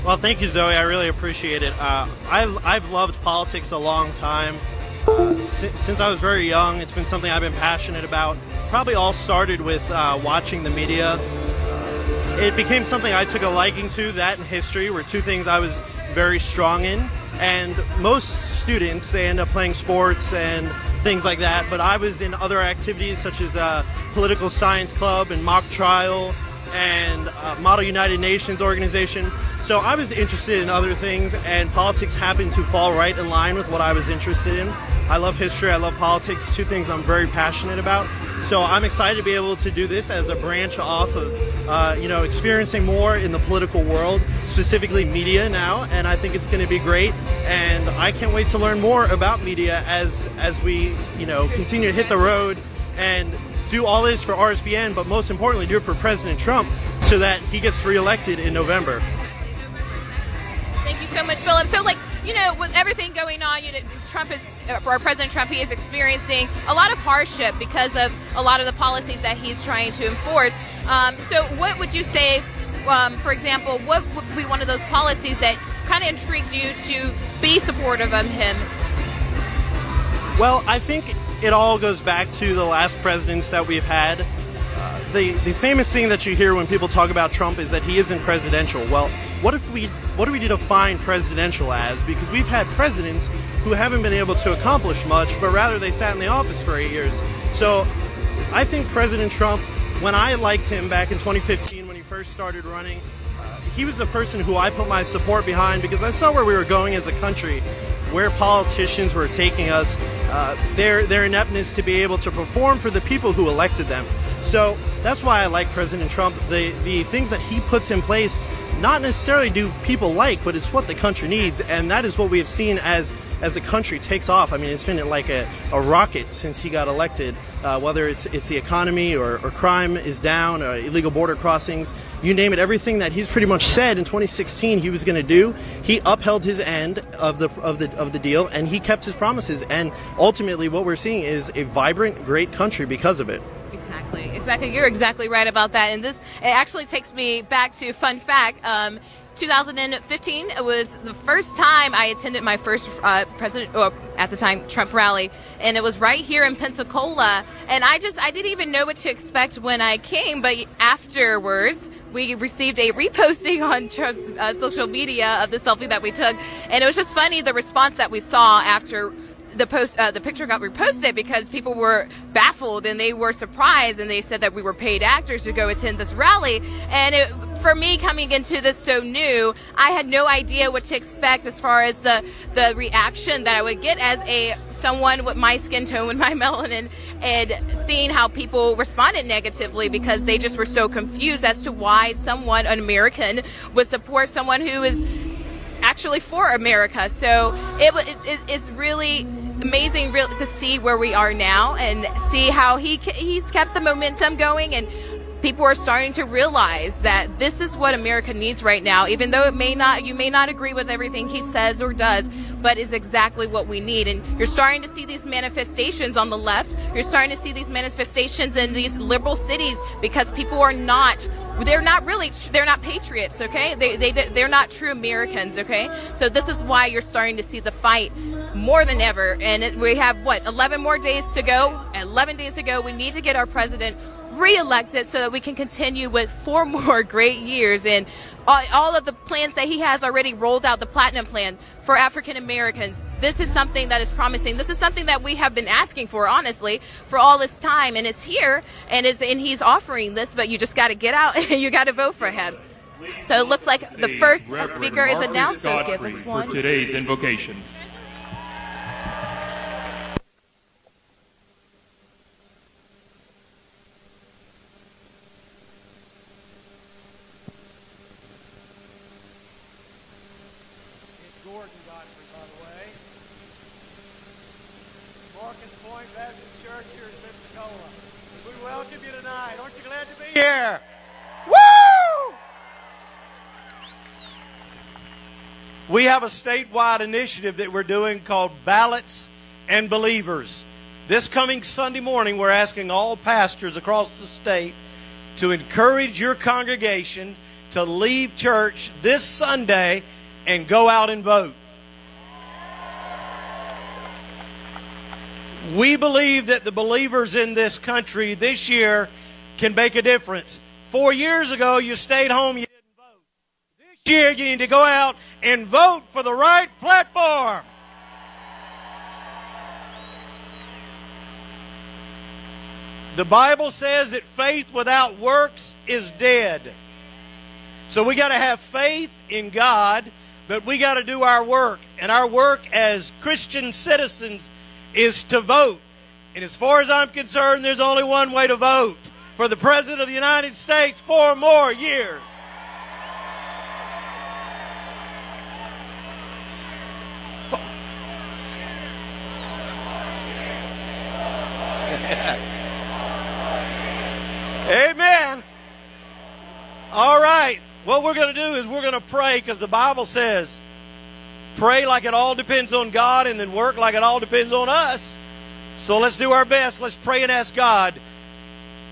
Well, thank you, Zoe. I really appreciate it. I've loved politics a long time. Since I was very young, it's been something I've been passionate about. Probably all started with watching the media. It became something I took a liking to. That and history were two things I was very strong in. And most students, they end up playing sports and things like that. But I was in other activities such as political science club and mock trial and Model United Nations organization. So I was interested in other things, and politics happened to fall right in line with what I was interested in. I love history, I love politics, two things I'm very passionate about. So I'm excited to be able to do this as a branch off of, experiencing more in the political world, specifically media now, and I think it's going to be great. And I can't wait to learn more about media as we, continue to hit the road and do all this for RSBN, but most importantly, do it for President Trump so that he gets reelected in November. Thank you so much, Philip. So, with everything going on, President Trump, he is experiencing a lot of hardship because of a lot of the policies that he's trying to enforce. So what would you say, for example, what would be one of those policies that kind of intrigued you to be supportive of him? Well, I think it all goes back to the last presidents that we've had. The famous thing that you hear when people talk about Trump is that he isn't presidential. Well, what do we define presidential as? Because we've had presidents who haven't been able to accomplish much, but rather they sat in the office for 8 years. So I think President Trump, when I liked him back in 2015 when he first started running, he was the person who I put my support behind because I saw where we were going as a country, where politicians were taking us, their ineptness to be able to perform for the people who elected them. So that's why I like President Trump. The things that he puts in place, not necessarily do people like, but it's what the country needs, and that is what we have seen as the country takes off. I mean, it's been like a rocket since he got elected, whether it's the economy or crime is down, illegal border crossings, you name it. Everything that he's pretty much said in 2016 he was going to do, he upheld his end of the deal, and he kept his promises. And ultimately, what we're seeing is a vibrant, great country because of it. Exactly. You're exactly right about that. And it actually takes me back to fun fact. 2015 was the first time I attended my first at the time, Trump rally, and it was right here in Pensacola. And I didn't even know what to expect when I came, but afterwards we received a reposting on Trump's social media of the selfie that we took, and it was just funny the response that we saw after the picture got reposted, because people were baffled and they were surprised, and they said that we were paid actors to go attend this rally. And for me, coming into this so new, I had no idea what to expect as far as the reaction that I would get as someone with my skin tone, with my melanin, and seeing how people responded negatively because they just were so confused as to why an American, would support someone who is actually for America. So it's really amazing to see where we are now and see how he's kept the momentum going, and people are starting to realize that this is what America needs right now, even though you may not agree with everything he says or does, but is exactly what we need. And you're starting to see these manifestations on the left. You're starting to see these manifestations in these liberal cities because people are they're not patriots, okay? They're not true Americans, okay? So this is why you're starting to see the fight more than ever. And we have 11 more days to go. 11 days to go. We need to get our president reelected so that we can continue with 4 more great years, and all of the plans that he has already rolled out, the Platinum Plan for African Americans. This is something that is promising. This is something that we have been asking for, honestly, for all this time, and it's here, and he's offering this, but you just got to get out and you got to vote for him. So it looks like the first speaker is announced, so give us one. For today's invocation. Gordon Godfrey, by the way. Marcus Point Baptist Church here in Pensacola. We welcome you tonight. Aren't you glad to be here? Woo! We have a statewide initiative that we're doing called Ballots and Believers. This coming Sunday morning, we're asking all pastors across the state to encourage your congregation to leave church this Sunday and go out and vote. We believe that the believers in this country this year can make a difference. 4 years ago, you stayed home, you didn't vote. This year, you need to go out and vote for the right platform. The Bible says that faith without works is dead. So we got to have faith in God, but we got to do our work. And our work as Christian citizens is to vote. And as far as I'm concerned, there's only one way to vote: for the President of the United States 4 more years. Amen. All right. What we're going to do is we're going to pray, because the Bible says, pray like it all depends on God, and then work like it all depends on us. So let's do our best. Let's pray and ask God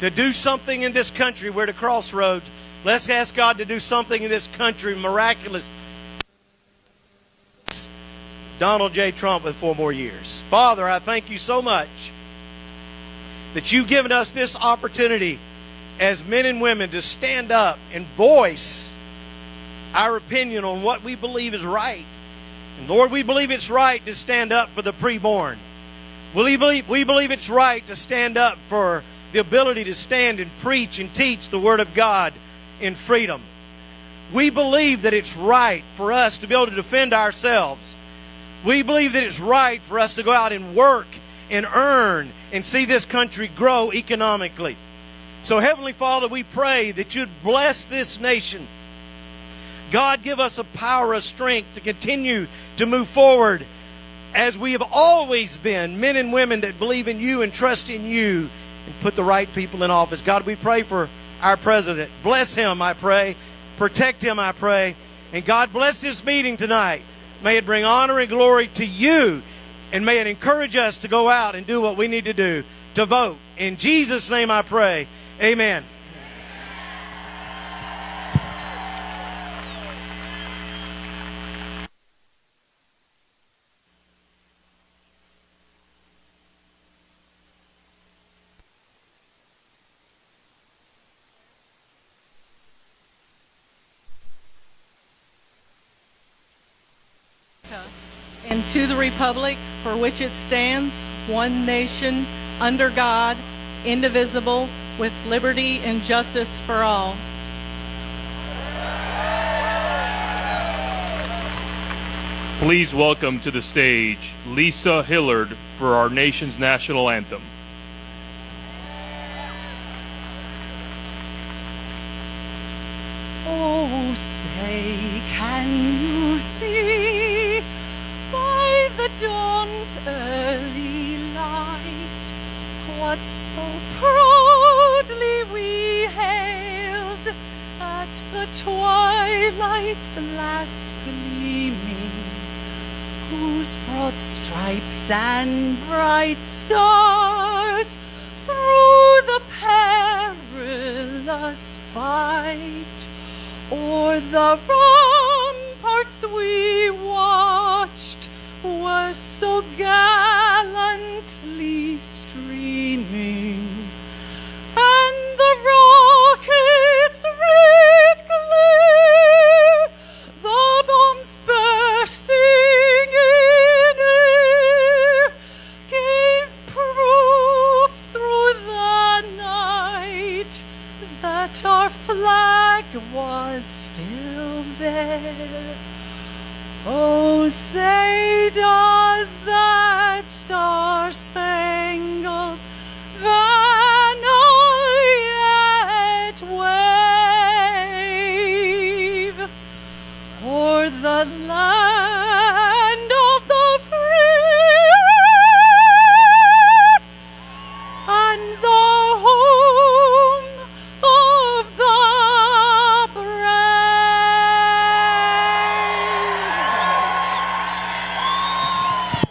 to do something in this country. We're at a crossroads. Let's ask God to do something in this country miraculous. Donald J. Trump with 4 more years. Father, I thank you so much that you've given us this opportunity as men and women to stand up and voice our opinion on what we believe is right. And Lord, we believe it's right to stand up for the preborn. We believe it's right to stand up for the ability to stand and preach and teach the Word of God in freedom. We believe that it's right for us to be able to defend ourselves. We believe that it's right for us to go out and work and earn and see this country grow economically. So Heavenly Father, we pray that you'd bless this nation. God, give us a power, a strength to continue to move forward as we have always been, men and women that believe in you and trust in you and put the right people in office. God, we pray for our president. Bless him, I pray. Protect him, I pray. And God, bless this meeting tonight. May it bring honor and glory to you, and may it encourage us to go out and do what we need to do, to vote. In Jesus' name I pray. Amen. And to the republic for which it stands, one nation, under God, indivisible, with liberty and justice for all. Please welcome to the stage Lisa Hillard for our nation's national anthem. Oh, say, can you see by the dawn's early light what so proudly we hailed at the twilight's last gleaming, whose broad stripes and bright stars through the perilous fight o'er the ramparts we watched were so gallantly streaming, and the rockets' red glare, the bombs bursting in air, gave proof through the night that our flag was still there. Oh, say does that star-spangled banner yet wave o'er the land of the free and the home of the brave?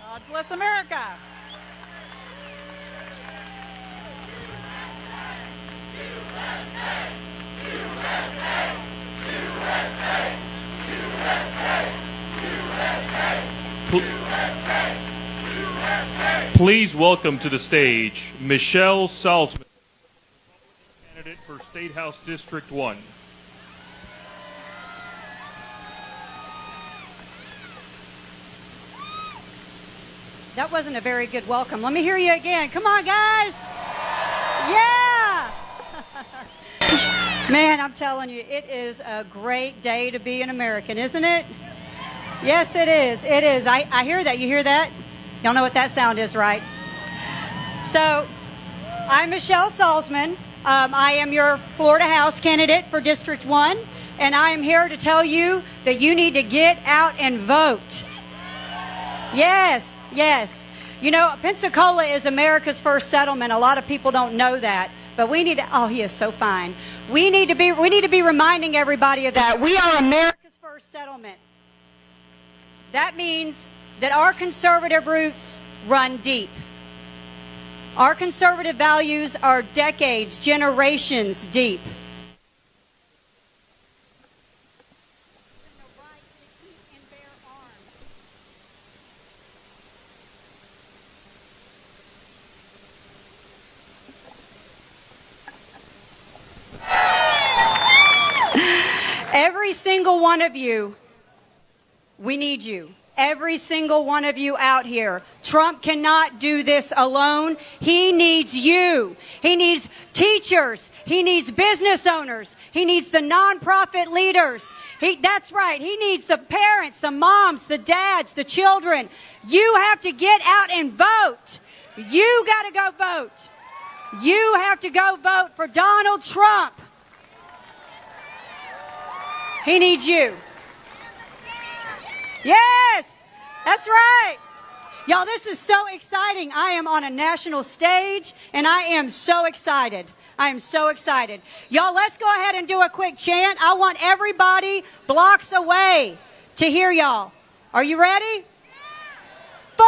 God bless America. Please welcome to the stage Michelle Salzman, candidate for State House District 1. That wasn't a very good welcome. Let me hear you again. Come on, guys. Yeah. Man, I'm telling you, it is a great day to be an American, isn't it? Yes, it is. It is. I hear that. You hear that? Y'all know what that sound is, right? So, I'm Michelle Salzman. I am your Florida House candidate for District 1, and I am here to tell you that you need to get out and vote. Yes. Yes. You know, Pensacola is America's first settlement. A lot of people don't know that. But we need to, oh, he is so fine. We need to be reminding everybody of that. We are America's first settlement. That means that our conservative roots run deep. Our conservative values are decades, generations deep. Every single one of you, we need you. Every single one of you out here. Trump cannot do this alone. He needs you. He needs teachers. He needs business owners. He needs the nonprofit leaders. That's right. He needs the parents, the moms, the dads, the children. You have to get out and vote. You got to go vote. You have to go vote for Donald Trump. He needs you. Yes, that's right. Y'all, this is so exciting. I am on a national stage, and I am so excited. I am so excited. Y'all, let's go ahead and do a quick chant. I want everybody blocks away to hear y'all. Are you ready? 4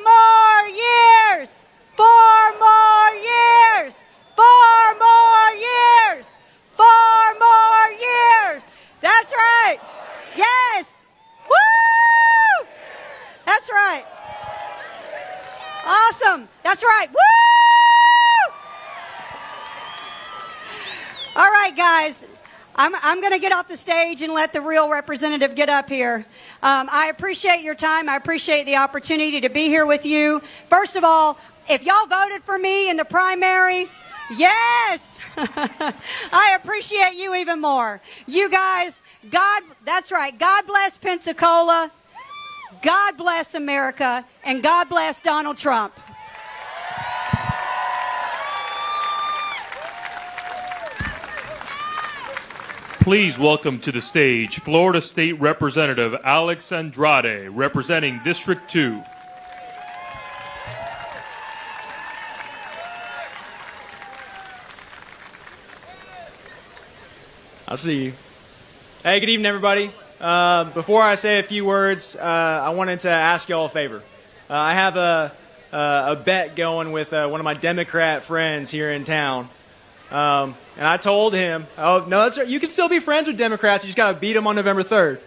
more years. 4 more years. 4 more years. 4 more years. That's right. Yes. Woo! That's right. Awesome. That's right. Woo! All right, guys. I'm going to get off the stage and let the real representative get up here. I appreciate your time. I appreciate the opportunity to be here with you. First of all, if y'all voted for me in the primary, yes, I appreciate you even more. You guys, that's right. God bless Pensacola. God bless America. And God bless Donald Trump. Please welcome to the stage Florida State Representative Alex Andrade, representing District 2. I'll see you. Hey, good evening, everybody. Before I say a few words, I wanted to ask y'all a favor. I have a bet going with one of my Democrat friends here in town. And I told him, oh, no, that's right. You can still be friends with Democrats. You just got to beat them on November 3rd.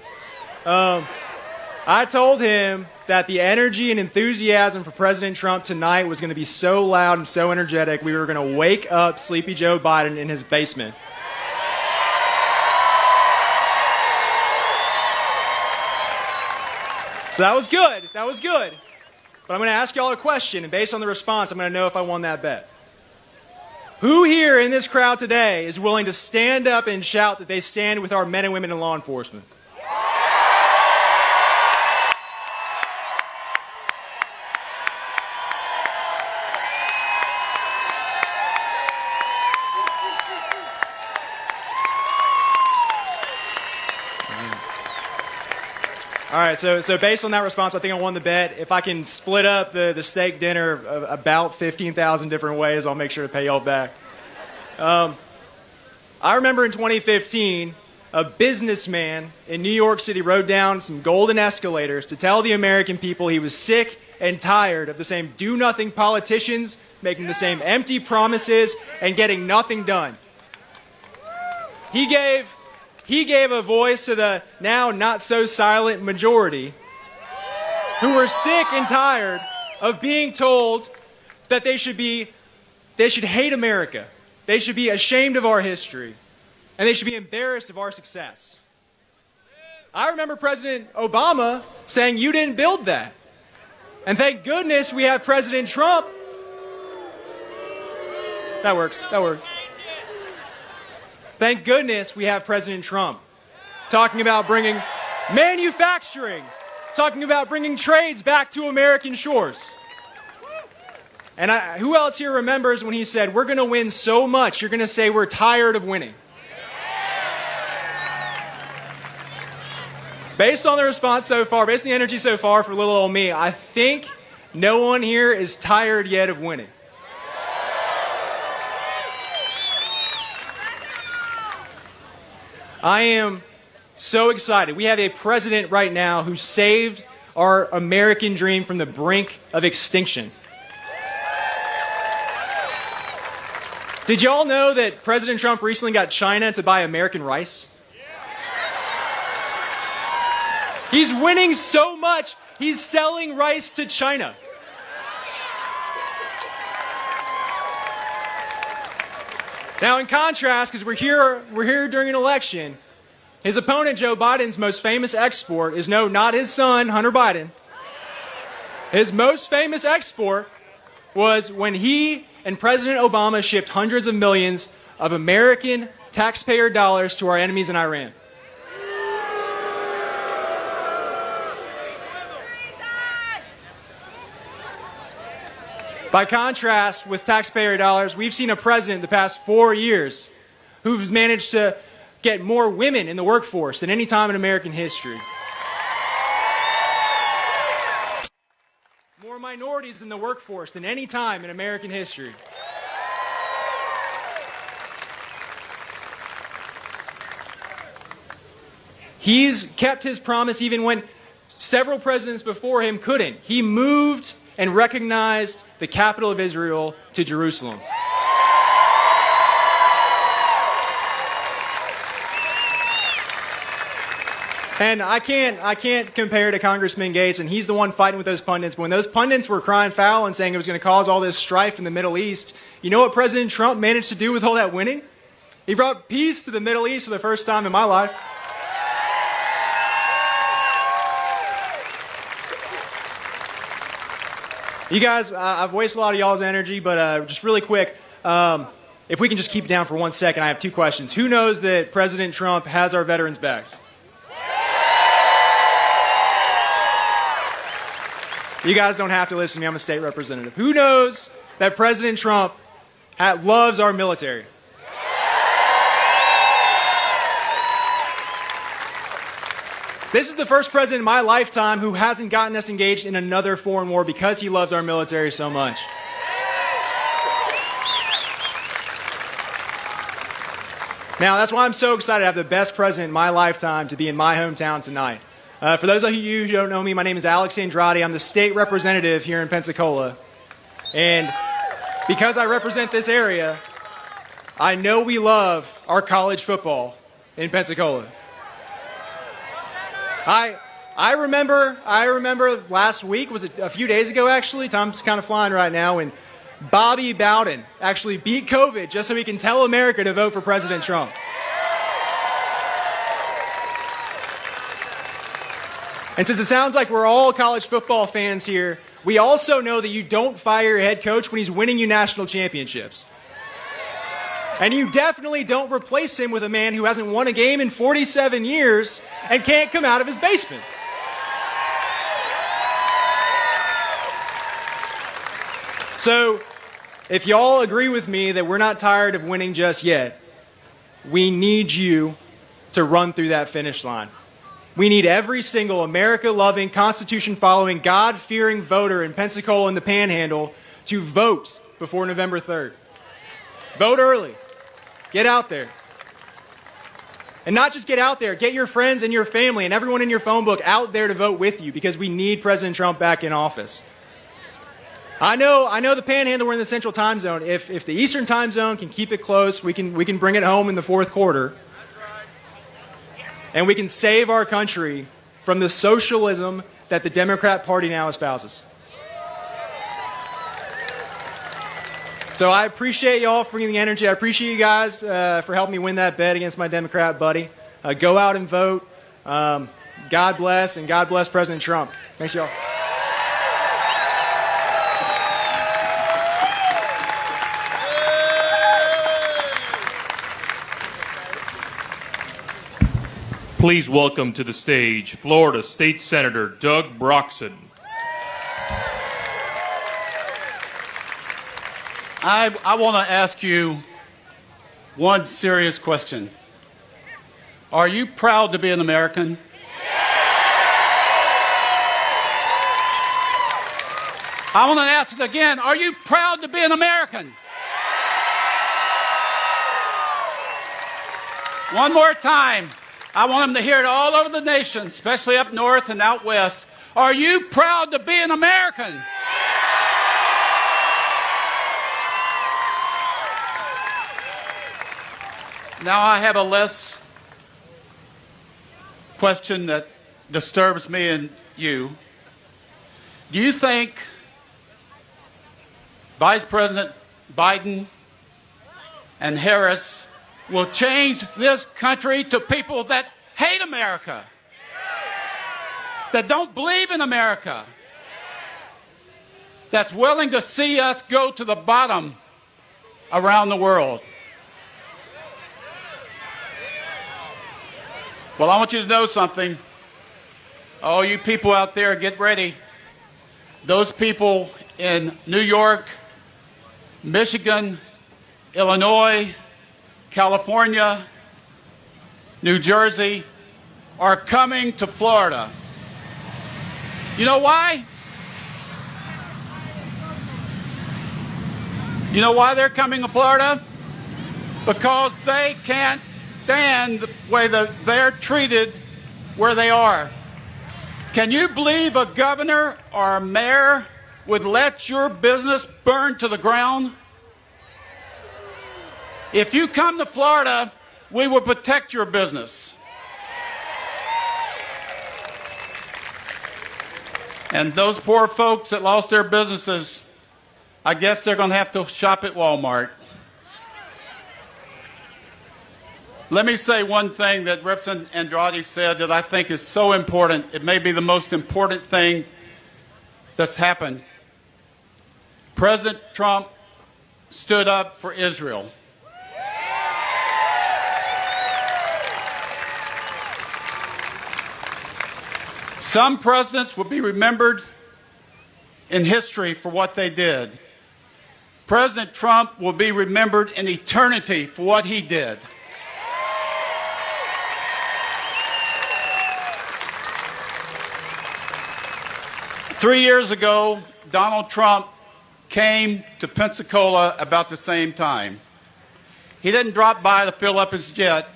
I told him that the energy and enthusiasm for President Trump tonight was going to be so loud and so energetic, we were going to wake up Sleepy Joe Biden in his basement. So that was good. That was good. But I'm going to ask y'all a question, and based on the response, I'm going to know if I won that bet. Who here in this crowd today is willing to stand up and shout that they stand with our men and women in law enforcement? All right, so based on that response, I think I won the bet. If I can split up the steak dinner about 15,000 different ways, I'll make sure to pay y'all back. I remember in 2015, a businessman in New York City rode down some golden escalators to tell the American people he was sick and tired of the same do-nothing politicians making the same empty promises and getting nothing done. He gave a voice to the now not so silent majority. who are sick and tired of being told that they should hate America. They should be ashamed of our history. And they should be embarrassed of our success. I remember President Obama saying, "You didn't build that." And thank goodness we have President Trump. That works. Thank goodness we have President Trump talking about bringing manufacturing, talking about bringing trades back to American shores. And who else here remembers when he said, "We're going to win so much, you're going to say we're tired of winning"? Based on the response so far, based on the energy so far for little old me, I think no one here is tired yet of winning. I am so excited. We have a president right now who saved our American dream from the brink of extinction. Did y'all know that President Trump recently got China to buy American rice? He's winning so much, he's selling rice to China. Now, in contrast, because we're here during an election, his opponent, Joe Biden's most famous export is not his son, Hunter Biden. His most famous export was when he and President Obama shipped hundreds of millions of American taxpayer dollars to our enemies in Iran. By contrast with taxpayer dollars, we've seen a president the past 4 years who's managed to get more women in the workforce than any time in American history. More minorities in the workforce than any time in American history. He's kept his promise even when several presidents before him couldn't. He moved and recognized the capital of Israel to Jerusalem. And I can't compare to Congressman Gates, and he's the one fighting with those pundits. But when those pundits were crying foul and saying it was going to cause all this strife in the Middle East, you know what President Trump managed to do with all that winning? He brought peace to the Middle East for the first time in my life. You guys, I've wasted a lot of y'all's energy, but just really quick, if we can just keep it down for 1 second, I have two questions. Who knows that President Trump has our veterans' backs? You guys don't have to listen to me. I'm a state representative. Who knows that President Trump loves our military? This is the first president in my lifetime who hasn't gotten us engaged in another foreign war because he loves our military so much. Now, that's why I'm so excited to have the best president in my lifetime to be in my hometown tonight. For those of you who don't know me, my name is Alex Andrade. I'm the state representative here in Pensacola. And because I represent this area, I know we love our college football in Pensacola. I remember last week, was it a few days ago actually? Time's kind of flying right now, when Bobby Bowden actually beat COVID just so he can tell America to vote for President Trump. And since it sounds like we're all college football fans here, we also know that you don't fire your head coach when he's winning you national championships. And you definitely don't replace him with a man who hasn't won a game in 47 years and can't come out of his basement. So, if y'all agree with me that we're not tired of winning just yet, we need you to run through that finish line. We need every single America-loving, Constitution-following, God-fearing voter in Pensacola and the Panhandle to vote before November 3rd. Vote early. Get out there. And not just get out there, get your friends and your family and everyone in your phone book out there to vote with you, because we need President Trump back in office. I know the Panhandle, we're in the Central Time Zone. If the Eastern Time Zone can keep it close, we can bring it home in the fourth quarter. And we can save our country from the socialism that the Democrat Party now espouses. So I appreciate y'all for bringing the energy. I appreciate you guys for helping me win that bet against my Democrat buddy. Go out and vote. God bless, and God bless President Trump. Thanks, y'all. Please welcome to the stage Florida State Senator Doug Broxson. I want to ask you one serious question. Are you proud to be an American? I want to ask it again. Are you proud to be an American? One more time. I want them to hear it all over the nation, especially up north and out west. Are you proud to be an American? Now I have a less question that disturbs me and you. Do you think Vice President Biden and Harris will change this country to people that hate America, that don't believe in America, that's willing to see us go to the bottom around the world? Well, I want you to know something. All you people out there, get ready. Those people in New York, Michigan, Illinois, California, New Jersey are coming to Florida. You know why? You know why they're coming to Florida? Because they can't stand the way that they're treated where they are. Can you believe a governor or a mayor would let your business burn to the ground? If you come to Florida, we will protect your business. And those poor folks that lost their businesses, I guess they're going to have to shop at Walmart. Let me say one thing that Representative Andrade said that I think is so important. It may be the most important thing that's happened. President Trump stood up for Israel. Some presidents will be remembered in history for what they did. President Trump will be remembered in eternity for what he did. Three years ago, Donald Trump came to Pensacola about the same time. He didn't drop by to fill up his jet.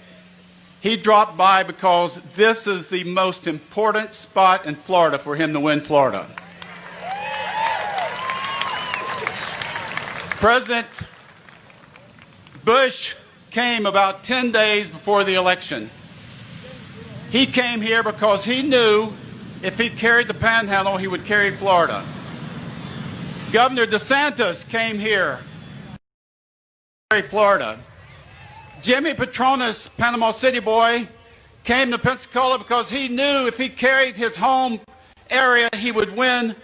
He dropped by because this is the most important spot in Florida for him to win Florida. President Bush came about 10 days before the election. He came here because he knew if he carried the Panhandle, he would carry Florida. Governor DeSantis came here to carry Florida. Jimmy Patronis, Panama City boy, came to Pensacola because he knew if he carried his home area, he would win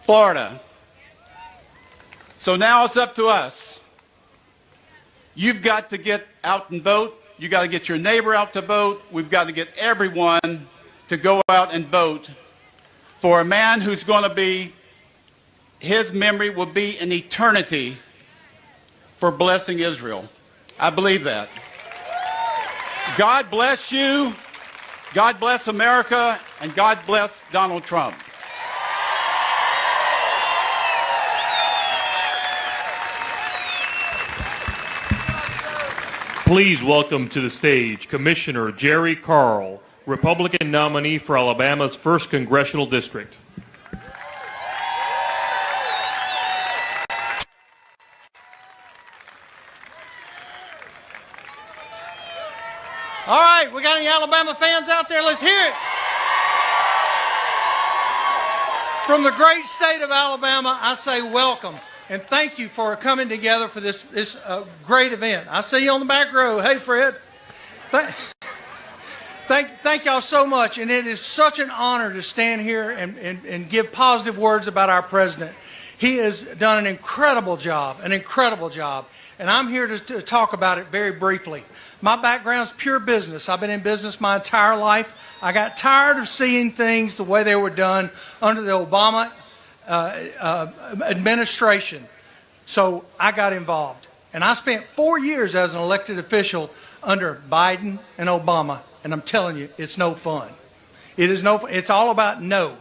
Florida. So now it's up to us. You've got to get out and vote. You've got to get your neighbor out to vote. We've got to get everyone to go out and vote for a man who's going to be, his memory will be in eternity for blessing Israel. I believe that. God bless you, God bless America, and God bless Donald Trump. Please welcome to the stage Commissioner Jerry Carl, Republican nominee for Alabama's 1st Congressional District. All right, we got any Alabama fans out there? Let's hear it. From the great state of Alabama, I say welcome and thank you for coming together for this great event. I see you on the back row. Hey, Fred. Thank y'all so much, and it is such an honor to stand here and give positive words about our president. He has done an incredible job, and I'm here to talk about it very briefly. My background's pure business. I've been in business my entire life. I got tired of seeing things the way they were done under the Obama administration, so I got involved. And I spent 4 years as an elected official under Biden and Obama, and I'm telling you, it's no fun. It's all about no.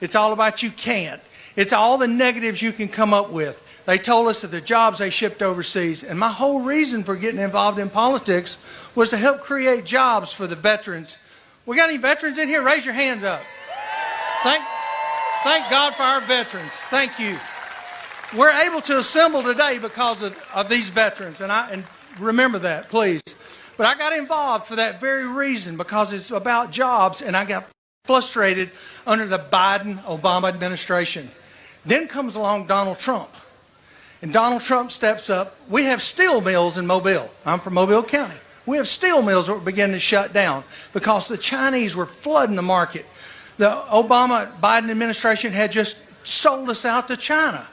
It's all about you can't. It's all the negatives you can come up with. They told us that the jobs they shipped overseas, and my whole reason for getting involved in politics was to help create jobs for the veterans. We got any veterans in here? Raise your hands up. Thank God for our veterans. Thank you. We're able to assemble today because of these veterans, and remember that, please. But I got involved for that very reason, because it's about jobs, and I got frustrated under the Biden-Obama administration. Then comes along Donald Trump. And Donald Trump steps up. We have steel mills in Mobile. I'm from Mobile County. We have steel mills that were beginning to shut down because the Chinese were flooding the market. The Obama-Biden administration had just sold us out to China.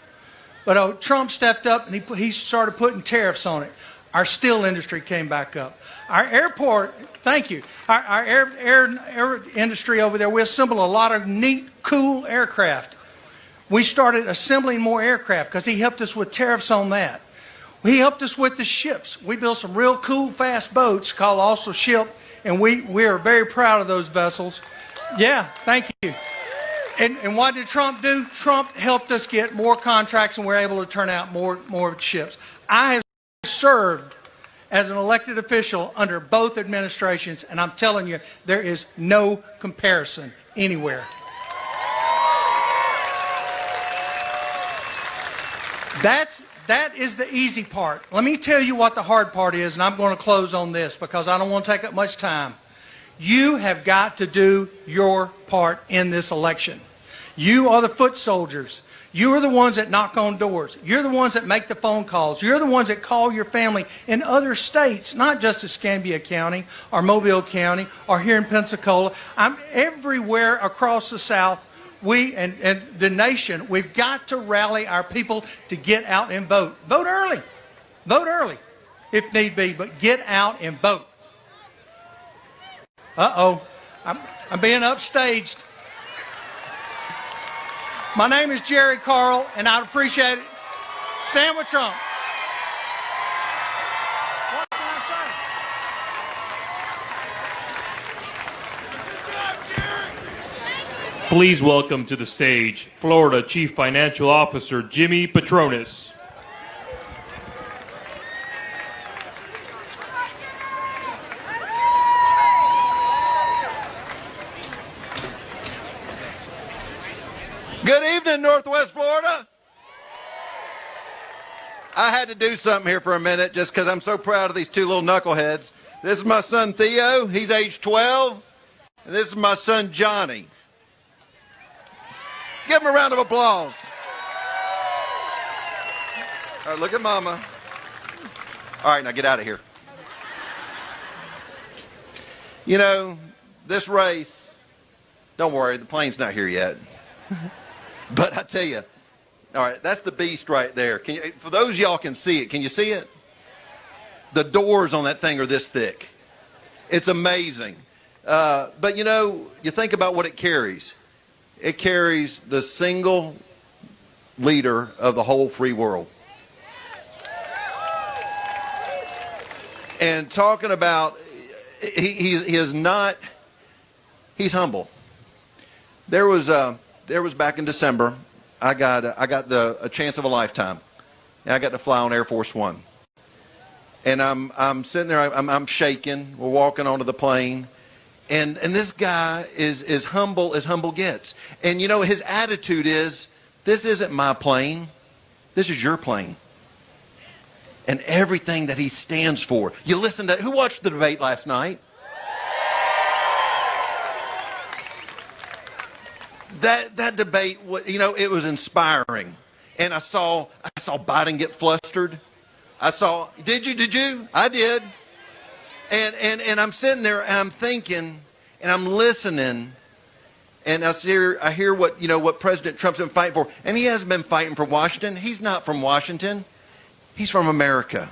But Trump stepped up and he started putting tariffs on it. Our steel industry came back up. Our airport, thank you, our air industry over there, we assemble a lot of neat, cool aircraft. We started assembling more aircraft because he helped us with tariffs on that. He helped us with the ships. We built some real cool, fast boats called Also Ship, and we are very proud of those vessels. Yeah, thank you. And what did Trump do? Trump helped us get more contracts, and we're able to turn out more ships. I have served as an elected official under both administrations, and I'm telling you, there is no comparison anywhere. That is the easy part. Let me tell you what the hard part is, and I'm going to close on this because I don't want to take up much time. You have got to do your part in this election. You are the foot soldiers. You are the ones that knock on doors. You're the ones that make the phone calls. You're the ones that call your family in other states, not just Escambia County or Mobile County or here in Pensacola. I'm everywhere across the South. We and the nation, we've got to rally our people to get out and vote. Vote early. Vote early if need be, but get out and vote. Uh-oh. I'm being upstaged. My name is Jerry Carl, and I'd appreciate it. Stand with Trump. What can I say? Please welcome to the stage Florida Chief Financial Officer Jimmy Patronis. Good evening, Northwest Florida. I had to do something here for a minute just because I'm so proud of these two little knuckleheads. This is my son Theo. He's age 12. And this is my son Johnny. Give him a round of applause. All right, look at Mama. All right, now get out of here. You know, this race, don't worry, the plane's not here yet. But I tell you, all right, that's the beast right there. Can you, for those y'all can see it, can you see it? The doors on that thing are this thick. It's amazing. But you know, you think about what it carries. It carries the single leader of the whole free world. And talking about, he is not, he's humble. There was back in December, I got a chance of a lifetime. And I got to fly on Air Force One. And I'm sitting there, I'm shaking. We're walking onto the plane. And this guy is as humble gets. And you know, his attitude is, this isn't my plane. This is your plane. And everything that he stands for. You listen to, who watched the debate last night? that debate, it was inspiring. And I saw Biden get flustered. Did you? I did. And I'm sitting there and I'm thinking and I'm listening and I hear what President Trump's been fighting for. And he hasn't been fighting for Washington. He's not from Washington. He's from America.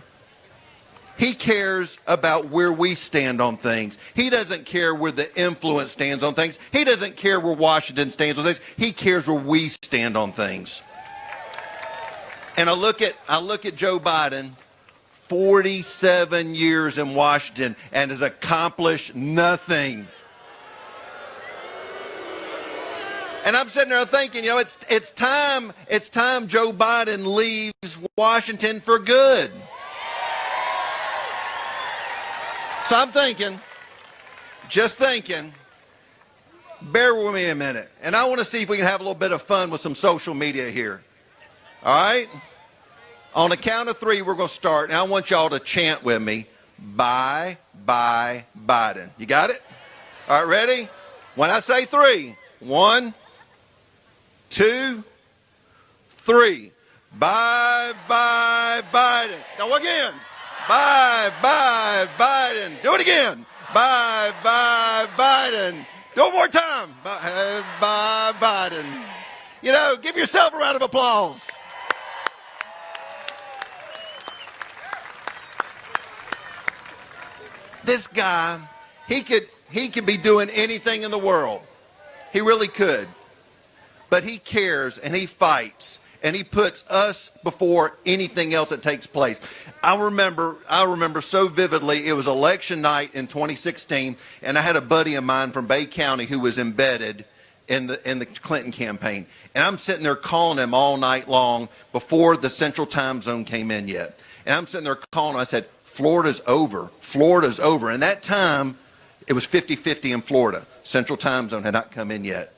He cares about where we stand on things. He doesn't care where the influence stands on things. He doesn't care where Washington stands on things. He cares where we stand on things. And I look at Joe Biden, 47 years in Washington, and has accomplished nothing. And I'm sitting there thinking, it's time Joe Biden leaves Washington for good. So I'm just thinking, bear with me a minute. And I want to see if we can have a little bit of fun with some social media here. All right? On the count of 3, we're going to start. And I want y'all to chant with me, bye, bye, Biden. You got it? All right, ready? When I say 3, 1, 2, 3. Bye, bye, Biden. Now again. Bye, bye, Biden. Do it again. Bye, bye, Biden. Do it one more time. Bye, bye, Biden. Give yourself a round of applause. This guy, he could be doing anything in the world. He really could. But he cares and he fights. And he puts us before anything else that takes place. I remember so vividly, it was election night in 2016, and I had a buddy of mine from Bay County who was embedded in the Clinton campaign. And I'm sitting there calling him all night long before the Central Time Zone came in yet. And I'm sitting there calling him. I said, Florida's over. Florida's over. And that time, it was 50-50 in Florida. Central Time Zone had not come in yet.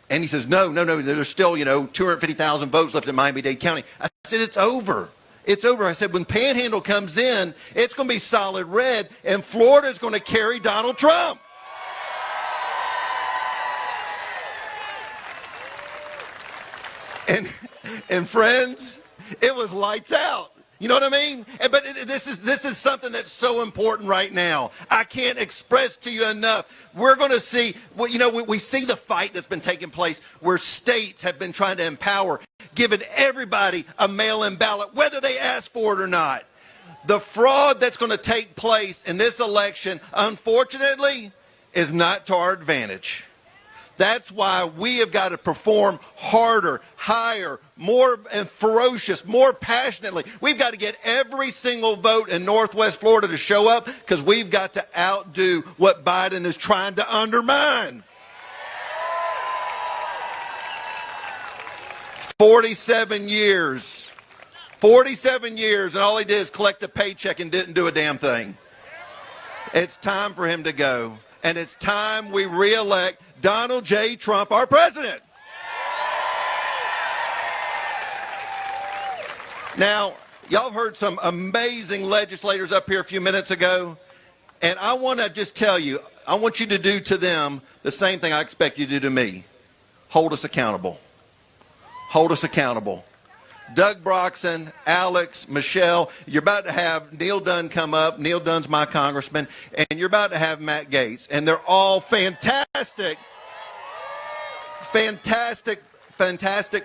And he says, no, there's still, 250,000 votes left in Miami-Dade County. I said, it's over. It's over. I said, when Panhandle comes in, it's going to be solid red, and Florida's going to carry Donald Trump. And friends, it was lights out. You know what I mean? But this is something that's so important right now. I can't express to you enough. We're going to see, we see the fight that's been taking place where states have been trying to empower, giving everybody a mail-in ballot, whether they ask for it or not. The fraud that's going to take place in this election, unfortunately, is not to our advantage. That's why we have got to perform harder, higher, more ferocious, more passionately. We've got to get every single vote in Northwest Florida to show up because we've got to outdo what Biden is trying to undermine. 47 years, and all he did is collect a paycheck and didn't do a damn thing. It's time for him to go. And it's time we re-elect Donald J. Trump, our president. Now, y'all heard some amazing legislators up here a few minutes ago. And I want to just tell you, I want you to do to them the same thing I expect you to do to me. Hold us accountable. Hold us accountable. Doug Broxson, Alex, Michelle, you're about to have Neil Dunn come up. Neil Dunn's my congressman. And you're about to have Matt Gaetz. And they're all fantastic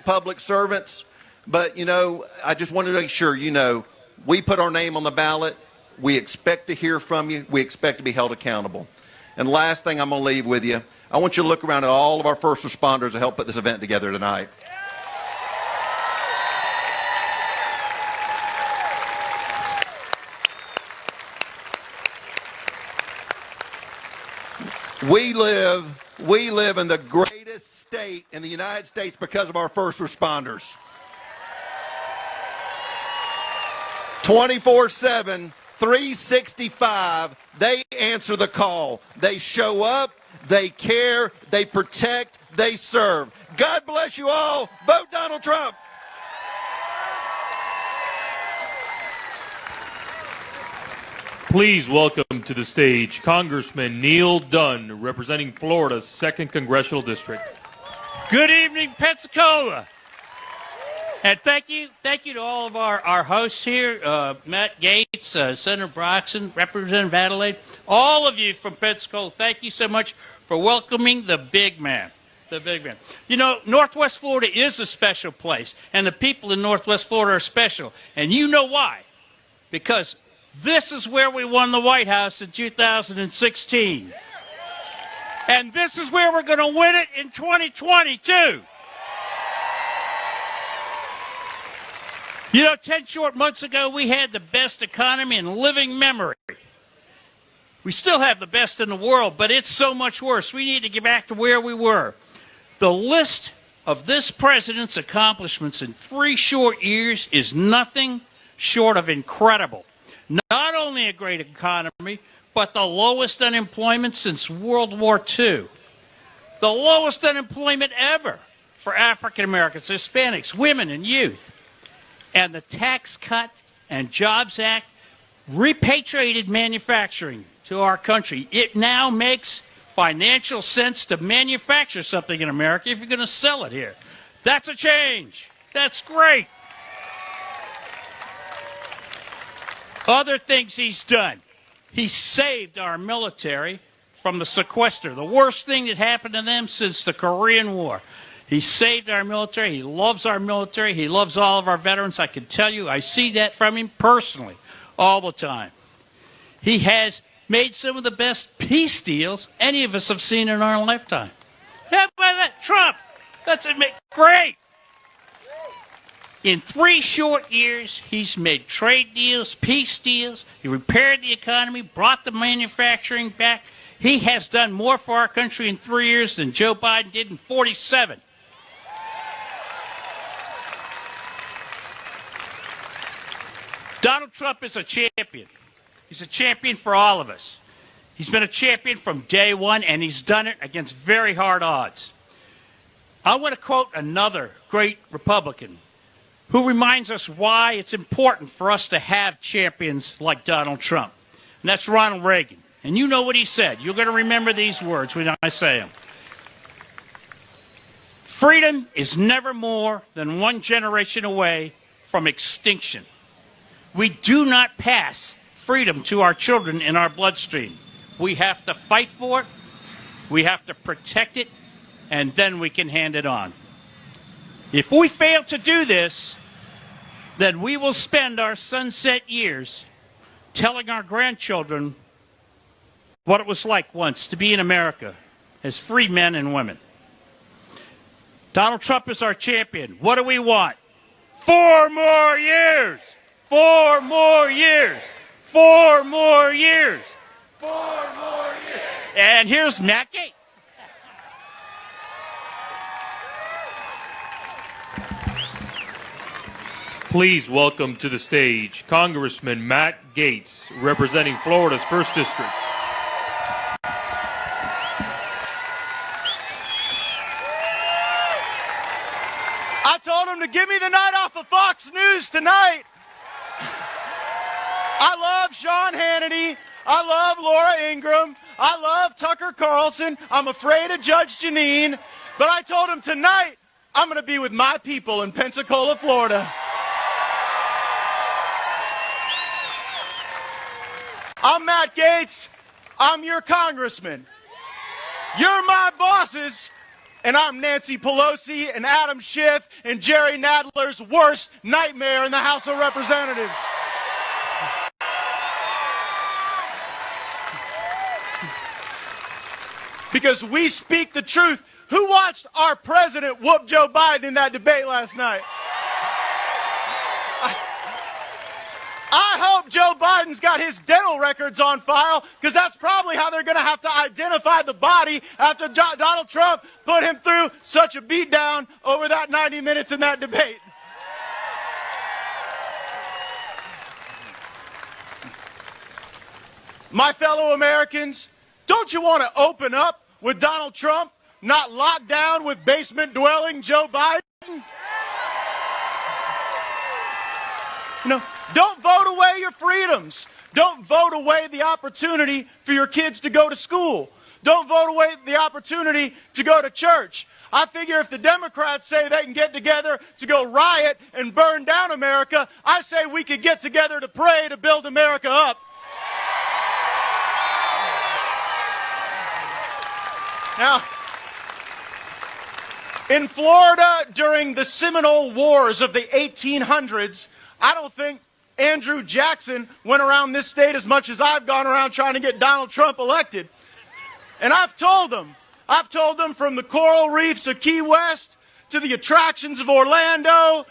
public servants. But, I just wanted to make sure, we put our name on the ballot. We expect to hear from you. We expect to be held accountable. And last thing I'm going to leave with you, I want you to look around at all of our first responders to help put this event together tonight. We live in the greatest state in the United States because of our first responders. 24/7, 365, they answer the call. They show up, they care, they protect, they serve. God bless you all. Vote Donald Trump. Please welcome to the stage Congressman Neil Dunn, representing Florida's 2nd Congressional District. Good evening, Pensacola. And thank you to all of our hosts here, Matt Gates, Senator Broxson, Representative Adelaide, all of you from Pensacola. Thank you so much for welcoming the big man. The big man. You know, Northwest Florida is a special place, and the people in Northwest Florida are special. And you know why? Because this is where we won the White House in 2016. And this is where we're going to win it in 2020, too. You know, 10 short months ago, we had the best economy in living memory. We still have the best in the world, but it's so much worse. We need to get back to where we were. The list of this president's accomplishments in 3 short years is nothing short of incredible. Not only a great economy, but the lowest unemployment since World War II. The lowest unemployment ever for African Americans, Hispanics, women, and youth. And the Tax Cut and Jobs Act repatriated manufacturing to our country. It now makes financial sense to manufacture something in America if you're going to sell it here. That's a change. That's great. Other things he's done. He saved our military from the sequester, the worst thing that happened to them since the Korean War. He saved our military. He loves our military. He loves all of our veterans. I can tell you, I see that from him personally all the time. He has made some of the best peace deals any of us have seen in our lifetime. How about that? Trump. That's great. In 3 short years, he's made trade deals, peace deals. He repaired the economy, brought the manufacturing back. He has done more for our country in 3 years than Joe Biden did in 47. Donald Trump is a champion. He's a champion for all of us. He's been a champion from day one, and he's done it against very hard odds. I want to quote another great Republican who reminds us why it's important for us to have champions like Donald Trump. And that's Ronald Reagan. And you know what he said. You're going to remember these words when I say them. Freedom is never more than 1 generation away from extinction. We do not pass freedom to our children in our bloodstream. We have to fight for it, we have to protect it, and then we can hand it on. If we fail to do this, then we will spend our sunset years telling our grandchildren what it was like once to be in America as free men and women. Donald Trump is our champion. What do we want? 4 more years! 4 more years! 4 more years! 4 more years! And here's Matt Gaetz. Please welcome to the stage Congressman Matt Gaetz, representing Florida's 1st District. I told him to give me the night off of Fox News tonight. I love Sean Hannity. I love Laura Ingraham. I love Tucker Carlson. I'm afraid of Judge Jeanine. But I told him tonight I'm going to be with my people in Pensacola, Florida. I'm Matt Gaetz. I'm your congressman. You're my bosses. And I'm Nancy Pelosi and Adam Schiff and Jerry Nadler's worst nightmare in the House of Representatives. Because we speak the truth. Who watched our president whoop Joe Biden in that debate last night? I hope Joe Biden's got his dental records on file, because that's probably how they're going to have to identify the body after Donald Trump put him through such a beatdown over that 90 minutes in that debate. My fellow Americans, don't you want to open up with Donald Trump, not lock down with basement-dwelling Joe Biden? You know, don't vote away your freedoms. Don't vote away the opportunity for your kids to go to school. Don't vote away the opportunity to go to church. I figure if the Democrats say they can get together to go riot and burn down America, I say we could get together to pray to build America up. Now, in Florida during the Seminole Wars of the 1800s, I don't think Andrew Jackson went around this state as much as I've gone around trying to get Donald Trump elected. And I've told them from the coral reefs of Key West to the attractions of Orlando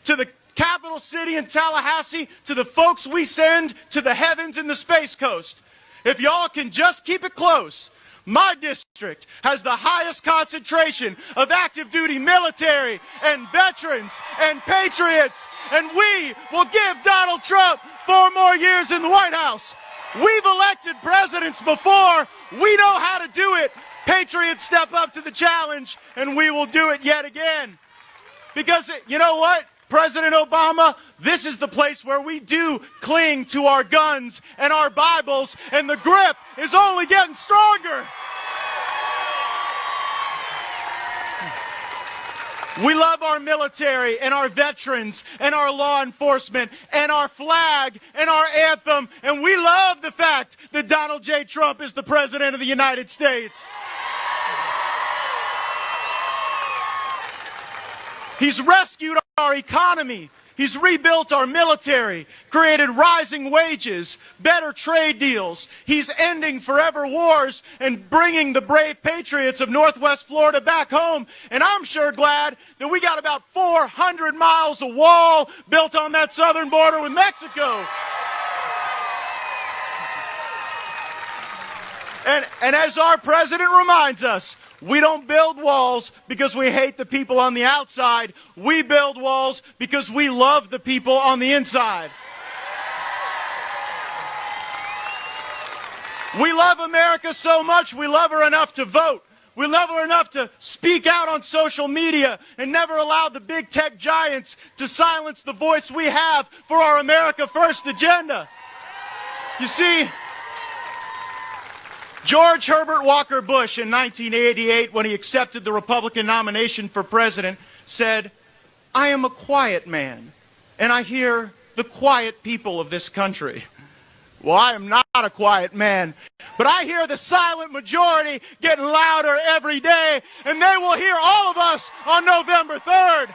to the capital city in Tallahassee to the folks we send to the heavens and the Space Coast. If y'all can just keep it close, my district has the highest concentration of active duty military and veterans and patriots, and we will give Donald Trump 4 more years in the White House. We've elected presidents before. We know how to do it. Patriots step up to the challenge, and we will do it yet again. Because you know what, President Obama, this is the place where we do cling to our guns and our Bibles, and the grip is only getting stronger. We love our military and our veterans and our law enforcement and our flag and our anthem, and we love the fact that Donald J. Trump is the President of the United States. He's rescued our economy. He's rebuilt our military, created rising wages, better trade deals. He's ending forever wars and bringing the brave patriots of Northwest Florida back home. And I'm sure glad that we got about 400 miles of wall built on that southern border with Mexico. And as our president reminds us, we don't build walls because we hate the people on the outside. We build walls because we love the people on the inside. We love America so much, we love her enough to vote. We love her enough to speak out on social media and never allow the big tech giants to silence the voice we have for our America First agenda. You see, George Herbert Walker Bush in 1988, when he accepted the Republican nomination for president, said, "I am a quiet man, and I hear the quiet people of this country." Well, I am not a quiet man, but I hear the silent majority getting louder every day, and they will hear all of us on November 3rd.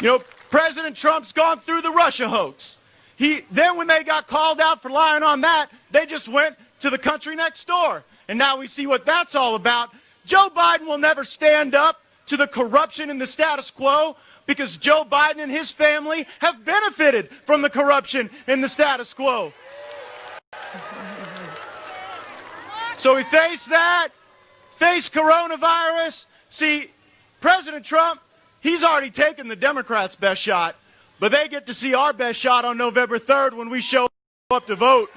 You know, President Trump's gone through the Russia hoax. Then when they got called out for lying on that, they just went to the country next door. And now we see what that's all about. Joe Biden will never stand up to the corruption in the status quo because Joe Biden and his family have benefited from the corruption in the status quo. So we face that, face coronavirus. See, President Trump, he's already taken the Democrats' best shot, but they get to see our best shot on November 3rd when we show up to vote.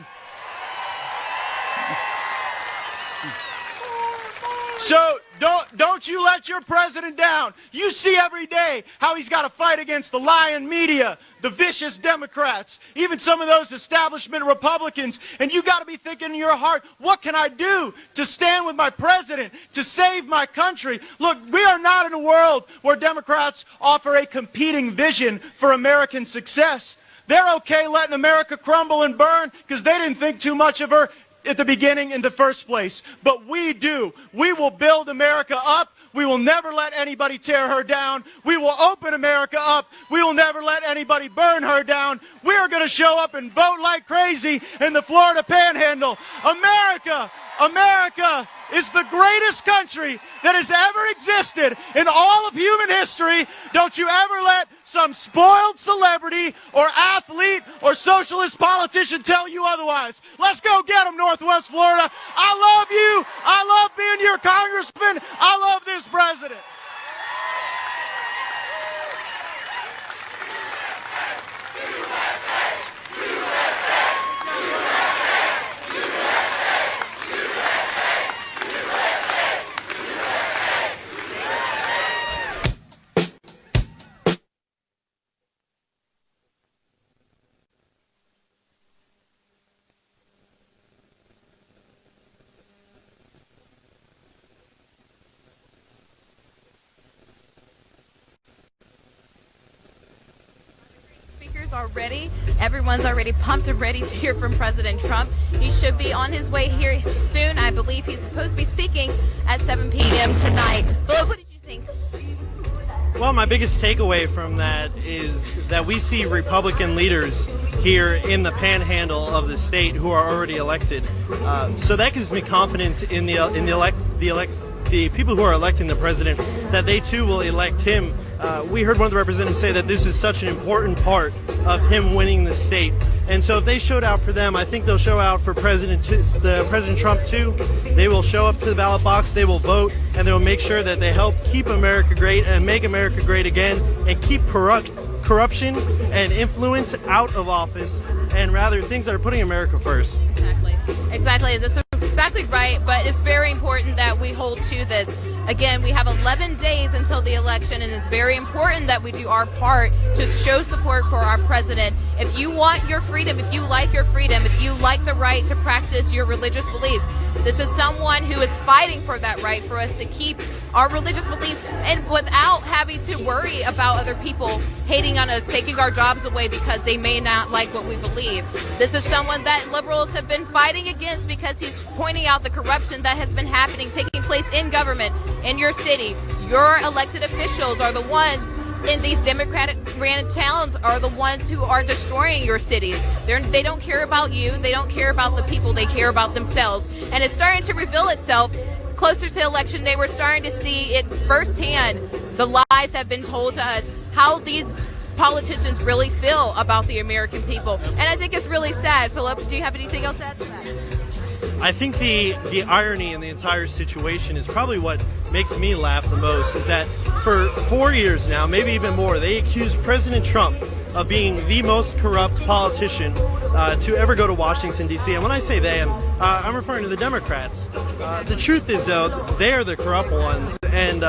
So don't you let your president down. You see every day how he's got to fight against the lying media, the vicious Democrats, even some of those establishment Republicans. And you got to be thinking in your heart, what can I do to stand with my president, to save my country? Look, we are not in a world where Democrats offer a competing vision for American success. They're okay letting America crumble and burn because they didn't think too much of her at the beginning in the first place. But we do. We will build America up. We will never let anybody tear her down. We will open America up. We will never let anybody burn her down. We are going to show up and vote like crazy in the Florida Panhandle. America is the greatest country that has ever existed in all of human history. Don't you ever let some spoiled celebrity or athlete or socialist politician tell you otherwise. Let's go get them, Northwest Florida. I love you. I love being your congressman. I love this president. voters already. Everyone's already pumped and ready to hear from President Trump. He should be on his way here soon. I believe he's supposed to be speaking at 7 p.m. tonight. Philip, what did you think? Well, my biggest takeaway from that is that we see Republican leaders here in the panhandle of the state who are already elected. So that gives me confidence in the people who are electing the president, that they too will elect him. We heard one of the representatives say that this is such an important part of him winning the state. And so if they showed out for them, I think they'll show out for President Trump too. They will show up to the ballot box, they will vote, and they will make sure that they help keep America great and make America great again and keep corruption and influence out of office, and rather things that are putting America first. Exactly. That's exactly right, but it's very important that we hold to this. Again, we have 11 days until the election, and it's very important that we do our part to show support for our president. If you want your freedom, if you like your freedom, if you like the right to practice your religious beliefs, this is someone who is fighting for that right, for us to keep our religious beliefs and without having to worry about other people hating on us, taking our jobs away because they may not like what we believe. This is someone that liberals have been fighting against because he's pointing out the corruption that has been happening, taking place in government, in your city. Your elected officials are the ones in these Democratic-ran towns are the ones who are destroying your cities. They don't care about you. They don't care about the people. They care about themselves. And it's starting to reveal itself. Closer to election day, we're starting to see it firsthand. The lies have been told to us, how these politicians really feel about the American people. And I think it's really sad. Philip, do you have anything else to add to that? I think the irony in the entire situation is probably what makes me laugh the most, is that for 4 years now, maybe even more, they accused President Trump of being the most corrupt politician to ever go to Washington, D.C. And when I say they, I'm referring to the Democrats. The truth is, though, they are the corrupt ones. And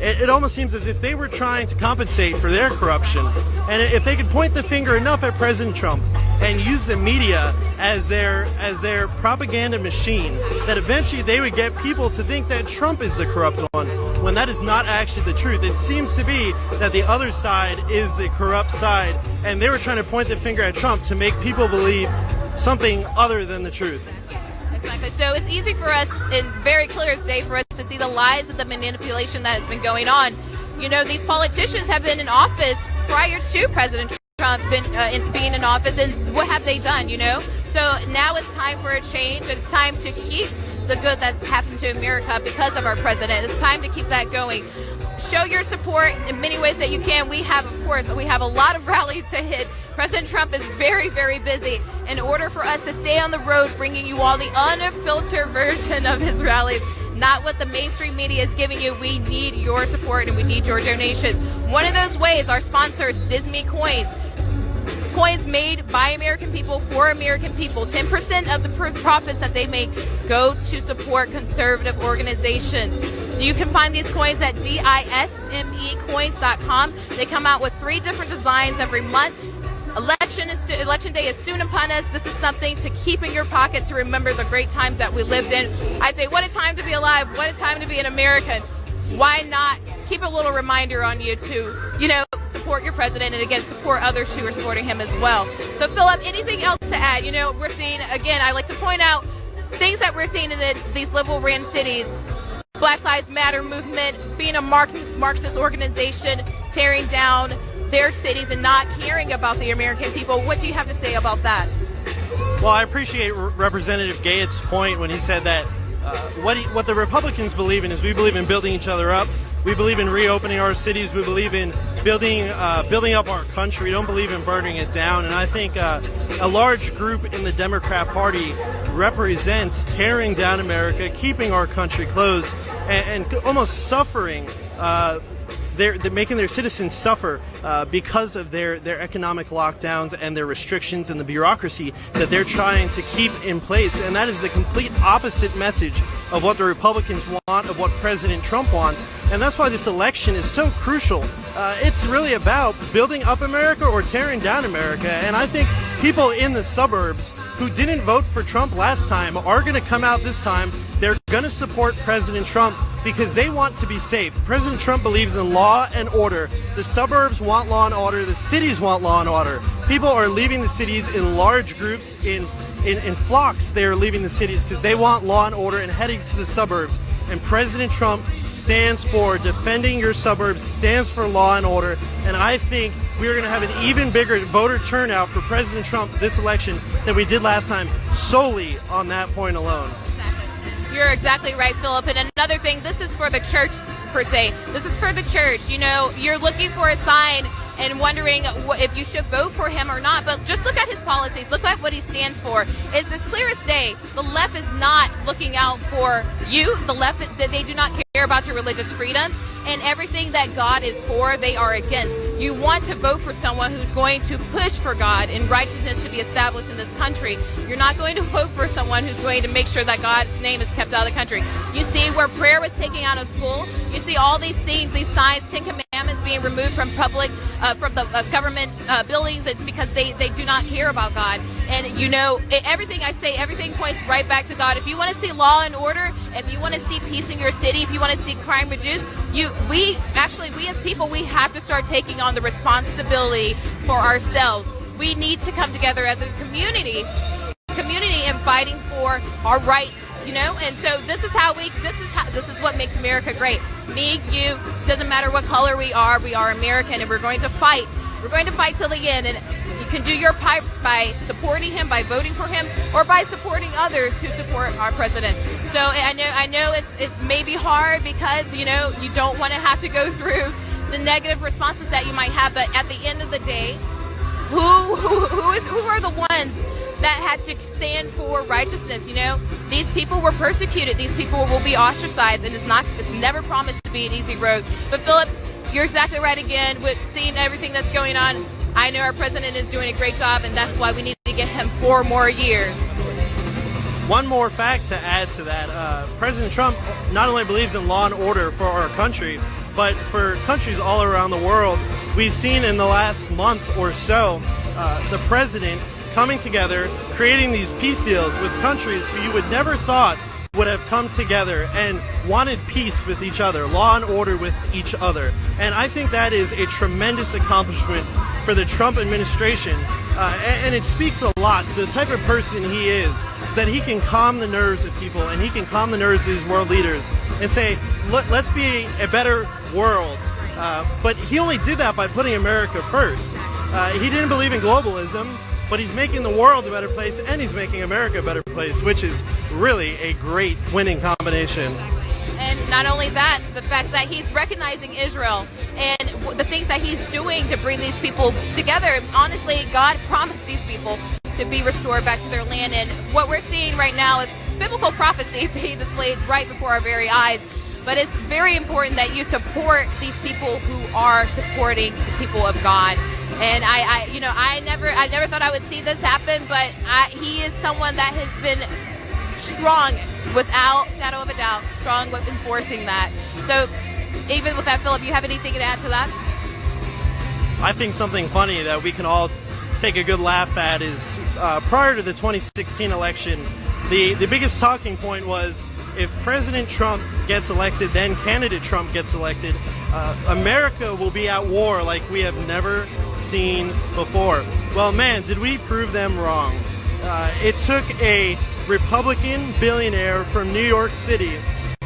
it almost seems as if they were trying to compensate for their corruption. And if they could point the finger enough at President Trump and use the media as their propaganda machine, that eventually they would get people to think that Trump is the corrupt one, when that is not actually the truth. It seems to be that the other side is the corrupt side, and they were trying to point the finger at Trump to make people believe something other than the truth. Exactly. So it's easy for us, and very clear as day for us, to see the lies and the manipulation that has been going on. You know, these politicians have been in office prior to President Trump being in office, and what have they done, you know? So now it's time for a change. It's time to keep the good that's happened to America because of our president. It's time to keep that going. Show your support in many ways that you can. We have a lot of rallies to hit. President Trump is very, very busy. In order for us to stay on the road, bringing you all the unfiltered version of his rallies, not what the mainstream media is giving you, we need your support and we need your donations. One of those ways, our sponsors, Disney Coins. Coins made by American people for American people. 10% of the profits that they make go to support conservative organizations. You can find these coins at DISMEcoins.com. They come out with 3 different designs every month. Election day is soon upon us. This is something to keep in your pocket to remember the great times that we lived in. I say, what a time to be alive. What a time to be an American. Why not keep a little reminder on you to, support your president, and again, support others who are supporting him as well. So, Philip, anything else to add? We're seeing, again, I like to point out things that we're seeing in these liberal-ran cities. Black Lives Matter movement, being a Marxist organization, tearing down their cities and not caring about the American people. What do you have to say about that? Well, I appreciate Representative Gates' point when he said that what the Republicans believe in is we believe in building each other up. We believe in reopening our cities. We believe in building up our country. We don't believe in burning it down. And I think a large group in the Democrat Party represents tearing down America, keeping our country closed, and almost suffering. They're making their citizens suffer because of their economic lockdowns and their restrictions and the bureaucracy that they're trying to keep in place. And that is the complete opposite message of what the Republicans want, of what President Trump wants. And that's why this election is so crucial. It's really about building up America or tearing down America. And I think people in the suburbs who didn't vote for Trump last time are going to come out this time. They're going to support President Trump because they want to be safe. President Trump believes in law and order. The suburbs want law and order. The cities want law and order. People are leaving the cities in large groups, in flocks. They are leaving the cities because they want law and order and heading to the suburbs. And President Trump stands for defending your suburbs, stands for law and order. And I think we're going to have an even bigger voter turnout for President Trump this election than we did last time, solely on that point alone. Exactly. You're exactly right, Philip. And another thing, this is for the church, per se. This is for the church. You know, you're looking for a sign and wondering if you should vote for him or not, but just look at his policies, look at what he stands for. It's as clear as day. The left is not looking out for you. The left, they do not care about your religious freedoms, and everything that God is for, they are against. You want to vote for someone who's going to push for God and righteousness to be established in this country. You're not going to vote for someone who's going to make sure that God's name is kept out of the country. You see where prayer was taken out of school. You see all these things, these signs, 10 Commandments being removed from public, from the government buildings. It's because they do not care about God. And you know, everything I say, everything points right back to God. If you want to see law and order, if you want to see peace in your city, if you want to see crime reduced, we as people, we have to start taking on the responsibility for ourselves. We need to come together as a community and fighting for our rights, you know. And so this is what makes America great. Me, you, doesn't matter what color we are American, and we're going to fight. We're going to fight till the end, and you can do your part by supporting him, by voting for him, or by supporting others who support our president. So I know it's maybe hard because, you know, you don't want to have to go through the negative responses that you might have, but at the end of the day, who are the ones that had to stand for righteousness? You know, these people were persecuted. These people will be ostracized, and it's never promised to be an easy road. But Philip, you're exactly right again with seeing everything that's going on. I know our president is doing a great job, and that's why we need to get him 4 more years. One more fact to add to that, President Trump not only believes in law and order for our country, but for countries all around the world. We've seen in the last month or so the president coming together, creating these peace deals with countries who you would never thought would have come together and wanted peace with each other, law and order with each other. And I think that is a tremendous accomplishment for the Trump administration. And it speaks a lot to the type of person he is, that he can calm the nerves of people, and he can calm the nerves of these world leaders and say, let's be a better world. But he only did that by putting America first. He didn't believe in globalism, but he's making the world a better place, and he's making America a better place, which is really a great winning combination. And not only that, the fact that he's recognizing Israel and the things that he's doing to bring these people together. Honestly, God promised these people to be restored back to their land. And what we're seeing right now is biblical prophecy being displayed right before our very eyes. But it's very important that you support these people who are supporting the people of God. And I never thought I would see this happen, but he is someone that has been strong, without shadow of a doubt, strong with enforcing that. So even with that, Philip, you have anything to add to that? I think something funny that we can all take a good laugh at is prior to the 2016 election, the biggest talking point was, if President Trump gets elected, then candidate Trump gets elected, America will be at war like we have never seen before. Well, man, did we prove them wrong. It took a Republican billionaire from New York City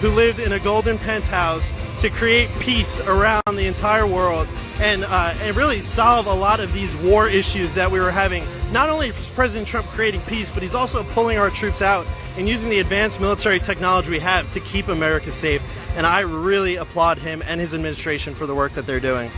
who lived in a golden penthouse to create peace around the entire world and really solve a lot of these war issues that we were having. Not only is President Trump creating peace, but he's also pulling our troops out and using the advanced military technology we have to keep America safe. And I really applaud him and his administration for the work that they're doing.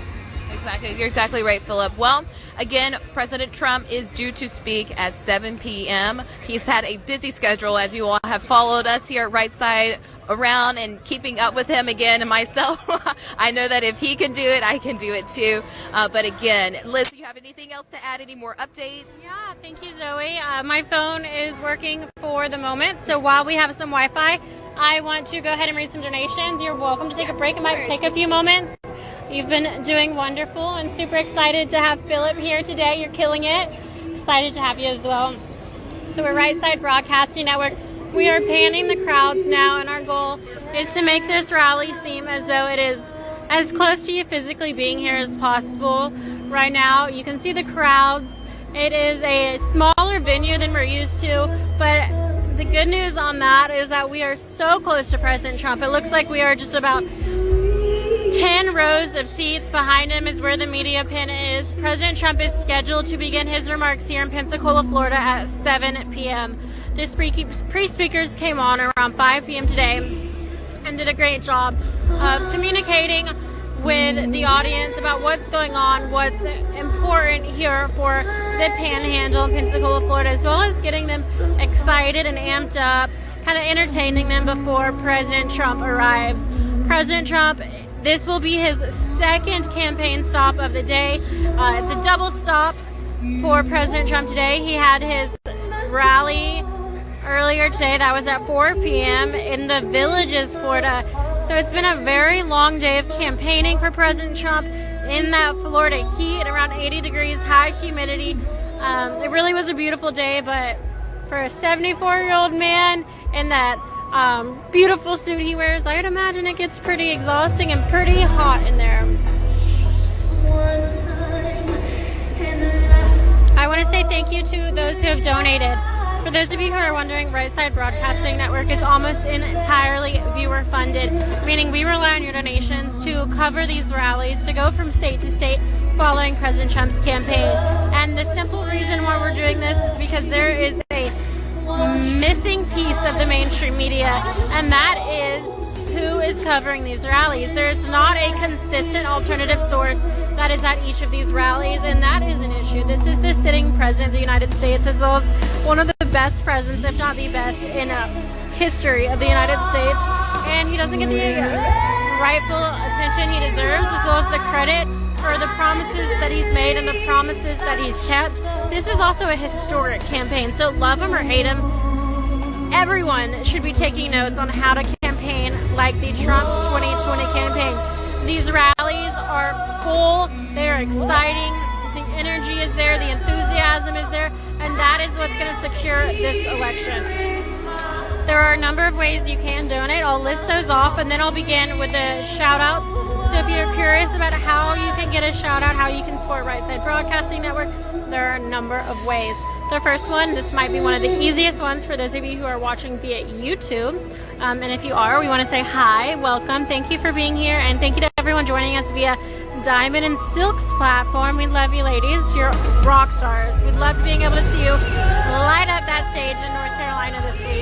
Exactly. You're exactly right, Philip. Well, again, President Trump is due to speak at 7 p.m. He's had a busy schedule, as you all have followed us here at Right Side around and keeping up with him again, and myself. I know that if he can do it, I can do it too. But again, Liz, do you have anything else to add? Any more updates? Yeah, thank you, Zoe. My phone is working for the moment, so while we have some Wi-Fi, I want to go ahead and read some donations. You're welcome to take a break. It might take a few moments. You've been doing wonderful, and super excited to have Philip here today. You're killing it. Excited to have you as well. So we're Right Side Broadcasting Network. We are panning the crowds now, and our goal is to make this rally seem as though it is as close to you physically being here as possible. Right now, you can see the crowds. It is a smaller venue than we're used to, but the good news on that is that we are so close to President Trump. It looks like we are just about 10 rows of seats behind him is where the media pin is. President Trump is scheduled to begin his remarks here in Pensacola, Florida at 7 p.m. The pre-speakers came on around 5 p.m. today and did a great job of communicating with the audience about what's going on, what's important here for the Panhandle in Pensacola, Florida, as well as getting them excited and amped up, kind of entertaining them before President Trump arrives. President Trump, this will be his second campaign stop of the day. It's a double stop for President Trump today. He had his rally earlier today. That was at 4 p.m. in the Villages, Florida. So it's been a very long day of campaigning for President Trump in that Florida heat, around 80 degrees, high humidity. It really was a beautiful day, but for a 74-year-old man in that beautiful suit he wears, I'd imagine it gets pretty exhausting and pretty hot in there. I want to say thank you to those who have donated. For those of you who are wondering, Right Side Broadcasting Network is almost entirely viewer funded, meaning we rely on your donations to cover these rallies, to go from state to state following President Trump's campaign. And the simple reason why we're doing this is because there is a missing piece of the mainstream media, and that is who is covering these rallies. There's not a consistent alternative source that is at each of these rallies, and that is an issue. This is the sitting president of the United States, as well as one of the best presidents, if not the best, in history of the United States, and he doesn't get the rightful attention he deserves, as well as the credit for the promises that he's made and the promises that he's kept. This is also a historic campaign, so love him or hate him, everyone should be taking notes on how to campaign like the Trump 2020 campaign. These rallies are full, they're exciting, the energy is there, the enthusiasm is there, and that is what's going to secure this election. There are a number of ways you can donate. I'll list those off, and then I'll begin with the shout-outs. So if you're curious about how you can get a shout-out, how you can support Right Side Broadcasting Network, there are a number of ways. The first one, this might be one of the easiest ones for those of you who are watching via YouTube. And if you are, we want to say hi, welcome, thank you for being here, and thank you to everyone joining us via Diamond and Silk's platform. We love you, ladies. You're rock stars. We'd love being able to see you light up that stage in North Carolina this week.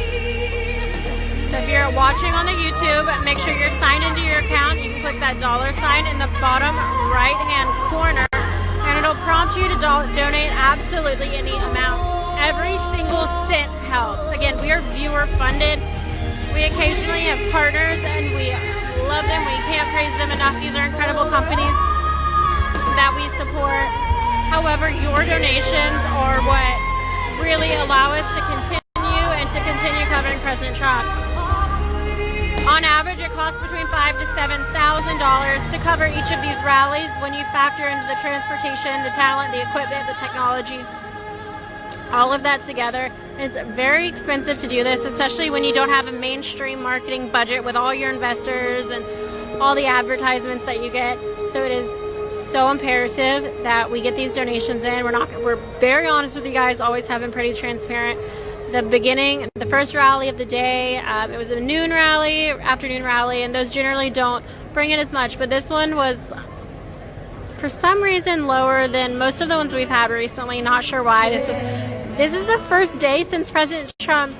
So if you're watching on the YouTube, make sure you're signed into your account. You can click that $sign in the bottom right-hand corner, and it'll prompt you to donate absolutely any amount. Every single cent helps. Again, we are viewer funded. We occasionally have partners, and we love them. We can't praise them enough. These are incredible companies that we support. However, your donations are what really allow us to continue covering President Trump. On average, it costs between $5,000 to $7,000 to cover each of these rallies when you factor into the transportation, the talent, the equipment, the technology, all of that together. It's very expensive to do this, especially when you don't have a mainstream marketing budget with all your investors and all the advertisements that you get. So it is so imperative that we get these donations in. We're very honest with you guys, always have been pretty transparent. The first rally of the day, it was a noon rally, afternoon rally, and those generally don't bring in as much, but this one was for some reason lower than most of the ones we've had recently. Not sure why. This is the first day since President Trump's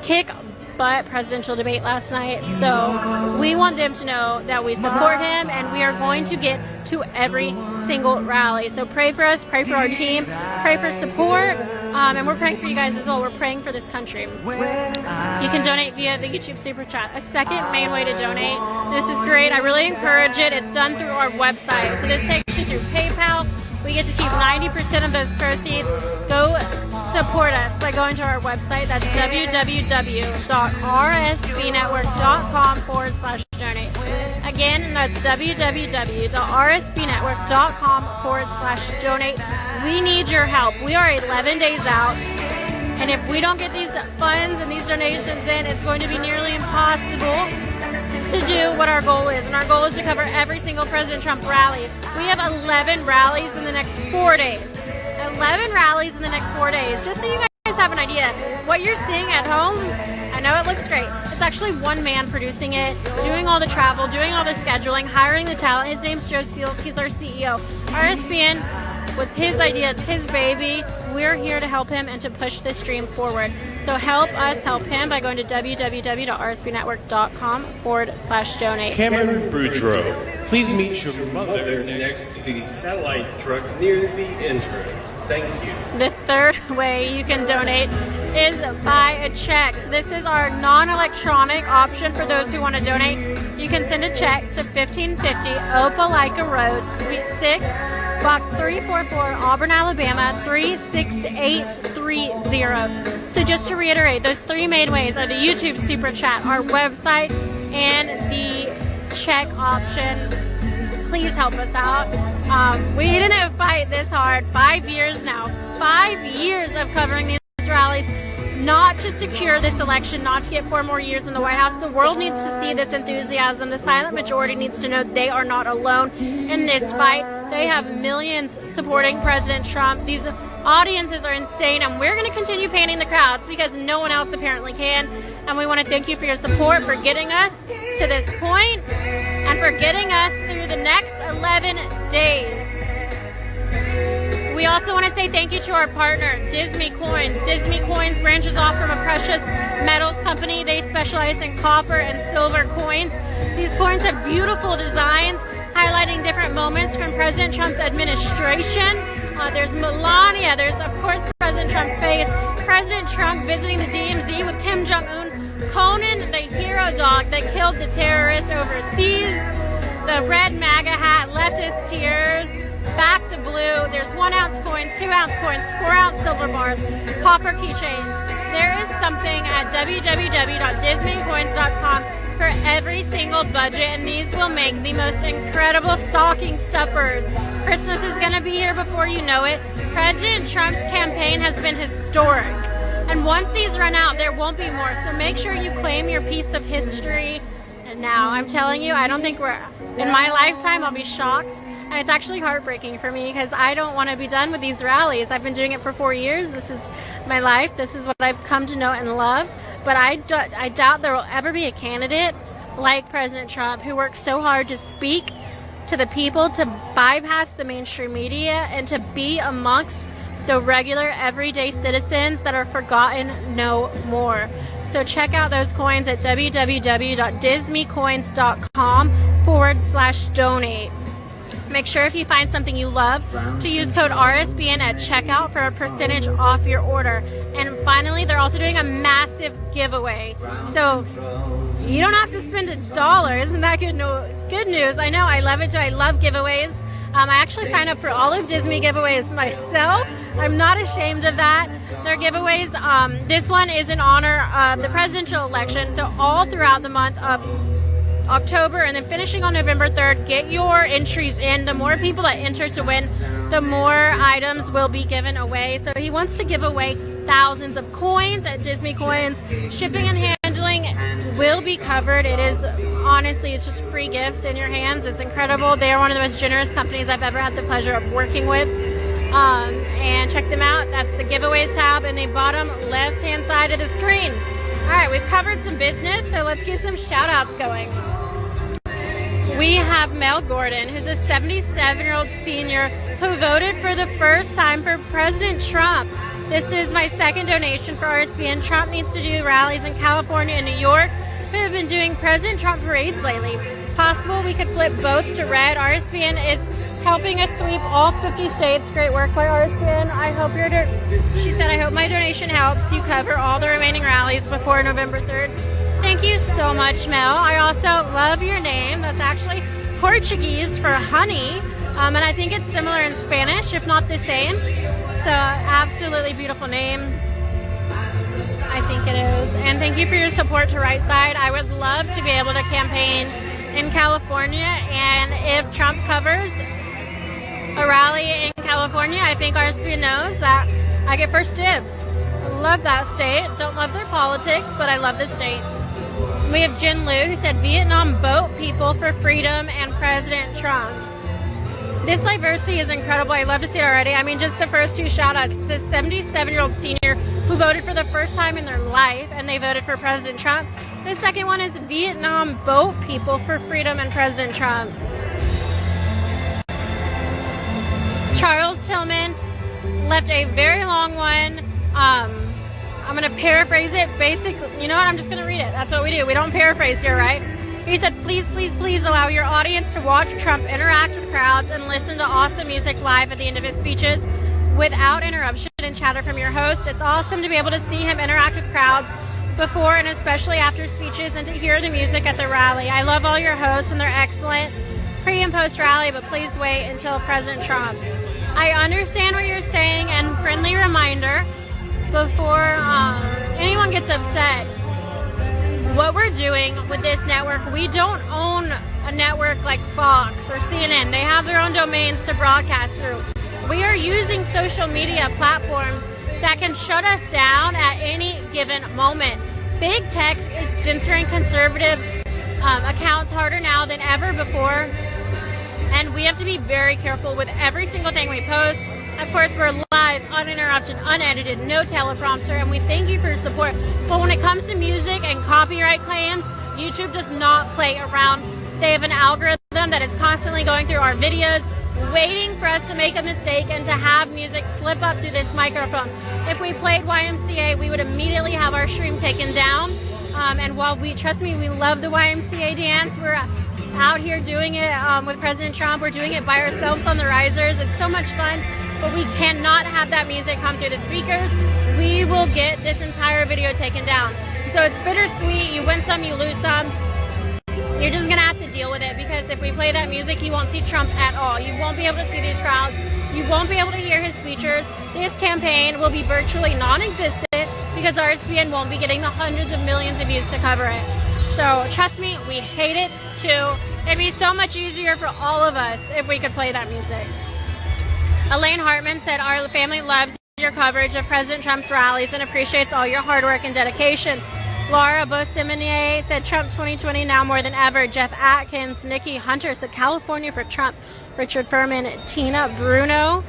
kick-butt presidential debate last night, so we want them to know that we support him, and we are going to get to every single rally. So pray for us, pray for our team, pray for support, and we're praying for you guys as well. We're praying for this country. You can donate via the YouTube Super Chat. A second main way to donate. This is great. I really encourage it. It's done through our website. So this takes you through PayPal. We get to keep 90% of those proceeds. Go support us by going to our website. That's www.rsbnetwork.com/donate. Again, that's www.rsbnetwork.com/donate. We need your help. We are 11 days out, And if we don't get these funds and these donations in, it's going to be nearly impossible to do what our goal is. And our goal is to cover every single President Trump rally. We have 11 rallies in the next 4 days. 11 rallies in the next 4 days. Just so you guys have an idea, what you're seeing at home, I know it looks great. It's actually one man producing it, doing all the travel, doing all the scheduling, hiring the talent. His name's Joe Steele. He's our CEO. RSBN was his idea. It's his baby. We're here to help him and to push this dream forward. So help us help him by going to www.rsbnetwork.com/donate. Cameron Boudreaux, please meet your mother next to the satellite truck near the entrance. Thank you. The third way you can donate is by a check. So this is our non-electronic option for those who want to donate. You can send a check to 1550 Opelika Road, Suite 6, Box 344, Auburn, Alabama 36830. So just to reiterate, those three main ways are the YouTube Super Chat, our website, and the check option. Please help us out. We didn't fight this hard. 5 years now. 5 years of covering these rallies, not to secure this election, not to get 4 more years in the White House. The world needs to see this enthusiasm. The silent majority needs to know they are not alone in this fight. They have millions supporting President Trump. These audiences are insane, and we're going to continue painting the crowds because no one else apparently can. And we want to thank you for your support, for getting us to this point, and for getting us through the next 11 days. We also want to say thank you to our partner, Disney Coins. Disney Coins branches off from a precious metals company. They specialize in copper and silver coins. These coins have beautiful designs highlighting different moments from President Trump's administration. There's Melania. There's, of course, President Trump's face. President Trump visiting the DMZ with Kim Jong-un. Conan, the hero dog that killed the terrorist overseas. The red MAGA hat, leftist tears. Back to blue. There's 1 ounce coins, 2 ounce coins, 4 ounce silver bars, copper keychains. There is something at www.disneycoins.com for every single budget, and these will make the most incredible stocking stuffers. Christmas is going to be here before you know it. President Trump's campaign has been historic. And once these run out, there won't be more. So make sure you claim your piece of history. And now, I'm telling you, I don't think in my lifetime, I'll be shocked. And it's actually heartbreaking for me because I don't want to be done with these rallies. I've been doing it for 4 years. This is my life. This is what I've come to know and love. But I doubt there will ever be a candidate like President Trump who works so hard to speak to the people, to bypass the mainstream media, and to be amongst the regular, everyday citizens that are forgotten no more. So check out those coins at www.disneycoins.com/donate. Make sure if you find something you love to use code RSBN at checkout for a percentage off your order. And finally, they're also doing a massive giveaway. So you don't have to spend $1. Isn't that good news? I know, I love it too. I love giveaways. I actually signed up for all of Disney giveaways myself. I'm not ashamed of that. Their giveaways, this one is in honor of the presidential election. So all throughout the month of October and then finishing on November 3rd, get your entries in. The more people that enter to win, the more items will be given away. So he wants to give away thousands of coins at Disney Coins. Shipping and handling will be covered. It is, honestly, it's just free gifts in your hands. It's incredible. They are one of the most generous companies I've ever had the pleasure of working with. And check them out. That's the giveaways tab in the bottom left-hand side of the screen. All right, we've covered some business, so let's get some shout-outs going. We have Mel Gordon, who's a 77-year-old senior who voted for the first time for President Trump. This is my second donation for RSBN. Trump needs to do rallies in California and New York, who have been doing President Trump parades lately. It's possible we could flip both to red. RSBN is helping us sweep all 50 states. Great work by RSBN. She said, I hope my donation helps you cover all the remaining rallies before November 3rd. Thank you so much, Mel. I also love your name. That's actually Portuguese for honey, and I think it's similar in Spanish, if not the same. So, absolutely beautiful name. I think it is. And thank you for your support to Right Side. I would love to be able to campaign in California, and if Trump covers a rally in California, I think RSBN knows that I get first dibs. Love that state. Don't love their politics, but I love the state. We have Jen Liu, who said, Vietnam boat people for freedom and President Trump. This diversity is incredible. I love to see it already. I mean, just the first two shout-outs. The 77-year-old senior who voted for the first time in their life, and they voted for President Trump. The second one is Vietnam boat people for freedom and President Trump. Charles Tillman left a very long one. I'm going to paraphrase it. Basically, you know what? I'm just going to read it. That's what we do. We don't paraphrase here, right? He said, please, please, please allow your audience to watch Trump interact with crowds and listen to awesome music live at the end of his speeches without interruption and chatter from your host. It's awesome to be able to see him interact with crowds before and especially after speeches and to hear the music at the rally. I love all your hosts and they're excellent pre and post rally, but please wait until President Trump. I understand what you're saying, and friendly reminder before anyone gets upset. What we're doing with this network, we don't own a network like Fox or CNN. They have their own domains to broadcast through. We are using social media platforms that can shut us down at any given moment. Big tech is censoring conservative accounts harder now than ever before, and we have to be very careful with every single thing we post. Of course, we're live, uninterrupted, unedited, no teleprompter, and we thank you for your support. But when it comes to music and copyright claims, YouTube does not play around. They have an algorithm that is constantly going through our videos, waiting for us to make a mistake and to have music slip up through this microphone. If we played YMCA, we would immediately have our stream taken down. And while trust me, we love the YMCA dance. We're out here doing it with President Trump. We're doing it by ourselves on the risers. It's so much fun. But we cannot have that music come through the speakers. We will get this entire video taken down. So it's bittersweet. You win some, you lose some. You're just going to have to deal with it, because if we play that music, you won't see Trump at all. You won't be able to see these crowds. You won't be able to hear his speeches. This campaign will be virtually non-existent because RSPN won't be getting the hundreds of millions of views to cover it. So trust me, we hate it too. It'd be so much easier for all of us if we could play that music. Elaine Hartman said, our family loves your coverage of President Trump's rallies and appreciates all your hard work and dedication. Laura Bosimonier said, Trump 2020 now more than ever. Jeff Atkins, Nikki Hunter said, California for Trump. Richard Furman, Tina Bruno,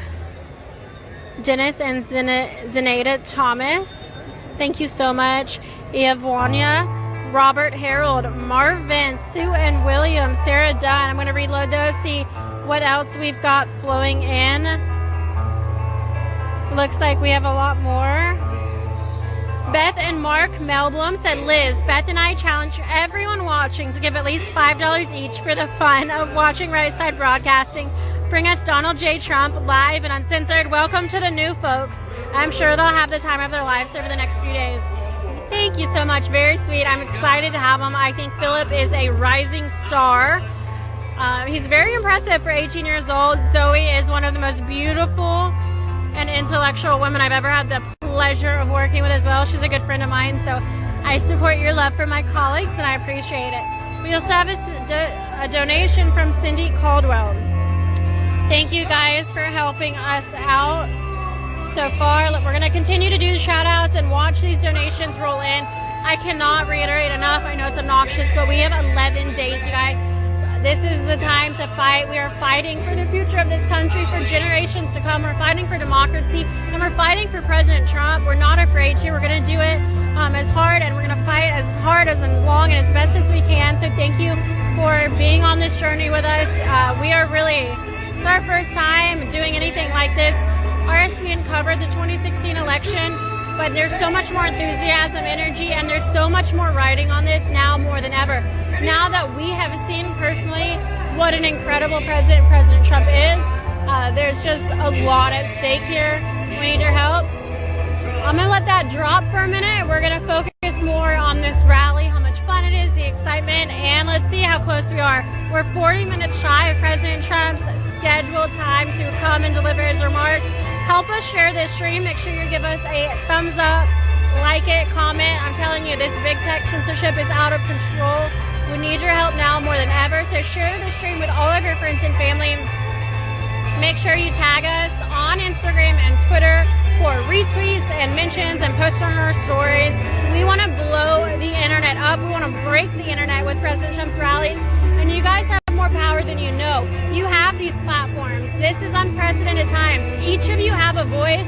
Dennis and Zenaida Thomas. Thank you so much. Evania, Robert Harold, Marvin, Sue and William, Sarah Dunn. I'm going to reload those, see what else we've got flowing in. Looks like we have a lot more. Beth and Mark Melblom said, Liz, Beth and I challenge everyone watching to give at least $5 each for the fun of watching Right Side Broadcasting. Bring us Donald J. Trump live and uncensored. Welcome to the new folks. I'm sure they'll have the time of their lives over the next few days. Thank you so much. Very sweet. I'm excited to have him. I think Philip is a rising star. He's very impressive for 18 years old. Zoe is one of the most beautiful and intellectual women I've ever had the pleasure of working with as well. She's a good friend of mine, so I support your love for my colleagues, and I appreciate it. We also have a donation from Cindy Caldwell. Thank you guys for helping us out so far. We're going to continue to do the shout-outs and watch these donations roll in. I cannot reiterate enough. I know it's obnoxious, but we have 11 days, you guys. This is the time to fight. We are fighting for the future of this country for generations to come. We're fighting for democracy, and we're fighting for President Trump. We're not afraid to. We're going to do it as hard, and we're going to fight as hard, as long, and as best as we can. So thank you for being on this journey with us. We are really, it's our first time doing anything like this. RSPN covered the 2016 election, but there's so much more enthusiasm, energy, and there's so much more writing on this now more than ever. Now that we have seen personally what an incredible president President Trump is, there's just a lot at stake here. We need your help. I'm going to let that drop for a minute. We're going to focus more on this rally, how much fun it is, the excitement, and let's see how close we are. We're 40 minutes shy of President Trump's scheduled time to come and deliver his remarks. Help us share this stream. Make sure you give us a thumbs up, like it, comment. I'm telling you, this big tech censorship is out of control. We need your help now more than ever. So share the stream with all of your friends and family. Make sure you tag us on Instagram and Twitter for retweets and mentions and posts on our stories. We want to blow the internet up. We want to break the internet with President Trump's rallies. And you guys have more power than you know. You have these platforms. This is unprecedented times. Each of you have a voice,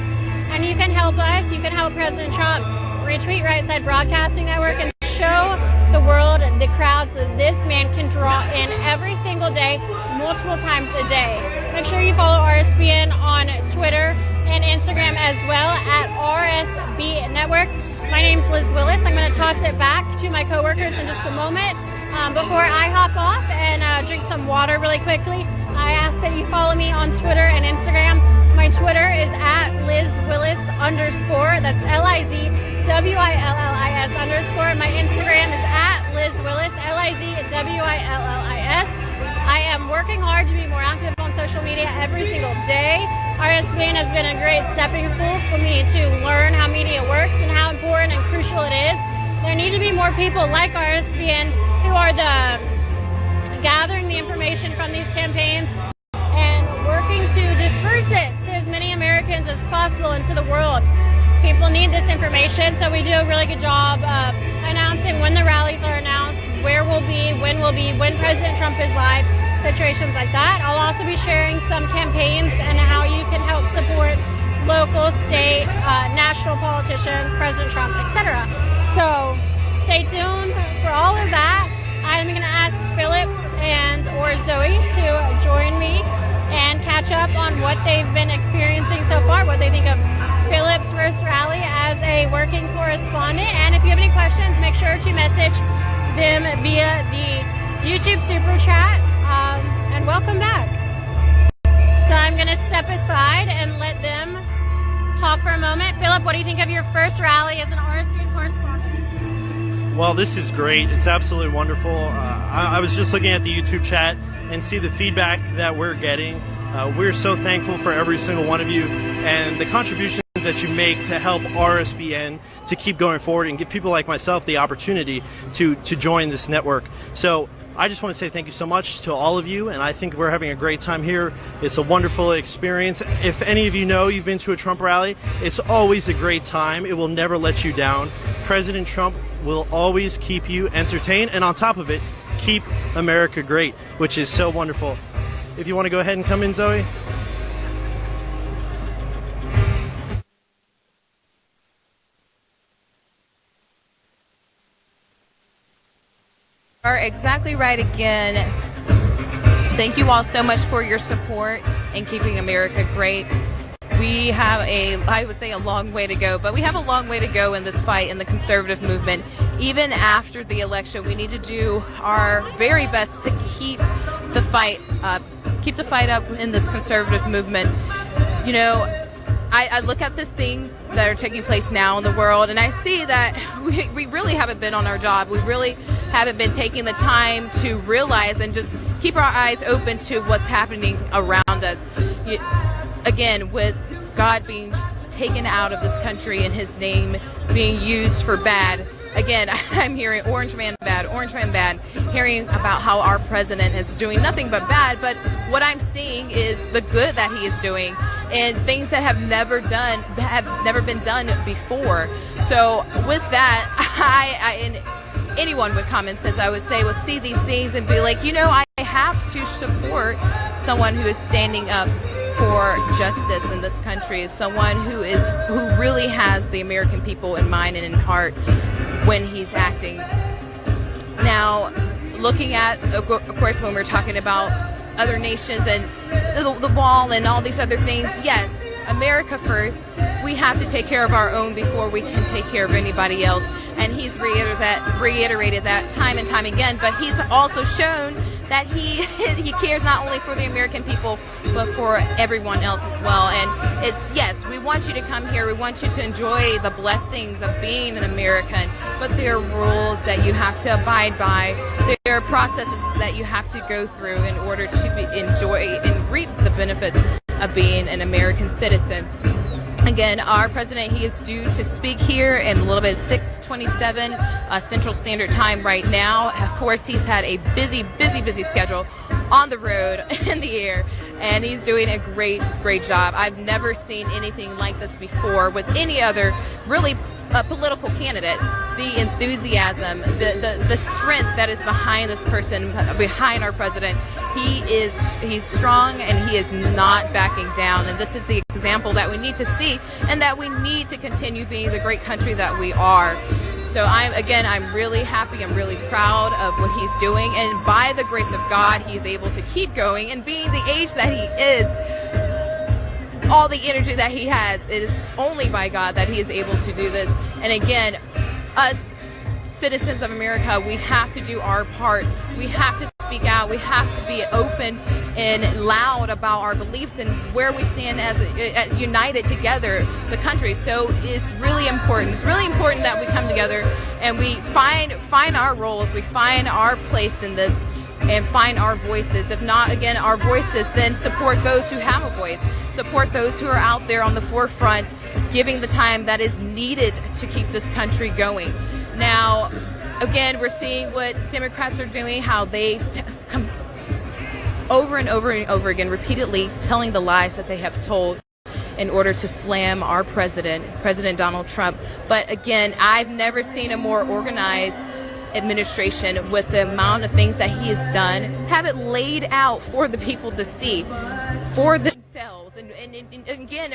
and you can help us. You can help President Trump. Retweet Right Side Broadcasting Network and show the world, the crowds that this man can draw in every single day, multiple times a day. Make sure you follow RSBN on Twitter and Instagram as well at RSB Network. My name's Liz Willis. I'm going to toss it back to my coworkers in just a moment. Before I hop off and drink some water really quickly, I ask that you follow me on Twitter and Instagram. My Twitter is at LizWillis_. That's LizWillis_. My Instagram is at LizWillis, LizWillis. I am working hard to be more active on social media every single day. RSBN has been a great stepping stool for me to learn how media works and how important and crucial it is. There need to be more people like RSBN who are gathering the information from these campaigns and working to disperse it to as many Americans as possible into the world. People need this information, so we do a really good job of announcing when the rallies are announced, where we'll be, when President Trump is live, situations like that. I'll also be sharing some campaigns and how you can help support local, state, national politicians, President Trump, etc. So stay tuned for all of that. I'm going to ask Philip or Zoe to join me and catch up on what they've been experiencing so far, what they think of Philip's first rally as a working correspondent. And if you have any questions, make sure to message them via the YouTube Super Chat. And welcome back. So I'm going to step aside and let them talk for a moment. Philip, what do you think of your first rally as an RSB correspondent? Well, this is great. It's absolutely wonderful. I was just looking at the YouTube chat and see the feedback that we're getting. We're so thankful for every single one of you and the contributions that you make to help RSBN to keep going forward and give people like myself the opportunity to join this network. So I just want to say thank you so much to all of you, and I think we're having a great time here. It's a wonderful experience. If any of you know you've been to a Trump rally, it's always a great time. It will never let you down. President Trump will always keep you entertained, and on top of it, keep America great, which is so wonderful. If you want to go ahead and come in, Zoe. Are exactly right again. Thank you all so much for your support in keeping America great. We have I would say a long way to go, but we have a long way to go in this fight in the conservative movement. Even after the election, we need to do our very best to keep the fight up in this conservative movement. You know, I look at these things that are taking place now in the world, and I see that we really haven't been on our job. We really haven't been taking the time to realize and just keep our eyes open to what's happening around us. Again, with God being taken out of this country and his name being used for bad. Again, I'm hearing orange man bad, hearing about how our president is doing nothing but bad, but what I'm seeing is the good that he is doing and things that have never been done before. So with that, and anyone with common sense, I would say, will see these things and be like, you know, I have to support someone who is standing up for justice in this country, someone who really has the American people in mind and in heart when he's acting. Now, looking at, of course, when we're talking about other nations and the wall and all these other things, yes, America first. We have to take care of our own before we can take care of anybody else. And he's reiterated that time and time again, but he's also shown that he cares not only for the American people, but for everyone else as well. And it's, yes, we want you to come here. We want you to enjoy the blessings of being an American, but there are rules that you have to abide by. There are processes that you have to go through in order to enjoy and reap the benefits of being an American citizen. Again, our president, he is due to speak here in a little bit, 6:27 Central Standard Time right now. Of course, he's had a busy schedule on the road, in the air, and he's doing a great job. I've never seen anything like this before with any other really political candidate. The enthusiasm, the strength that is behind this person, behind our president. He's strong and he is not backing down, and this is the example that we need to see and that we need to continue being the great country that we are. So I'm really happy, I'm really proud of what he's doing, and by the grace of God, he's able to keep going, and being the age that he is, all the energy that he has, it is only by God that he is able to do this. And again, us citizens of America, we have to do our part. We have to speak out. We have to be open and loud about our beliefs and where we stand as united together, the country. So it's really important. It's really important that we come together and we find our roles. We find our place in this and find our voices. If not, again, our voices, then support those who have a voice. Support those who are out there on the forefront, giving the time that is needed to keep this country going. Now, again, we're seeing what Democrats are doing, how they come over and over and over again, repeatedly telling the lies that they have told in order to slam our president, President Donald Trump. But again, I've never seen a more organized administration with the amount of things that he has done, have it laid out for the people to see for themselves. And again,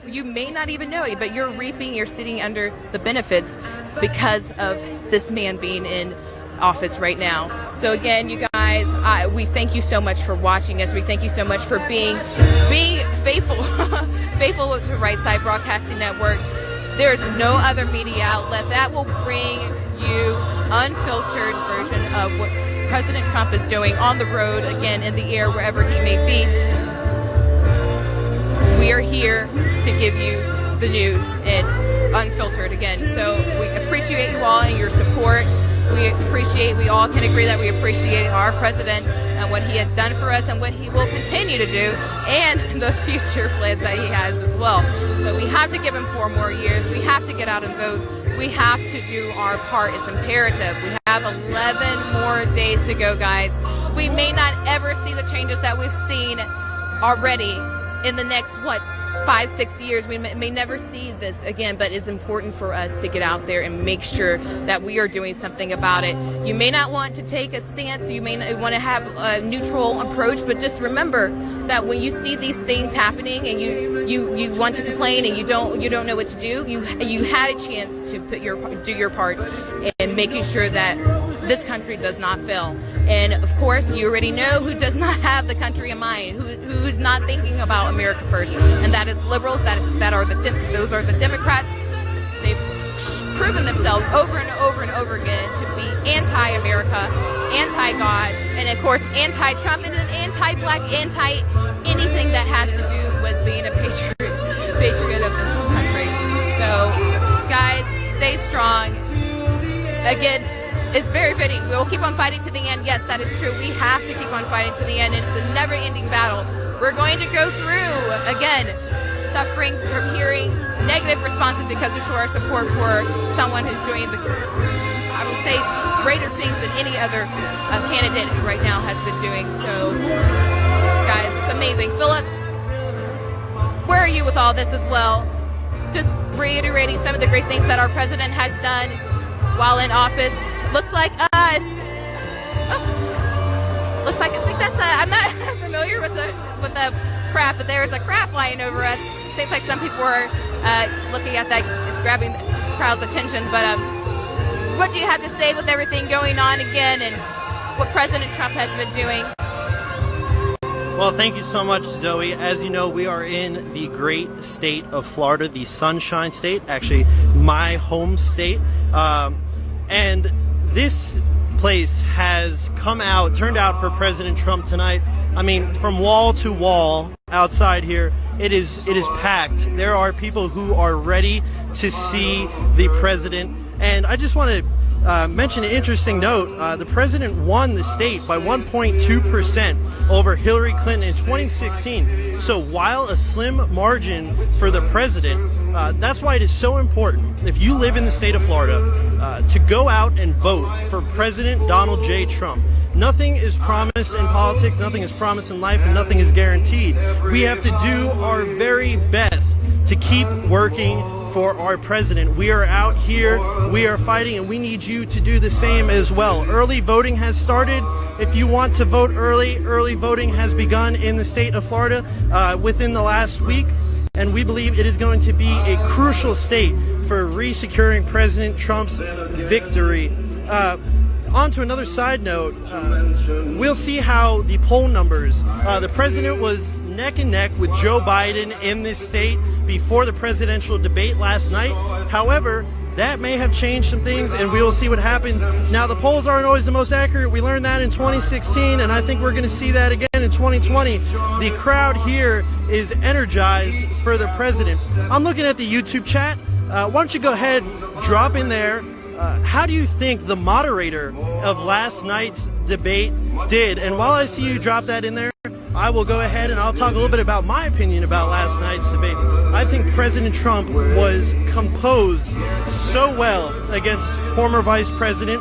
you may not even know it, but you're sitting under the benefits because of this man being in office right now. So again, you guys, we thank you so much for watching us. We thank you so much for being faithful with the Right Side Broadcasting Network. There's no other media outlet that will bring you unfiltered version of what President Trump is doing on the road, again, in the air, wherever he may be. We are here to give you the news and unfiltered again. So we appreciate you all and your support. We all can agree that we appreciate our president and what he has done for us and what he will continue to do, and the future plans that he has as well. So we have to give him 4 more years. We have to get out and vote. We have to do our part. It's imperative. We have 11 more days to go, guys. We may not ever see the changes that we've seen already in the next, 5-6 years. We may never see this again, but it's important for us to get out there and make sure that we are doing something about it. You may not want to take a stance, you may not want to have a neutral approach, but just remember that when you see these things happening and you want to complain and you don't know what to do, you had a chance to do your part in making sure that this country does not fail. And of course, you already know who does not have the country in mind, who's not thinking about America first, and that is liberals. Those are the Democrats. They've proven themselves over and over and over again to be anti-America, anti-God, and of course anti-Trump, and then anti-black, anti-anything that has to do with being a patriot of this country. So, guys, stay strong. Again, it's very fitting. We'll keep on fighting to the end. Yes, that is true. We have to keep on fighting to the end. It's a never-ending battle. We're going to go through, again, suffering from hearing negative responses because we show our support for someone who's doing I would say, greater things than any other candidate right now has been doing. So, guys, it's amazing. Philip, where are you with all this as well? Just reiterating some of the great things that our president has done while in office. Looks like us. Looks like, I think that's I'm not familiar with the craft, but there's a craft flying over us. Seems like some people are looking at that. It's grabbing the crowd's attention. But what do you have to say with everything going on again and what President Trump has been doing? Well, thank you so much, Zoe. As you know, we are in the great state of Florida, the Sunshine State, actually my home state. And this place has turned out for President Trump tonight. I mean, from wall to wall outside here, it is packed. There are people who are ready to see the president. And I just want to mention an interesting note. The president won the state by 1.2% over Hillary Clinton in 2016. So while a slim margin for the president, that's why it is so important. If you live in the state of Florida, to go out and vote for President Donald J. Trump. Nothing is promised in politics, nothing is promised in life, and nothing is guaranteed. We have to do our very best to keep working for our president. We are out here, we are fighting, and we need you to do the same as well. Early voting has started. If you want to vote early voting has begun in the state of Florida within the last week, and we believe it is going to be a crucial state for re-securing President Trump's victory. On to another side note, we'll see how the poll numbers, the president was neck and neck with Joe Biden in this state before the presidential debate last night. However, that may have changed some things, and we will see what happens. Now, the polls aren't always the most accurate. We learned that in 2016, and I think we're going to see that again in 2020. The crowd here is energized for the president. I'm looking at the YouTube chat. Why don't you go ahead, drop in there. How do you think the moderator of last night's debate did? And while I see you drop that in there, I will go ahead and I'll talk a little bit about my opinion about last night's debate. I think President Trump was composed so well against former Vice President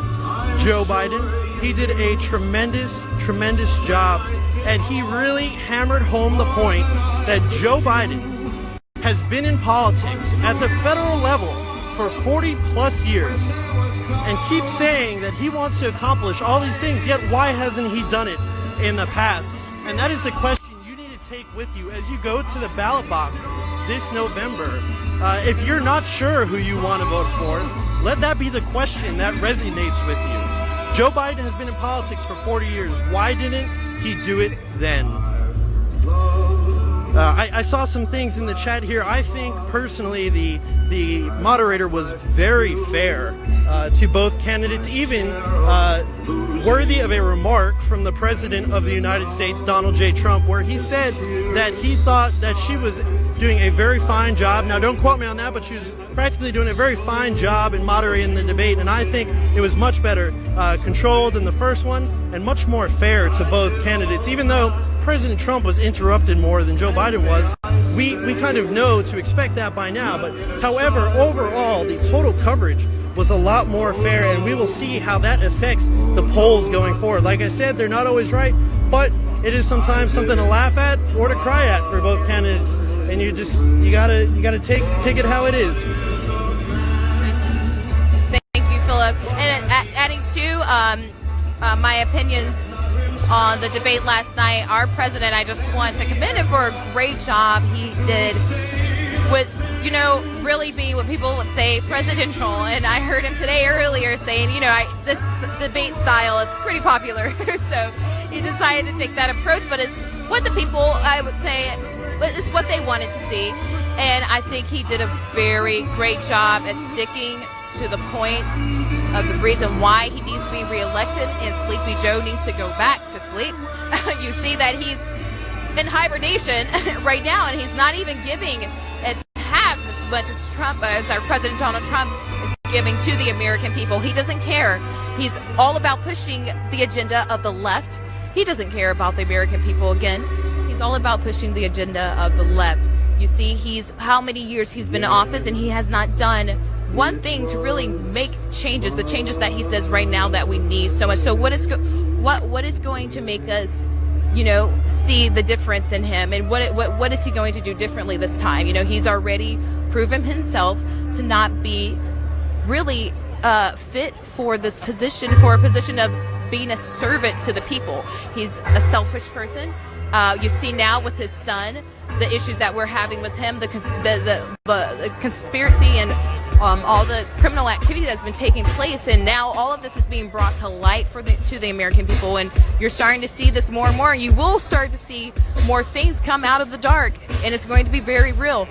Joe Biden. He did a tremendous job, and he really hammered home the point that Joe Biden has been in politics at the federal level for 40 plus years and keeps saying that he wants to accomplish all these things, yet why hasn't he done it in the past? And that is the question you need to take with you as you go to the ballot box this November. If you're not sure who you want to vote for, let that be the question that resonates with you. Joe Biden has been in politics for 40 years. Why didn't he do it then? I saw some things in the chat here. I think personally the moderator was very fair to both candidates, even worthy of a remark from the President of the United States, Donald J. Trump, where he said that he thought that she was doing a very fine job. Now, don't quote me on that, but she was practically doing a very fine job in moderating the debate, and I think it was much better controlled than the first one and much more fair to both candidates. Even though President Trump was interrupted more than Joe Biden was, we kind of know to expect that by now. But however, overall, the total coverage was a lot more fair, and we will see how that affects the polls going forward. Like I said, they're not always right, but it is sometimes something to laugh at or to cry at for both candidates, and you gotta take it how it is. Thank you, Philip. And adding to my opinions on the debate last night, our president, I just want to commend him for a great job he did with, really being what people would say presidential. And I heard him today earlier saying, this debate style, it's pretty popular. So he decided to take that approach, but it's what the people, I would say, it's what they wanted to see. And I think he did a very great job at sticking to the point of the reason why he needs to be reelected and Sleepy Joe needs to go back to sleep. You see that he's in hibernation right now, and he's not even giving half as much as Trump, as our President Donald Trump is giving to the American people. He doesn't care. He's all about pushing the agenda of the left. He doesn't care about the American people again. He's all about pushing the agenda of the left. You see, how many years he's been in office, and he has not done one thing to really make changes, the changes that he says right now that we need so much. So what is going to make us, see the difference in him, and what is he going to do differently this time? He's already proven himself to not be really fit for this position, for a position of being a servant to the people. He's a selfish person. You see now with his son, the issues that we're having with him, the conspiracy and all the criminal activity that's been taking place, and now all of this is being brought to light to the American people, and you're starting to see this more and more. You will start to see more things come out of the dark, and it's going to be very real.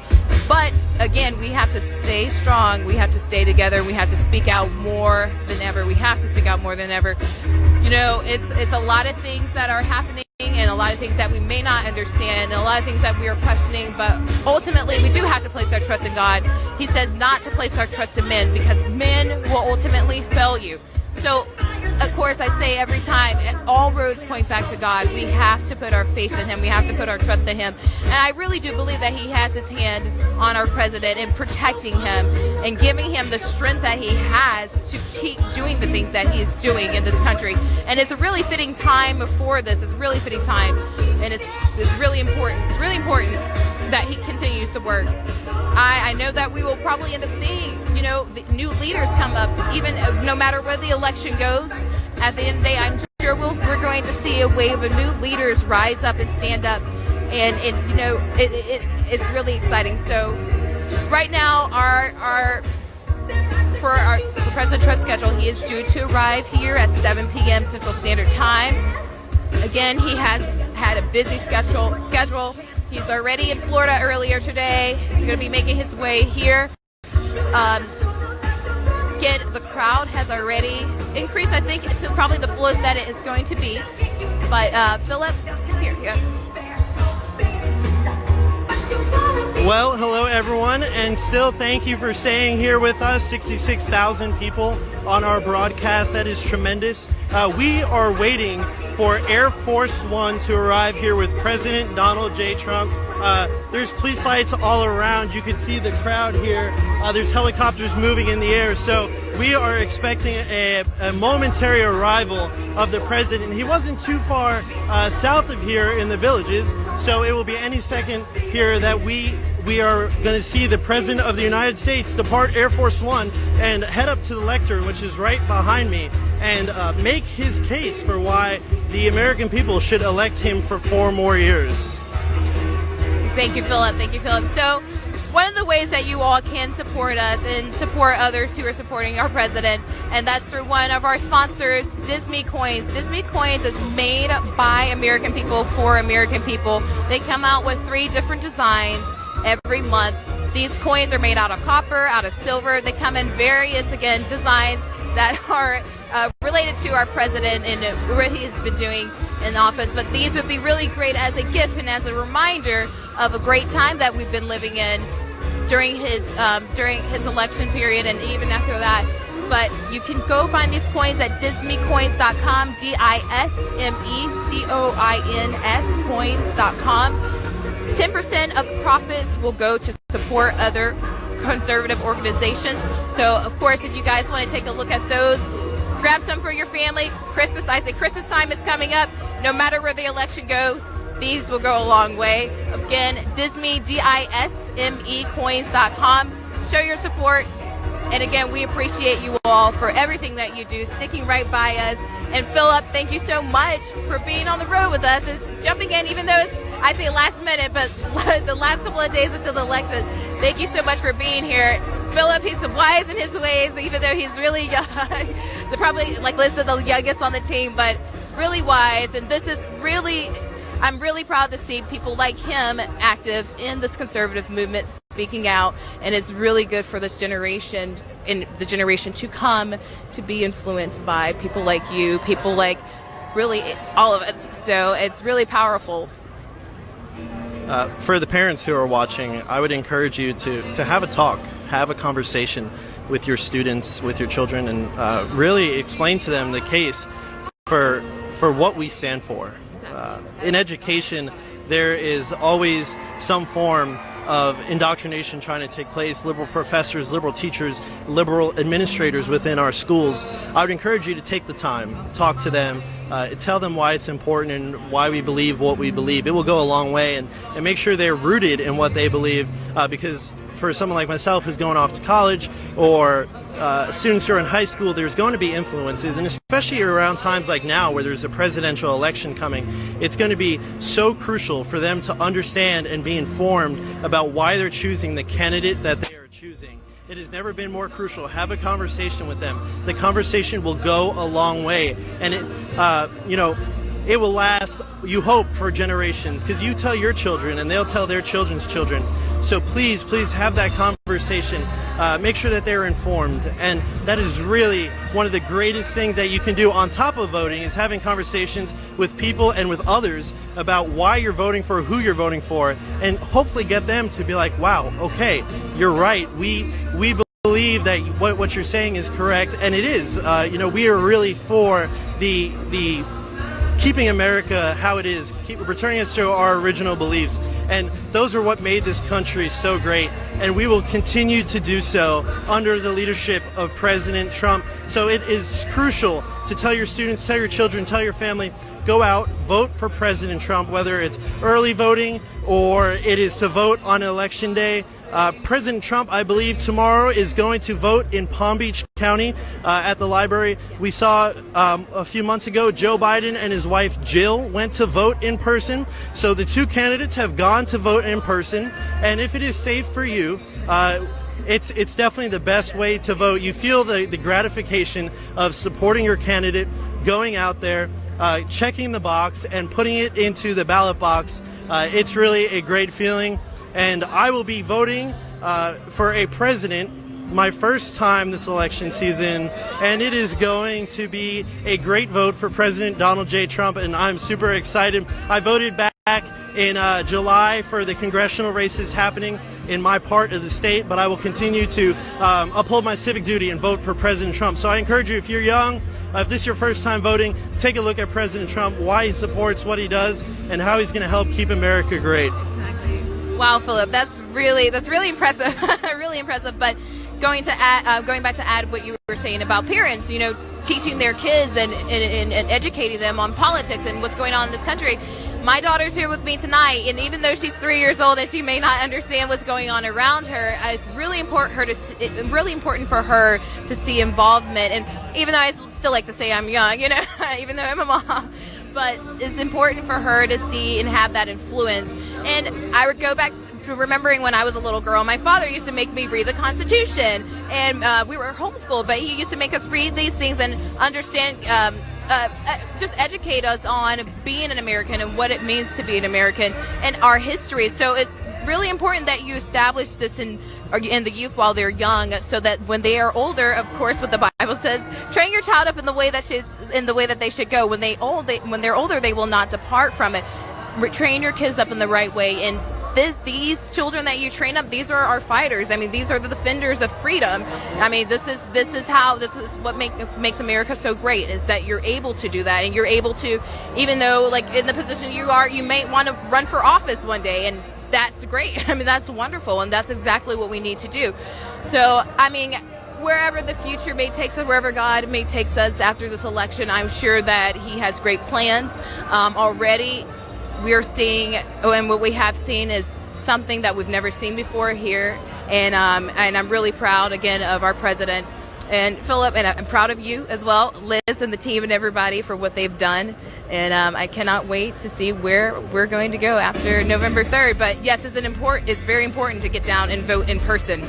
But again, we have to stay strong. We have to stay together. We have to speak out more than ever. We have to speak out more than ever. It's a lot of things that are happening, and a lot of things that we may not understand, and a lot of things that we are questioning, but ultimately we do have to place our trust in God. He says not to place our trust in men, because men will ultimately fail you. So, of course, I say every time, all roads point back to God. We have to put our faith in Him. We have to put our trust in Him. And I really do believe that He has His hand on our president in protecting him and giving him the strength that he has to keep doing the things that he is doing in this country. And it's a really fitting time for this. It's a really fitting time, and it's really important. It's really important that he continues to work. I know that we will probably end up seeing, the new leaders come up, even no matter where the election goes. At the end of the day, I'm sure we're going to see a wave of new leaders rise up and stand up, and it's really exciting. So right now, for President Trump's schedule, he is due to arrive here at 7 p.m. Central Standard Time. Again, he has had a busy schedule. He's already in Florida earlier today. He's going to be making his way here. Again, the crowd has already increased, I think, to probably the fullest that it is going to be. But Philip, here you go. Well, hello everyone, and still thank you for staying here with us. 66,000 people on our broadcast. That is tremendous. We are waiting for Air Force One to arrive here with President Donald J. Trump. There's police lights all around. You can see the crowd here. There's helicopters moving in the air. So we are expecting a momentary arrival of the president. He wasn't too far south of here in the Villages, so it will be any second here that we are going to see the President of the United States depart Air Force One and head up to the lectern, which is right behind me, and make his case for why the American people should elect him for 4 more years. Thank you, Philip. Thank you, Philip. So one of the ways that you all can support us and support others who are supporting our president, and that's through one of our sponsors, Disney Coins. Disney Coins is made by American people for American people. They come out with 3 different designs every month. These coins are made out of copper, out of silver. They come in various, again, designs that are related to our president and what he's been doing in office. But these would be really great as a gift and as a reminder of a great time that we've been living in during his election period and even after that. But you can go find these coins at dismecoins.com, DISMECOINS coins.com. 10% of profits will go to support other conservative organizations. So, of course, if you guys want to take a look at those, grab some for your family. Christmas time is coming up. No matter where the election goes, these will go a long way. Again, Disme, DISME coins.com. Show your support. And again, we appreciate you all for everything that you do, sticking right by us. And Philip, thank you so much for being on the road with us, and jumping in, even though it's, I say last minute, but the last couple of days until the election. Thank you so much for being here. Philip, he's wise in his ways, even though he's really young. They're probably, like Liz said, the youngest on the team, but really wise. And this is really, I'm really proud to see people like him active in this conservative movement, speaking out, and it's really good for this generation and the generation to come to be influenced by people like you, people like really all of us. So it's really powerful. For the parents who are watching, I would encourage you to have a talk, have a conversation with your students, with your children, and really explain to them the case for what we stand for. In education, there is always some form of indoctrination trying to take place. Liberal professors, liberal teachers, liberal administrators within our schools. I would encourage you to take the time, talk to them, tell them why it's important and why we believe what we believe. It will go a long way, and make sure they're rooted in what they believe, because for someone like myself who's going off to college, or students who are in high school, there's going to be influences, and especially around times like now where there's a presidential election coming, it's going to be so crucial for them to understand and be informed about why they're choosing the candidate that they are choosing. It has never been more crucial. Have a conversation with them. The conversation will go a long way, and it will last, you hope, for generations, because you tell your children and they'll tell their children's children. So please have that conversation. Make sure that they're informed. And that is really one of the greatest things that you can do on top of voting, is having conversations with people and with others about why you're voting for who you're voting for, and hopefully get them to be like, wow, okay, you're right. We believe that what you're saying is correct, and it is. We are really for the keeping America how it is, returning us to our original beliefs. And those are what made this country so great. and we will continue to do so under the leadership of President Trump. So it is crucial to tell your students, tell your children, tell your family, go out, vote for President Trump, whether it's early voting or it is to vote on Election Day. President Trump, I believe, tomorrow is going to vote in Palm Beach County at the library. We saw a few months ago Joe Biden and his wife Jill went to vote in person. So the two candidates have gone to vote in person. And if it is safe for you, it's definitely the best way to vote. You feel the gratification of supporting your candidate, going out there, checking the box and putting it into the ballot box. It's really a great feeling. And I will be voting for a president my first time this election season, and it is going to be a great vote for President Donald J. Trump, and I'm super excited. I voted back in July for the congressional races happening in my part of the state, but I will continue to uphold my civic duty and vote for President Trump. So I encourage you, if you're young, if this is your first time voting, take a look at President Trump, why he supports what he does, and how he's going to help keep America great. Wow, Philip, that's really impressive, really impressive. But going back to add what you were saying about parents, teaching their kids and educating them on politics and what's going on in this country. My daughter's here with me tonight, and even though she's 3 years old and she may not understand what's going on around her, it's really important for her to see involvement. And even though I still like to say I'm young, even though I'm a mom, but it's important for her to see and have that influence. And I would go back to remembering when I was a little girl, my father used to make me read the Constitution, and we were homeschooled, but he used to make us read these things and understand, just educate us on being an American and what it means to be an American and our history. So it's really important that you establish this in the youth while they're young, so that when they are older, of course, what the Bible says, train your child up in the way that they should go. When they're older, they will not depart from it. Train your kids up in the right way, and these children that you train up, these are our fighters. I mean, these are the defenders of freedom. I mean, this is what makes America so great, is that you're able to do that, and you're able to, even though like in the position you are, you may want to run for office one day, and that's great. I mean, that's wonderful, and that's exactly what we need to do. So, I mean, wherever the future may take us, wherever God may take us after this election, I'm sure that He has great plans already. We are seeing, and what we have seen is something that we've never seen before here, and I'm really proud again of our president and Philip, and I'm proud of you as well, Liz, and the team and everybody for what they've done, and I cannot wait to see where we're going to go after November 3rd. But yes, it's very important to get down and vote in person.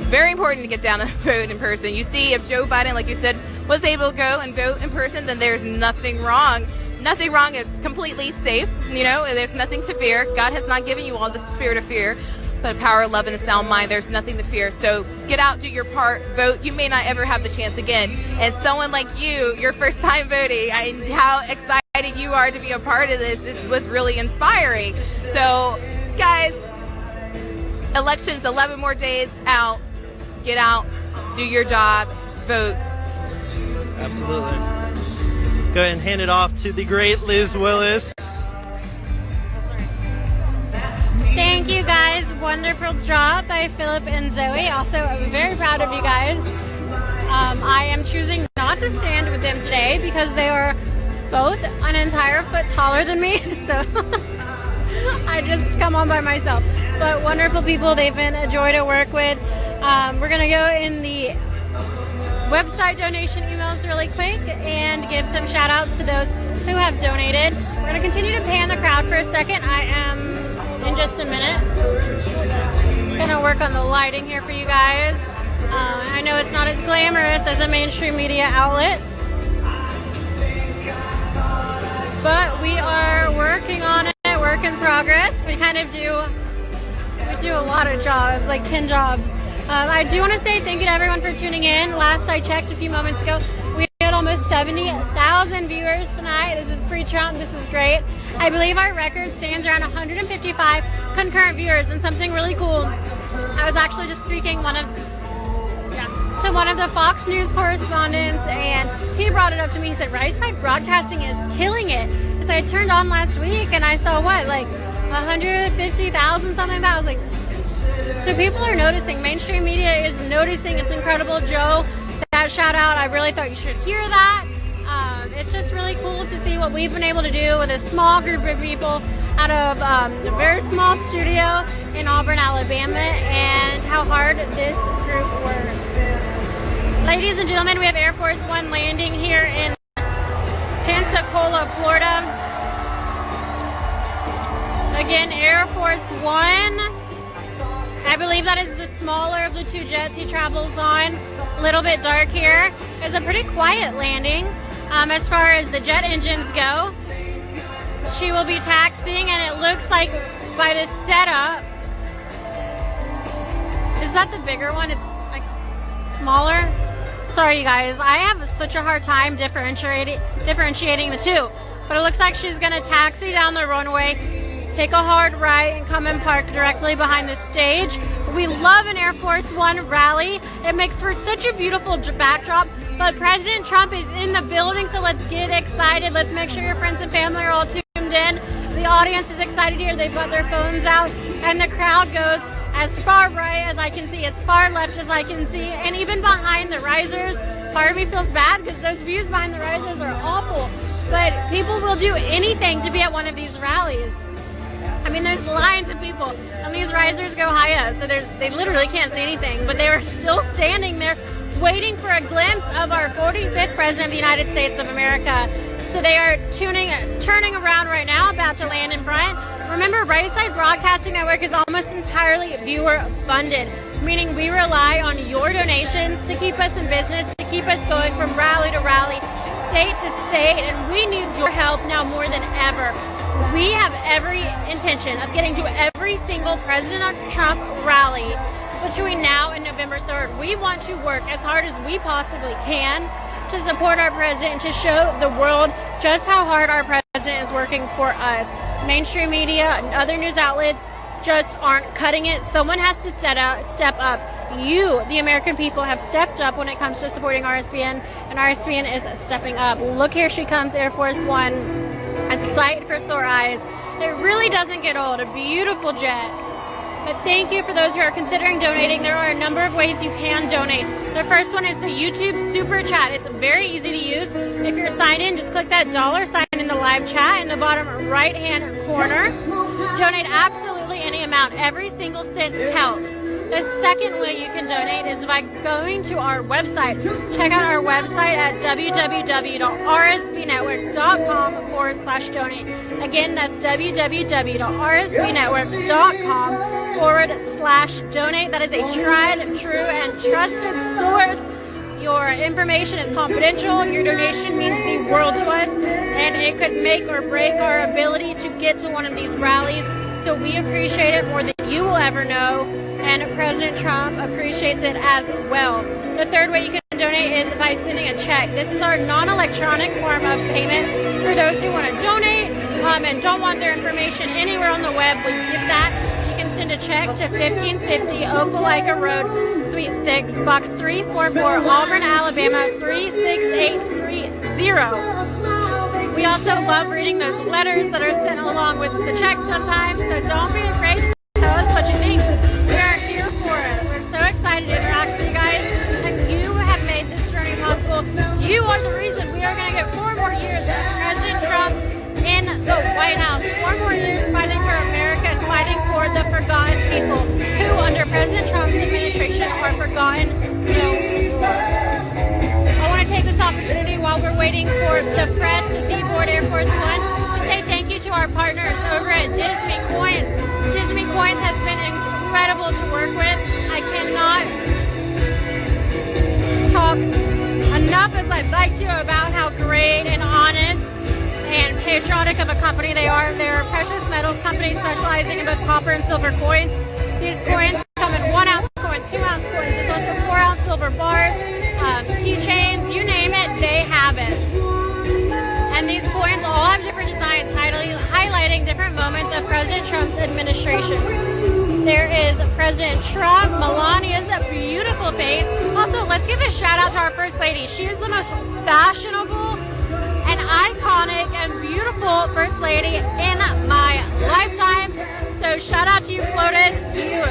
Very important to get down and vote in person. You see, if Joe Biden, like you said, was able to go and vote in person, then there's nothing wrong. Nothing wrong. It's completely safe. There's nothing to fear. God has not given you all the spirit of fear, but power of love and a sound mind. There's nothing to fear. So get out, do your part, vote. You may not ever have the chance again. And someone like you, your first time voting, how excited you are to be a part of this was really inspiring. So, guys, elections, 11 more days out. Get out, do your job, vote. Absolutely. Go ahead and hand it off to the great Liz Willis. Thank you, guys. Wonderful job by Philip and Zoe. Also, I'm very proud of you guys. I am choosing not to stand with them today because they are both an entire foot taller than me. So I just come on by myself. But wonderful people. They've been a joy to work with. We're going to go in the website donation emails really quick and give some shout outs to those who have donated. We're going to continue to pan the crowd for a second. I am in just a minute going to work on the lighting here for you guys. I know it's not as glamorous as a mainstream media outlet, but we are working on it, work in progress. We kind of do a lot of jobs, like 10 jobs. I do want to say thank you to everyone for tuning in. Last I checked a few moments ago, we had almost 70,000 viewers tonight. This is pre-Trump. This is great. I believe our record stands around 155 concurrent viewers, and something really cool. I was actually just speaking to one of the Fox News correspondents, and he brought it up to me. He said, Right-Side Broadcasting is killing it. Because I turned on last week, and I saw, 150,000, something like that. I was like, So people are noticing. Mainstream media is noticing. It's incredible. Joe, that shout out, I really thought you should hear that. It's just really cool to see what we've been able to do with a small group of people out of a very small studio in Auburn, Alabama, and how hard this group works. Ladies and gentlemen, we have Air Force One landing here in Pensacola, Florida. Again, Air Force One. I believe that is the smaller of the two jets he travels on. A little bit dark here. It's a pretty quiet landing as far as the jet engines go. She will be taxiing, and it looks like by the setup, is that the bigger one? It's like smaller. Sorry, you guys. I have such a hard time differentiating the two. But it looks like she's going to taxi down the runway, take a hard right, and come and park directly behind the stage. We love an Air Force One rally. It makes for such a beautiful backdrop. But President Trump is in the building, so let's get excited. Let's make sure your friends and family are all tuned in. The audience is excited here. They've got their phones out, and the crowd goes as far right as I can see, as far left as I can see, and even behind the risers. Part of me feels bad because those views behind the risers are awful, but people will do anything to be at one of these rallies. I mean, there's lines of people, and these risers go high up, so they literally can't see anything, but they are still standing there waiting for a glimpse of our 45th President of the United States of America. So they are turning around right now, about to land in front. Remember, Right Side Broadcasting Network is almost entirely viewer funded, meaning we rely on your donations to keep us in business, to keep us going from rally to rally, state to state, and we need your help now more than ever. We have every intention of getting to every single President Trump rally between now and November 3rd. We want to work as hard as we possibly can to support our president and to show the world just how hard our president is working for us. Mainstream media and other news outlets just aren't cutting it. Someone has to step up. You, the American people, have stepped up when it comes to supporting RSBN, and RSBN is stepping up. Look, here she comes, Air Force One. A sight for sore eyes. It really doesn't get old. A beautiful jet. But thank you for those who are considering donating. There are a number of ways you can donate. The first one is the YouTube Super Chat. It's very easy to use. If you're signed in, just click that $sign in the live chat in the bottom right-hand corner. Donate absolutely any amount. Every single cent counts. The second way you can donate is by going to our website. Check out our website at www.rsbnetwork.com/donate. Again, that's www.rsbnetwork.com/donate. That is a tried, true, and trusted source. Your information is confidential. Your donation means the world to us, and it could make or break our ability to get to one of these rallies. So we appreciate it more than you will ever know, and President Trump appreciates it as well. The third way you can donate is by sending a check. This is our non-electronic form of payment for those who want to donate and don't want their information anywhere on the web. We give that. You can send a check to 1550 Opelika Road, Suite 6, Box 344, Auburn, Alabama 36830. We also love reading those letters that are sent along with the checks sometimes, so don't be afraid to tell us what you think. We are here for it. We're so excited to interact with you guys, and you have made this journey possible. You are the reason we are going to get 4 more years of President Trump in the White House. 4 more years fighting for America and fighting for the forgotten people who, under President Trump's administration, are forgotten no more. I want to take this opportunity while we're waiting for the press to deboard Air Force One to say thank you to our partners over at Disney Coins. Disney Coins has been incredible to work with. I cannot talk enough as I'd like to about how great and honest and patriotic of a company they are. They're a precious metals company specializing in both copper and silver coins. These coins come in 1 ounce coins, 2 ounce coins. There's also 4 ounce silver bars, keychains, you name it, they have it. And these coins all have different designs highlighting different moments of President Trump's administration. There is President Trump, Melania's beautiful face. Also, let's give a shout out to our First Lady. She is the most fashionable and iconic and beautiful First Lady in my lifetime. So shout out to you, Flotus. You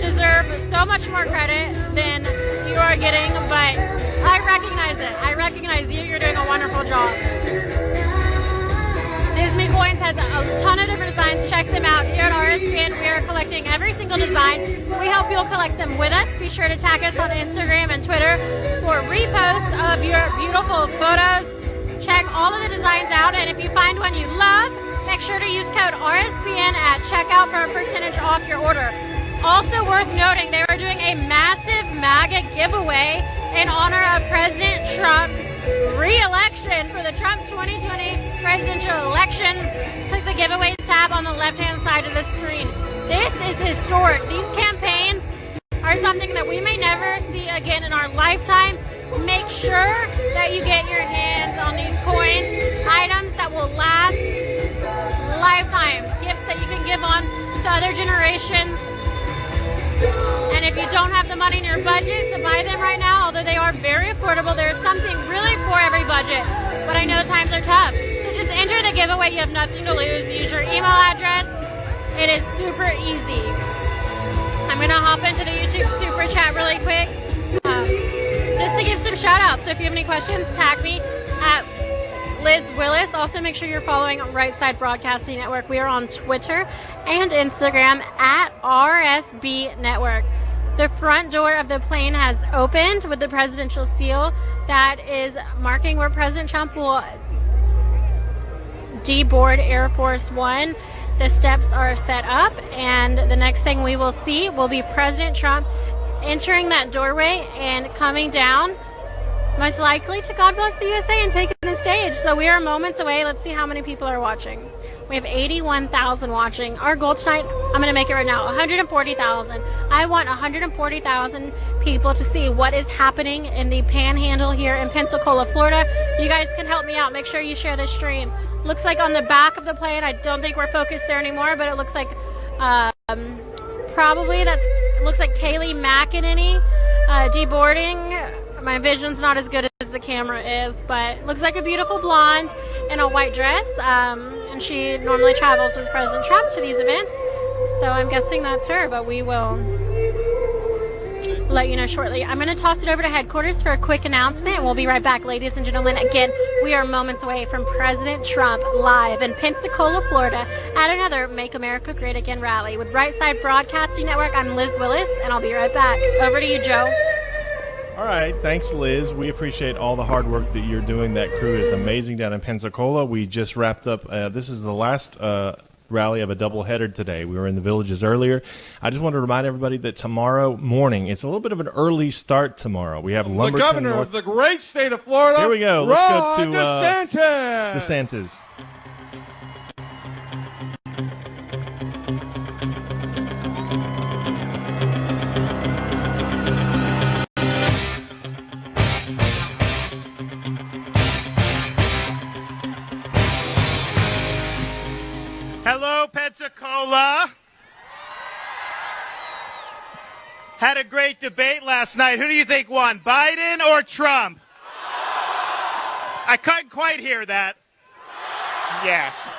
deserve so much more credit than you are getting, but I recognize it. I recognize you. You're doing a wonderful job. Disney Coins has a ton of different designs. Check them out. Here at RSBN, we are collecting every single design. We hope you'll collect them with us. Be sure to tag us on Instagram and Twitter for reposts of your beautiful photos. Check all of the designs out, and if you find one you love, make sure to use code RSBN at checkout for a percentage off your order. Also worth noting, they are doing a massive MAGA giveaway in honor of President Trump's re-election for the Trump 2020 presidential election. Click the giveaways tab on the left-hand side of the screen. This is historic. These campaigns are something that we may never see again in our lifetime. Make sure that you get your hands on these coins, items that will last lifetimes, gifts that you can give on to other generations. And if you don't have the money in your budget to buy them right now, although they are very affordable, there's something really for every budget. But I know times are tough. So just enter the giveaway. You have nothing to lose. Use your email address. It is super easy. I'm going to hop into the YouTube Super Chat really quick. Just to give some shout outs. So if you have any questions, tag me at Liz Willis. Also, make sure you're following Right Side Broadcasting Network. We are on Twitter and Instagram at RSB Network. The front door of the plane has opened with the presidential seal that is marking where President Trump will deboard Air Force One. The steps are set up, and the next thing we will see will be President Trump entering that doorway and coming down, most likely to God Bless the USA and taking the stage. So we are moments away. Let's see how many people are watching. We have 81,000 watching. Our goal tonight, I'm going to make it right now, 140,000. I want 140,000 people to see what is happening in the Panhandle here in Pensacola, Florida. You guys can help me out. Make sure you share this stream. Looks like on the back of the plane, I don't think we're focused there anymore, but it looks like probably it looks like Kayleigh McEnany deboarding. My vision's not as good as the camera is, but it looks like a beautiful blonde in a white dress. And she normally travels with President Trump to these events. So I'm guessing that's her, but we will let you know shortly. I'm going to toss it over to headquarters for a quick announcement, and we'll be right back, ladies and gentlemen. Again, we are moments away from President Trump live in Pensacola, Florida at another Make America Great Again rally. With Right Side Broadcasting Network, I'm Liz Willis, and I'll be right back. Over to you, Joe. All right. Thanks, Liz. We appreciate all the hard work that you're doing. That crew is amazing down in Pensacola. We just wrapped up. This is the last rally of a doubleheader today. We were in the Villages earlier. I just want to remind everybody that tomorrow morning, it's a little bit of an early start tomorrow. We have Lumberton. The governor of the great state of Florida. Here we go. Let's go to DeSantis. DeSantis. Hello, Pensacola. Had a great debate last night. Who do you think won, Biden or Trump? I couldn't quite hear that. Yes.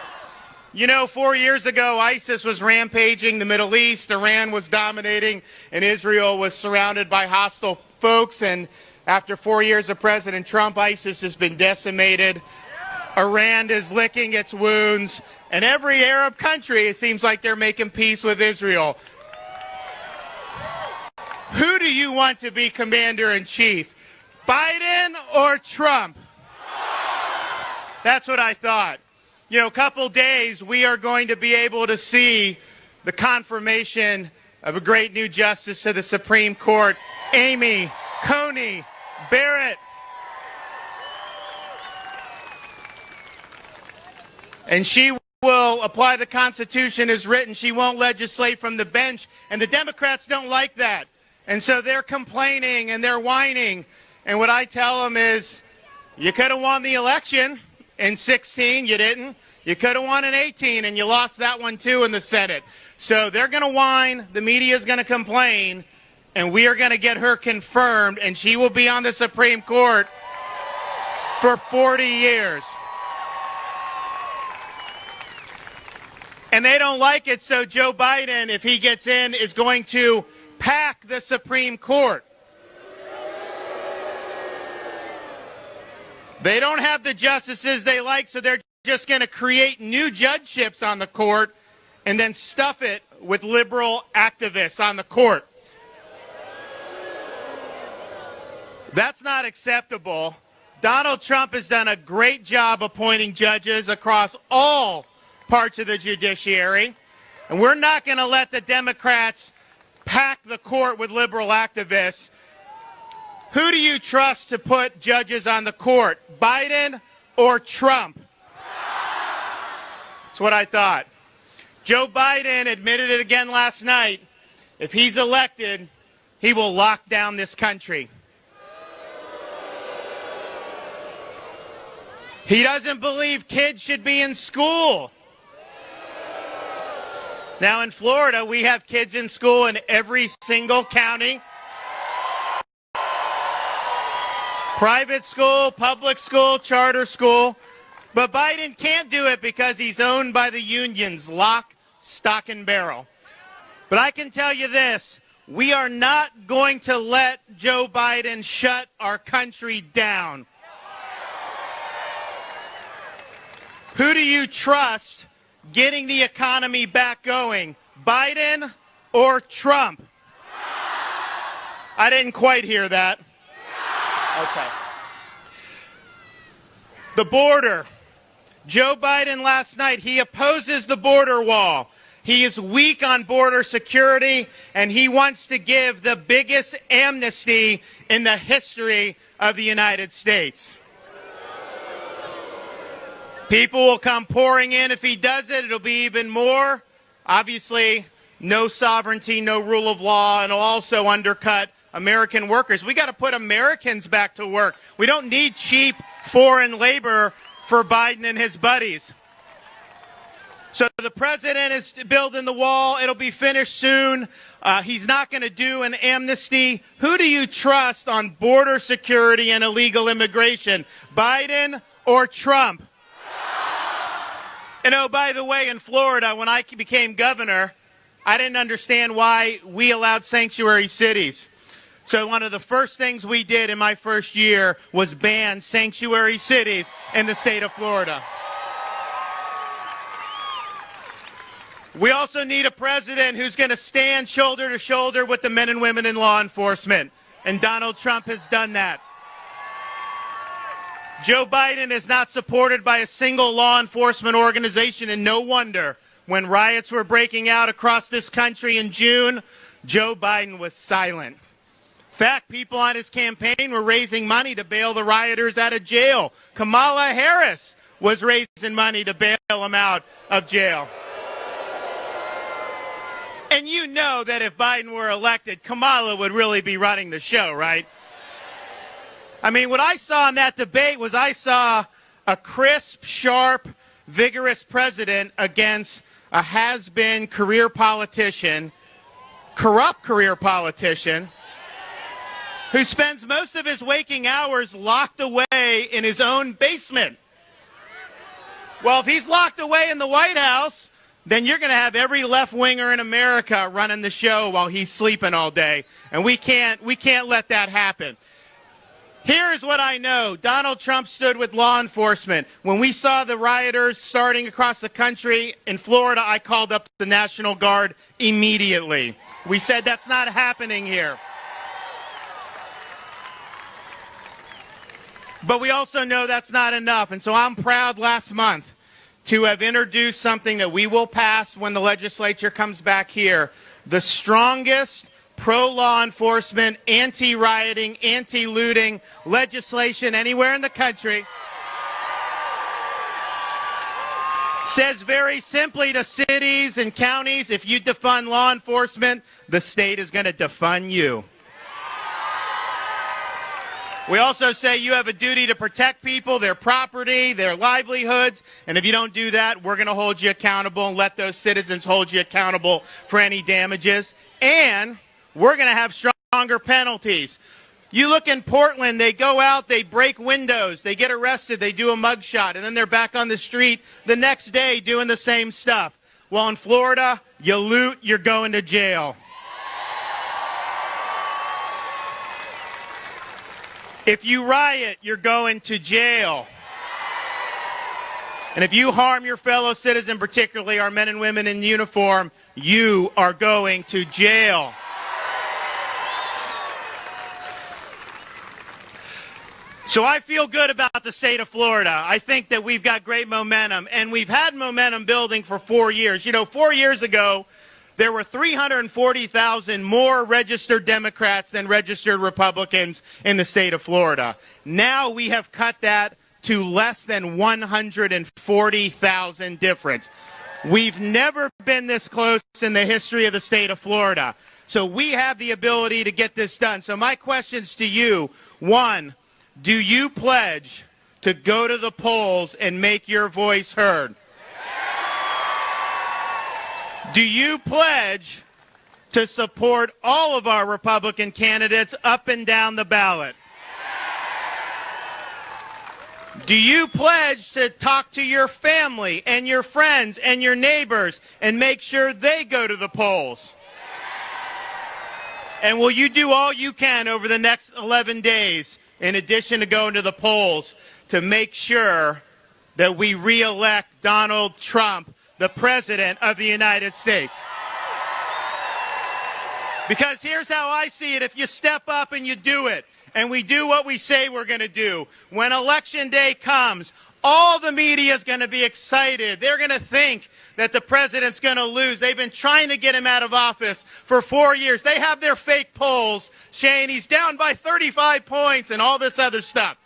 You know, 4 years ago, ISIS was rampaging the Middle East, Iran was dominating, and Israel was surrounded by hostile folks. And after 4 years of President Trump, ISIS has been decimated. Iran is licking its wounds, and every Arab country, it seems like they're making peace with Israel. Who do you want to be commander-in-chief, Biden or Trump? That's what I thought. You know, a couple days, we are going to be able to see the confirmation of a great new justice to the Supreme Court, Amy Coney Barrett. And she will apply the Constitution as written. She won't legislate from the bench. And the Democrats don't like that. And so they're complaining and they're whining. And what I tell them is, you could have won the election in 16. You didn't. You could have won in 18, and you lost that one, too, in the Senate. So they're going to whine. The media is going to complain. And we are going to get her confirmed. And she will be on the Supreme Court for 40 years. And they don't like it, so Joe Biden, if he gets in, is going to pack the Supreme Court. They don't have the justices they like, so they're just going to create new judgeships on the court and then stuff it with liberal activists on the court. That's not acceptable. Donald Trump has done a great job appointing judges across all parts of the judiciary, and we're not going to let the Democrats pack the court with liberal activists. Who do you trust to put judges on the court, Biden or Trump? That's what I thought. Joe Biden admitted it again last night. If he's elected, he will lock down this country. He doesn't believe kids should be in school. Now in Florida, we have kids in school in every single county. Private school, public school, charter school. But Biden can't do it because he's owned by the unions, lock, stock, and barrel. But I can tell you this, we are not going to let Joe Biden shut our country down. Who do you trust getting the economy back going, Biden or Trump? I didn't quite hear that. Okay. The border. Joe Biden last night, he opposes the border wall. He is weak on border security, and he wants to give the biggest amnesty in the history of the United States. People will come pouring in. If he does it, it'll be even more. Obviously, no sovereignty, no rule of law, and it'll also undercut American workers. We got to put Americans back to work. We don't need cheap foreign labor for Biden and his buddies. So the president is building the wall. It'll be finished soon. He's not going to do an amnesty. Who do you trust on border security and illegal immigration, Biden or Trump? And oh, by the way, in Florida, when I became governor, I didn't understand why we allowed sanctuary cities. So one of the first things we did in my first year was ban sanctuary cities in the state of Florida. We also need a president who's going to stand shoulder to shoulder with the men and women in law enforcement. And Donald Trump has done that. Joe Biden is not supported by a single law enforcement organization, and no wonder. When riots were breaking out across this country in June, Joe Biden was silent. In fact, people on his campaign were raising money to bail the rioters out of jail. Kamala Harris was raising money to bail them out of jail. And you know that if Biden were elected, Kamala would really be running the show, right? I mean, what I saw in that debate was I saw a crisp, sharp, vigorous president against a has-been career politician, corrupt career politician, who spends most of his waking hours locked away in his own basement. Well, if he's locked away in the White House, then you're going to have every left-winger in America running the show while he's sleeping all day. And we can't let that happen. Here's what I know. Donald Trump stood with law enforcement. When we saw the rioters starting across the country in Florida, I called up the National Guard immediately. We said that's not happening here. But we also know that's not enough. And so I'm proud last month to have introduced something that we will pass when the legislature comes back here. The strongest pro-law enforcement, anti-rioting, anti-looting legislation anywhere in the country. Says very simply to cities and counties, if you defund law enforcement, the state is going to defund you. We also say you have a duty to protect people, their property, their livelihoods, and if you don't do that, we're going to hold you accountable and let those citizens hold you accountable for any damages. And we're going to have stronger penalties. You look in Portland, they go out, they break windows, they get arrested, they do a mugshot, and then they're back on the street the next day doing the same stuff. Well, in Florida, you loot, you're going to jail. If you riot, you're going to jail. And if you harm your fellow citizen, particularly our men and women in uniform, you are going to jail. So I feel good about the state of Florida. I think that we've got great momentum, and we've had momentum building for 4 years. 4 years ago, there were 340,000 more registered Democrats than registered Republicans in the state of Florida. Now we have cut that to less than 140,000 difference. We've never been this close in the history of the state of Florida. So we have the ability to get this done. So my questions to you, one, do you pledge to go to the polls and make your voice heard? Do you pledge to support all of our Republican candidates up and down the ballot? Do you pledge to talk to your family and your friends and your neighbors and make sure they go to the polls? And will you do all you can over the next 11 days, in addition to going to the polls, to make sure that we re-elect Donald Trump, the President of the United States? Because here's how I see it. If you step up and you do it, and we do what we say we're going to do, when Election Day comes, all the media is going to be excited. They're going to think that the president's going to lose. They've been trying to get him out of office for 4 years. They have their fake polls saying he's down by 35 points and all this other stuff.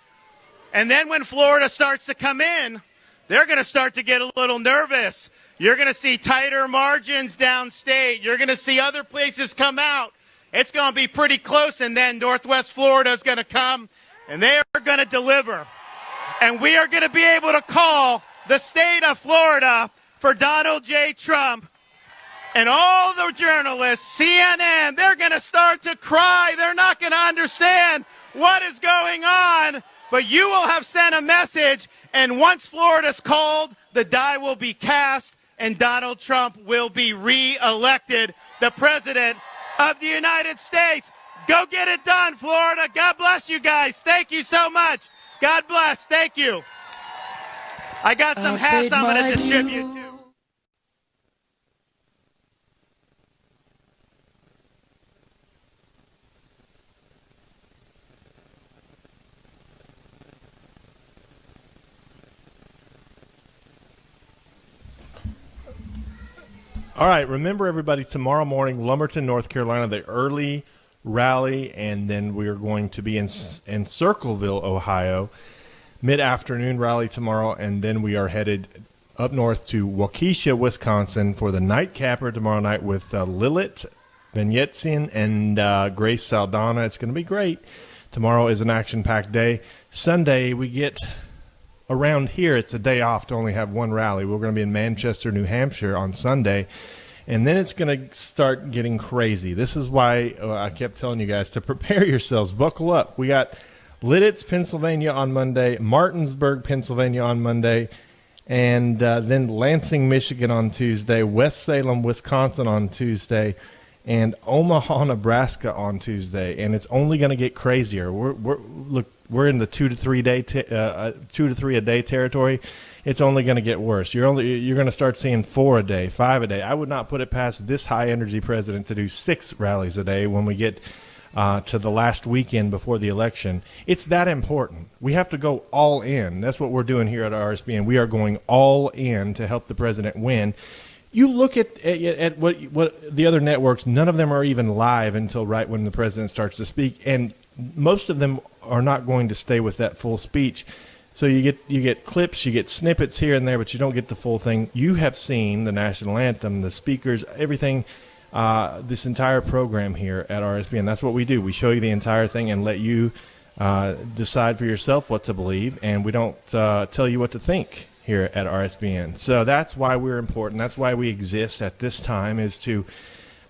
And then when Florida starts to come in, they're going to start to get a little nervous. You're going to see tighter margins downstate. You're going to see other places come out. It's going to be pretty close, and then Northwest Florida is going to come, and they are going to deliver. And we are going to be able to call the state of Florida for Donald J. Trump. And all the journalists, CNN, they're going to start to cry. They're not going to understand what is going on. But you will have sent a message, and once Florida's called, the die will be cast, and Donald Trump will be re-elected the president of the United States. Go get it done, Florida. God bless you guys. Thank you so much. God bless. Thank you. I got some hats I'm going to distribute too. All right, remember everybody, tomorrow morning, Lumberton, North Carolina, the early rally, and then we are going to be in Circleville, Ohio, mid-afternoon rally tomorrow, and then we are headed up north to Waukesha, Wisconsin for the nightcapper tomorrow night with Lilith Venetian and Grace Saldana. It's going to be great. Tomorrow is an action-packed day. Sunday, we get around here, it's a day off to only have one rally. We're going to be in Manchester, New Hampshire on Sunday, and then it's going to start getting crazy. This is why I kept telling you guys to prepare yourselves. Buckle up. We got Lidditz, Pennsylvania on Monday, Martinsburg, Pennsylvania on Monday, and then Lansing, Michigan on Tuesday, West Salem, Wisconsin on Tuesday, and Omaha, Nebraska on Tuesday. And it's only going to get crazier. We're in the 2 to 3 day 2 to 3 a day territory. It's only going to get worse. You're going to start seeing 4 a day, 5 a day. I would not put it past this high energy president to do 6 rallies a day when we get to the last weekend before the election. It's that important. We have to go all in. That's what we're doing here at RSBN. We are going all in to help the president win. You look at what the other networks, none of them are even live until right when the president starts to speak, and most of them are not going to stay with that full speech. So you get clips, you get snippets here and there, but you don't get the full thing. You have seen the national anthem, the speakers, everything, this entire program here at RSBN. That's what we do. We show you the entire thing and let you decide for yourself what to believe, and we don't tell you what to think here at RSBN. So that's why we're important. That's why we exist at this time, is to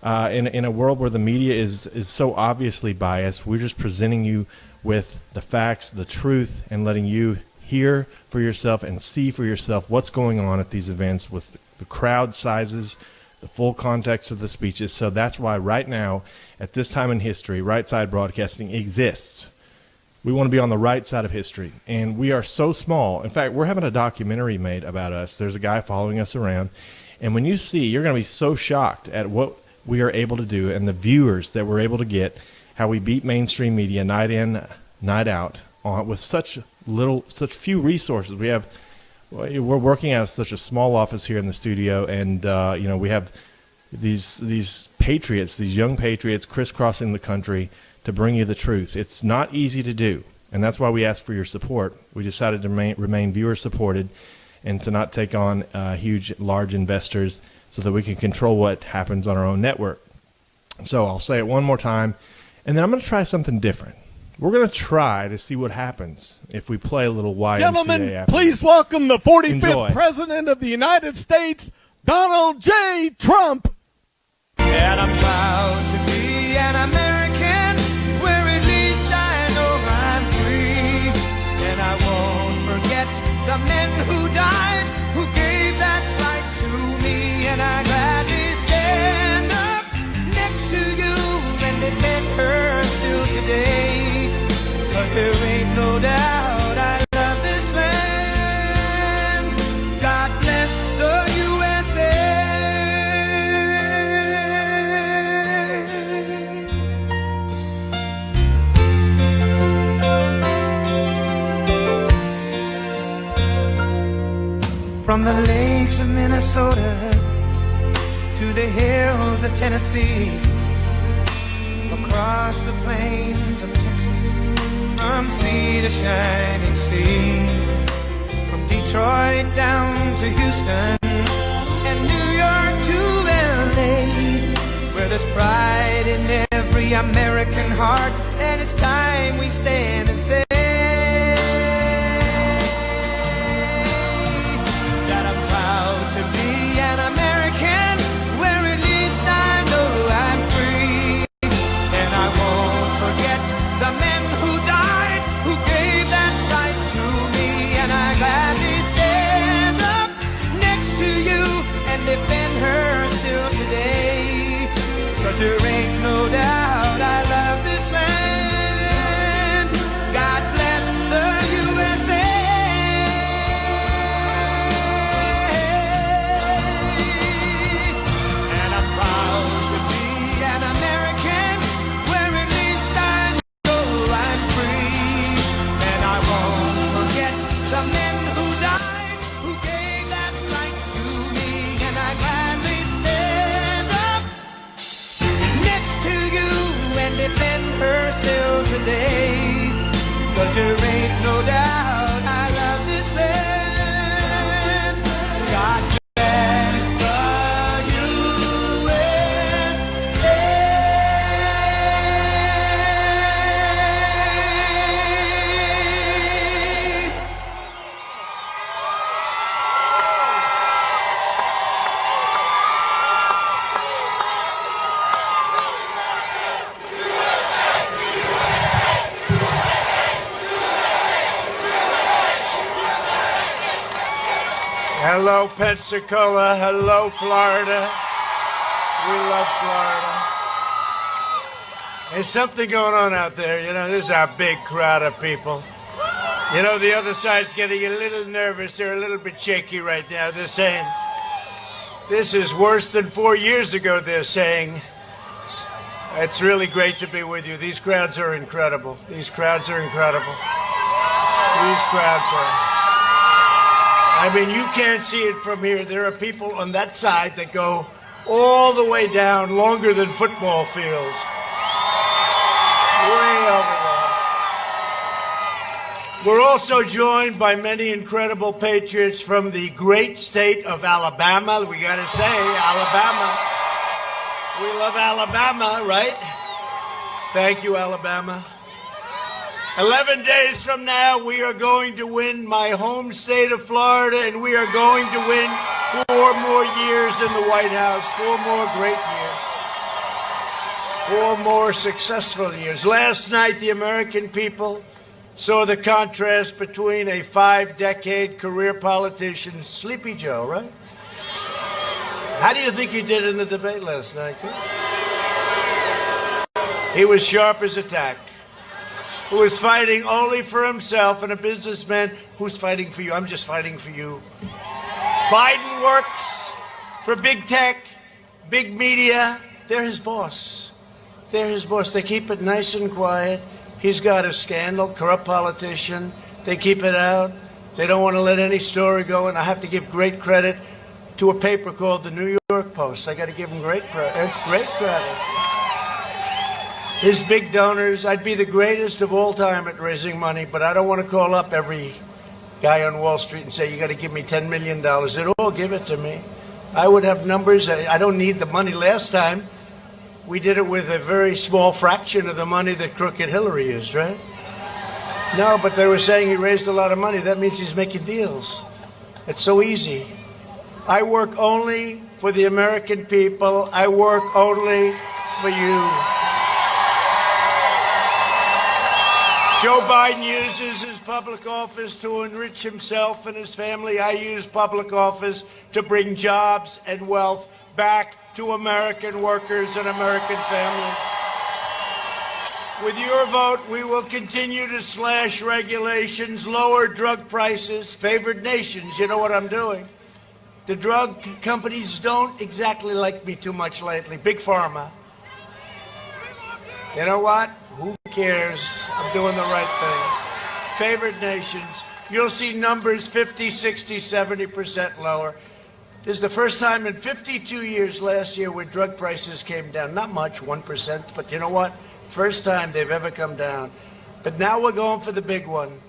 in a world where the media is so obviously biased, we're just presenting you with the facts, the truth, and letting you hear for yourself and see for yourself what's going on at these events with the crowd sizes, the full context of the speeches. So that's why right now, at this time in history, Right Side Broadcasting exists We want to be on the right side of history. And we are so small. In fact, we're having a documentary made about us. There's a guy following us around. And when you see, you're going to be so shocked at what we are able to do and the viewers that we're able to get, how we beat mainstream media night in, night out with such few resources. We're working out of such a small office here in the studio, and we have these patriots, these young patriots crisscrossing the country to bring you the truth. It's not easy to do, and that's why we ask for your support. We decided to remain viewer-supported and to not take on large investors so that we can control what happens on our own network. So I'll say it one more time, and then I'm going to try something different. We're going to try to see what happens if we play a little YMCA. Gentlemen, after please welcome the 45th Enjoy. President of the United States, Donald J. Trump. And I'm proud to be an American, where at least I know I'm free. And I won't forget the men who died, who gave that right to me. And I gladly stand up next to you and defend her still today. 'Cause there ain't no doubt I love this land. God bless the USA. From the lakes of Minnesota to the hills of Tennessee, across the plains of Texas, from sea to shining sea, from Detroit down to Houston and New York to LA, where there's pride in every American heart, and it's time we stand and say that I'm proud to be an American, where at least I know I'm free. And I won't forget the men who died, who gave that right to me. And I gladly stand up next to you and defend her still today. 'Cause there ain't no doubt I love this land. God bless the USA. And I'm proud to be an American, where at least I know I'm free. And I won't forget the men who died, who gave that right to me. And I gladly stand up next to you and defend her still today. 'Cause there ain't no doubt I love this land. God bless the USA. Hello, Pensacola. Hello, Florida. We love Florida. There's something going on out there. You know, there's a big crowd of people. You know, the other side's getting a little nervous. They're a little bit shaky right now. They're saying, this is worse than 4 years ago, they're saying. It's really great to be with you. These crowds are incredible. These crowds are incredible. These crowds are... I mean, you can't see it from here. There are people on that side that go all the way down, longer than football fields. Way over there. We're also joined by many incredible patriots from the great state of Alabama. We got to say, Alabama. We love Alabama, right? Thank you, Alabama. 11 days from now, we are going to win my home state of Florida, and we are going to win 4 more years in the White House, 4 more great years, 4 more successful years. Last night, the American people saw the contrast between a 5-decade career politician, Sleepy Joe, right? How do you think he did in the debate last night? He was sharp as a tack. who is fighting only for himself, and a businessman who's fighting for you. I'm just fighting for you. Biden works for big tech, big media. They're his boss. They're his boss. They keep it nice and quiet. He's got a scandal, corrupt politician. They keep it out. They don't want to let any story go, and I have to give great credit to a paper called the New York Post. I got to give him great credit. His big donors, I'd be the greatest of all time at raising money, but I don't want to call up every guy on Wall Street and say, you got to give me $10 million. They'd all give it to me. I would have numbers. I don't need the money. Last time, we did it with a very small fraction of the money that crooked Hillary used, right? No, but they were saying he raised a lot of money. That means he's making deals. It's so easy. I work only for the American people. I work only for you. Joe Biden uses his public office to enrich himself and his family. I use public office to bring jobs and wealth back to American workers and American families. With your vote, we will continue to slash regulations, lower drug prices, favored nations. You know what I'm doing? The drug companies don't exactly like me too much lately. Big Pharma. You know what? Who cares? I'm doing the right thing. Favored nations. You'll see numbers 50, 60, 70% lower. This is the first time in 52 years last year where drug prices came down. Not much, 1%, but you know what? First time they've ever come down. But now we're going for the big one.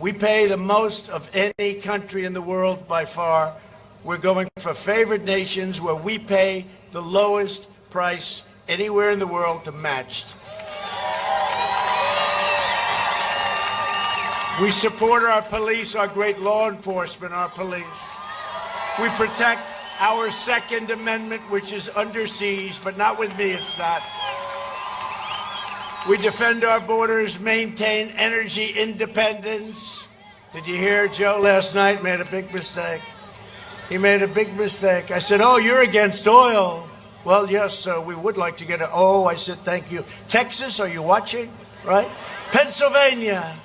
We pay the most of any country in the world by far. We're going for favored nations where we pay the lowest price anywhere in the world to matched. We support our police, our great law enforcement, our police. We protect our Second Amendment, which is under siege, but not with me, it's not. We defend our borders, maintain energy independence. Did you hear Joe last night made a big mistake? He made a big mistake. I said, oh, you're against oil. Well, yes, we would like to get it. Oh, I said, thank you. Texas, are you watching? Right? Pennsylvania,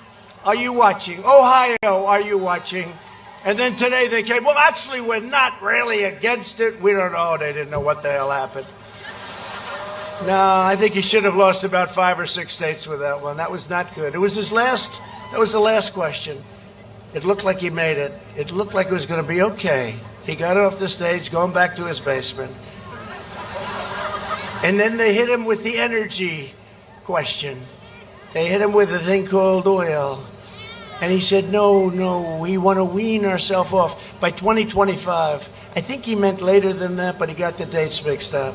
are you watching? Ohio, are you watching? And then today they came, well, actually, we're not really against it. We don't know. They didn't know what the hell happened. No, I think he should have lost about 5 or 6 states with that one. That was not good. It was that was the last question. It looked like he made it. It looked like it was going to be okay. He got off the stage, going back to his basement. And then they hit him with the energy question. They hit him with a thing called oil. And he said, no, we want to wean ourselves off by 2025. I think he meant later than that, but he got the dates mixed up.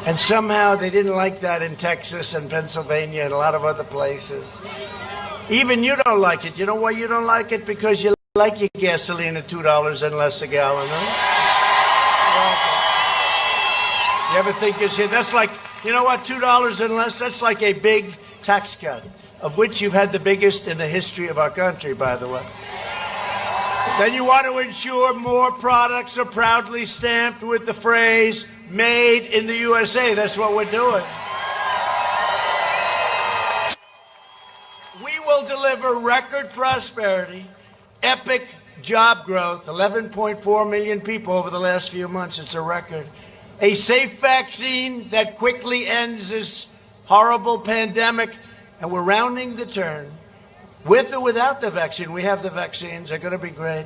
And somehow they didn't like that in Texas and Pennsylvania and a lot of other places. Even you don't like it. You know why you don't like it? Because you like your gasoline at $2 and less a gallon, huh? You ever think that's like, you know what, $2 and less, that's like a big tax cut, of which you've had the biggest in the history of our country, by the way. Then you want to ensure more products are proudly stamped with the phrase, made in the USA. That's what we're doing. We will deliver record prosperity, epic job growth, 11.4 million people over the last few months. It's a record. A safe vaccine that quickly ends this horrible pandemic, and we're rounding the turn. With or without the vaccine, we have the vaccines, they're going to be great.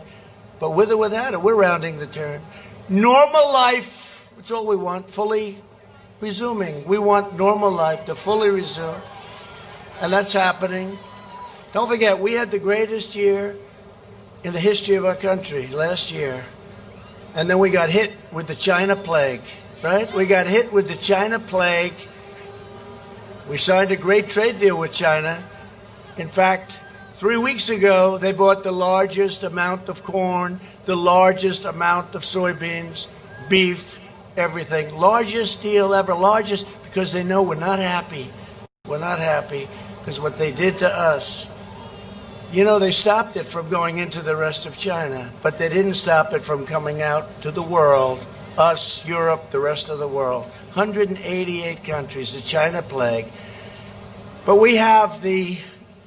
But with or without it, we're rounding the turn. Normal life, that's all we want, fully resuming. We want normal life to fully resume. And that's happening. Don't forget, we had the greatest year in the history of our country last year. And then we got hit with the China plague, right? We got hit with the China plague. We signed a great trade deal with China. In fact, 3 weeks ago, they bought the largest amount of corn, the largest amount of soybeans, beef, everything. Largest deal ever, largest, because they know we're not happy. We're not happy because what they did to us. You know, they stopped it from going into the rest of China, but they didn't stop it from coming out to the world, us, Europe, the rest of the world. 188 countries, the China plague. But we have the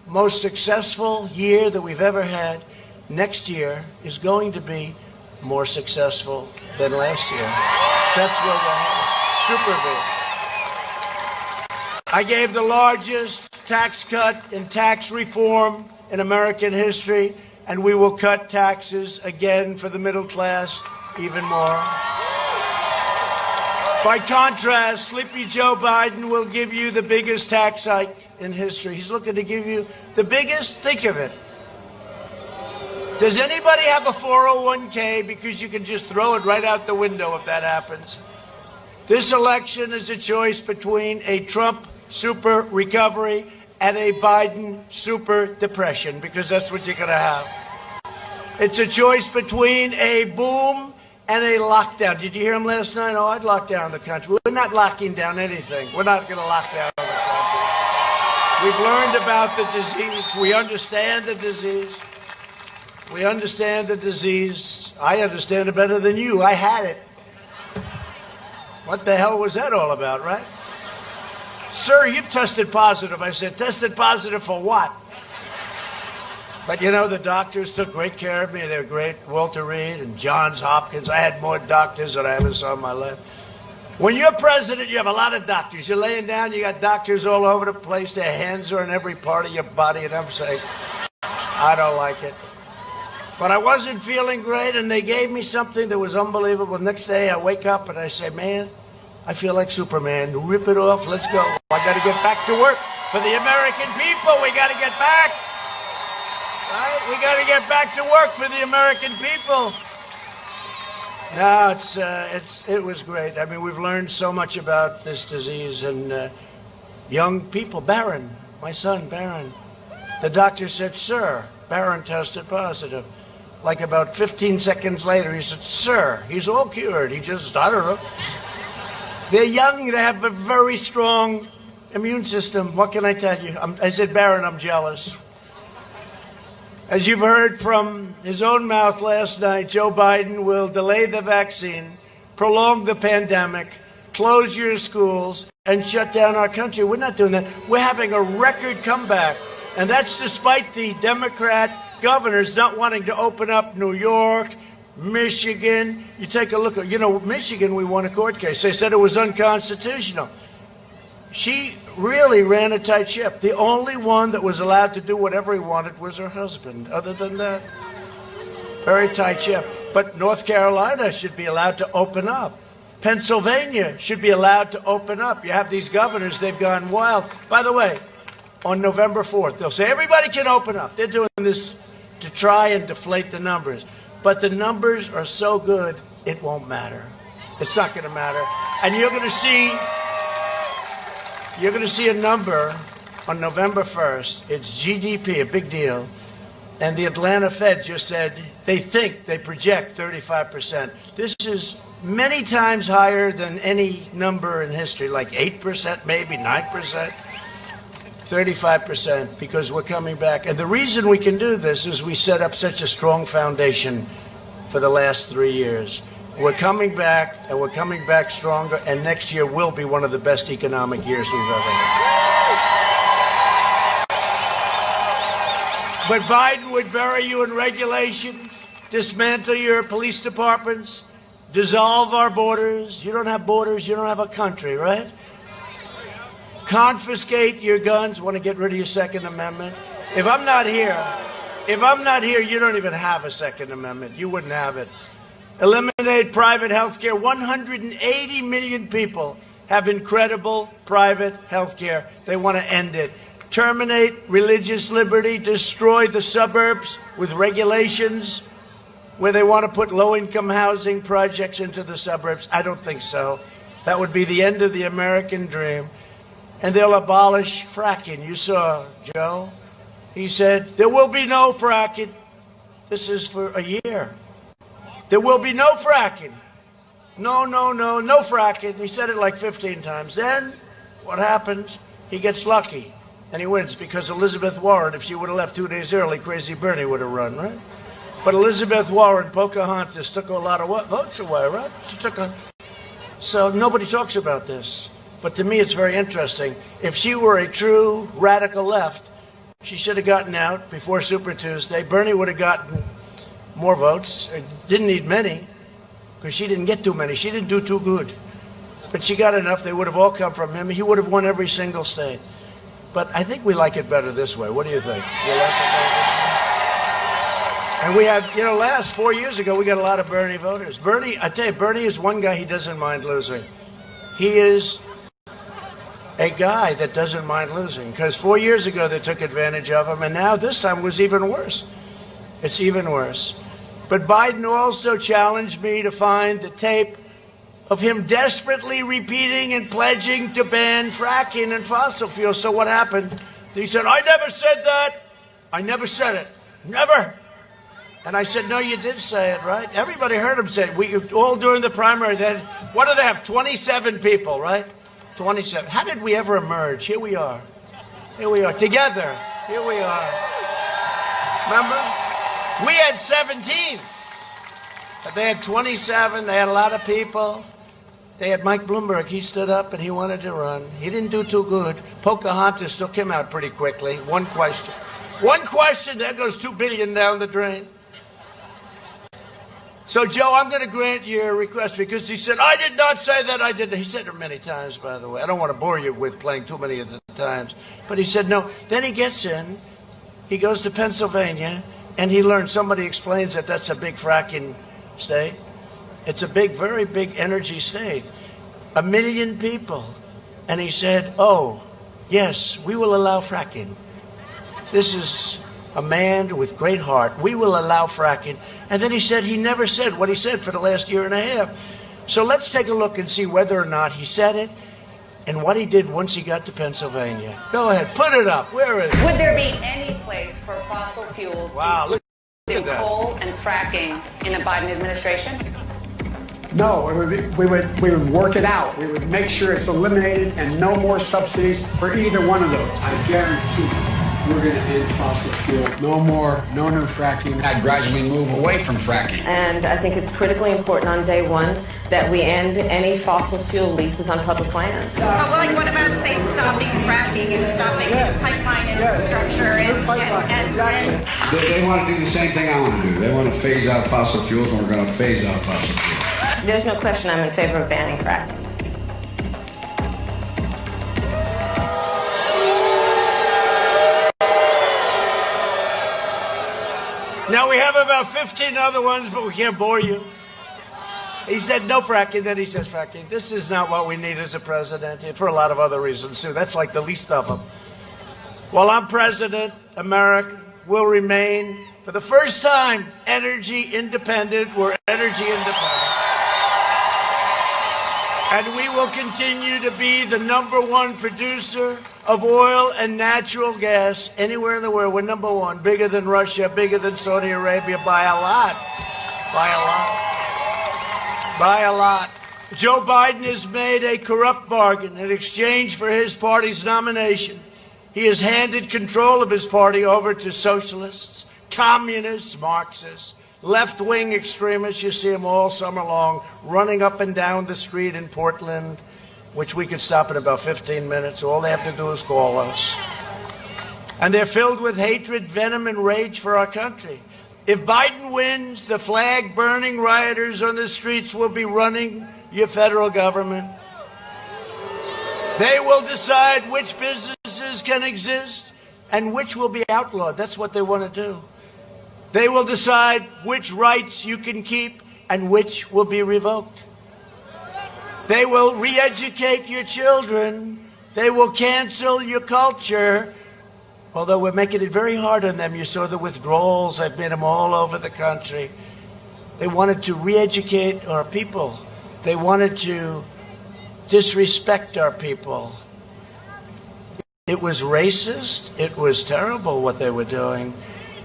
most successful year that we've ever had. Next year is going to be more successful than last year. That's where we're headed. Super big. I gave the largest tax cut in tax reform in American history, and we will cut taxes again for the middle class even more. By contrast, Sleepy Joe Biden will give you the biggest tax hike in history. He's looking to give you the biggest. Think of it. Does anybody have a 401k? Because you can just throw it right out the window if that happens. This election is a choice between a Trump super recovery and a Biden super depression, because that's what you're going to have. It's a choice between a boom and a lockdown. Did you hear him last night? Oh, I'd lock down the country. We're not locking down anything. We're not going to lock down the country. We've learned about the disease. We understand the disease. We understand the disease. I understand it better than you. I had it. What the hell was that all about, right? Sir, you've tested positive. I said, tested positive for what? But you know, the doctors took great care of me. They were great. Walter Reed and Johns Hopkins. I had more doctors than I ever saw in my life. When you're president, you have a lot of doctors. You're laying down, you got doctors all over the place. Their hands are in every part of your body. And I'm saying, I don't like it. But I wasn't feeling great, and they gave me something that was unbelievable. Next day, I wake up and I say, man, I feel like Superman. Rip it off. Let's go. I got to get back to work for the American people. We got to get back. Right? We got to get back to work for the American people. No, it was great. I mean, we've learned so much about this disease, and young people. Barron, my son, Barron. The doctor said, sir, Barron tested positive. Like about 15 seconds later, he said, sir, he's all cured. He just, I don't know. They're young. They have a very strong immune system. What can I tell you? I said, Barron, I'm jealous. As you've heard from his own mouth last night, Joe Biden will delay the vaccine, prolong the pandemic, close your schools, and shut down our country. We're not doing that. We're having a record comeback. And that's despite the Democrat governors not wanting to open up New York, Michigan. You take a look at, Michigan, we won a court case. They said it was unconstitutional. She really ran a tight ship. The only one that was allowed to do whatever he wanted was her husband. Other than that, very tight ship. But North Carolina should be allowed to open up. Pennsylvania should be allowed to open up. You have these governors, they've gone wild. By the way, on November 4th, they'll say everybody can open up. They're doing this to try and deflate the numbers. But the numbers are so good, it won't matter. It's not going to matter. And you're going to see a number on November 1st. It's GDP, a big deal. And the Atlanta Fed just said they project 35%. This is many times higher than any number in history, like 8%, maybe 9%. 35%, because we're coming back. And the reason we can do this is we set up such a strong foundation for the last 3 years. We're coming back, and we're coming back stronger, and next year will be one of the best economic years we've ever had. But Biden would bury you in regulation, dismantle your police departments, dissolve our borders. You don't have borders, you don't have a country, right? Confiscate your guns. Want to get rid of your Second Amendment? If I'm not here, you don't even have a Second Amendment. You wouldn't have it. Eliminate private health care. 180 million people have incredible private health care. They want to end it. Terminate religious liberty. Destroy the suburbs with regulations where they want to put low-income housing projects into the suburbs. I don't think so. That would be the end of the American dream. And they'll abolish fracking. You saw Joe. He said, there will be no fracking. This is for a year. There will be no fracking. No fracking. He said it like 15 times. Then what happens? He gets lucky. And he wins because Elizabeth Warren, if she would have left 2 days early, Crazy Bernie would have run, right? But Elizabeth Warren, Pocahontas, took a lot of votes away, right? So nobody talks about this. But to me, it's very interesting. If she were a true radical left, she should have gotten out before Super Tuesday. Bernie would have gotten more votes. Didn't need many, because she didn't get too many. She didn't do too good. But she got enough. They would have all come from him. He would have won every single state. But I think we like it better this way. What do you think? You like it better? And we have, last 4 years ago, we got a lot of Bernie voters. Bernie, I tell you, Bernie is one guy he doesn't mind losing. He is a guy that doesn't mind losing. Because 4 years ago, they took advantage of him. And now this time was even worse. It's even worse. But Biden also challenged me to find the tape of him desperately repeating and pledging to ban fracking and fossil fuels. So what happened? He said, I never said that. I never said it. Never. And I said, no, you did say it, right? Everybody heard him say it. We all during the primary. Then, what do they have? 27 people, right? 27. How did we ever emerge? Here we are. Here we are. Together. Here we are. Remember? We had 17. But they had 27. They had a lot of people. They had Mike Bloomberg. He stood up and he wanted to run. He didn't do too good. Pocahontas took him out pretty quickly. One question. One question, there goes $2 billion down the drain. So, Joe, I'm going to grant your request because he said, I did not say that. I did. He said it many times, by the way. I don't want to bore you with playing too many of the times. But he said no. Then he gets in. He goes to Pennsylvania, and he learns. Somebody explains that that's a big fracking state. It's a big, very big energy state. 1 million people. And he said, oh, yes, we will allow fracking. This is a man with great heart. We will allow fracking. And then he said he never said what he said for the last year and a half. So let's take a look and see whether or not he said it and what he did once he got to Pennsylvania. Go ahead, put it up. Where is it? Would there be any place for fossil fuels, look at that. coal and fracking, in a Biden administration? No, we would work it out. We would make sure it's eliminated and no more subsidies for either one of those. I guarantee you. We're going to end fossil fuel. No more, no new fracking. I'd gradually move away from fracking. And I think it's critically important on day one that we end any fossil fuel leases on public lands. What about, say, stopping fracking and stopping pipeline infrastructure and They want to do the same thing I want to do. They want to phase out fossil fuels, and we're going to phase out fossil fuels. There's no question I'm in favor of banning fracking. Now, we have about 15 other ones, but we can't bore you. He said no fracking, then he says fracking. This is not what we need as a president, for a lot of other reasons, too. That's like the least of them. While I'm president, America will remain, for the first time, energy independent. We're energy independent. And we will continue to be the #1 producer of oil and natural gas anywhere in the world. We're #1, bigger than Russia, bigger than Saudi Arabia by a lot. By a lot. By a lot. Joe Biden has made a corrupt bargain in exchange for his party's nomination. He has handed control of his party over to socialists, communists, Marxists, left-wing extremists. You see them all summer long running up and down the street in Portland, which we could stop in about 15 minutes. All they have to do is call us. And they're filled with hatred, venom, and rage for our country. If Biden wins, the flag-burning rioters on the streets will be running your federal government. They will decide which businesses can exist and which will be outlawed. That's what they want to do. They will decide which rights you can keep and which will be revoked. They will re-educate your children. They will cancel your culture. Although we're making it very hard on them. You saw the withdrawals. I've made them all over the country. They wanted to re-educate our people. They wanted to disrespect our people. It was racist. It was terrible what they were doing.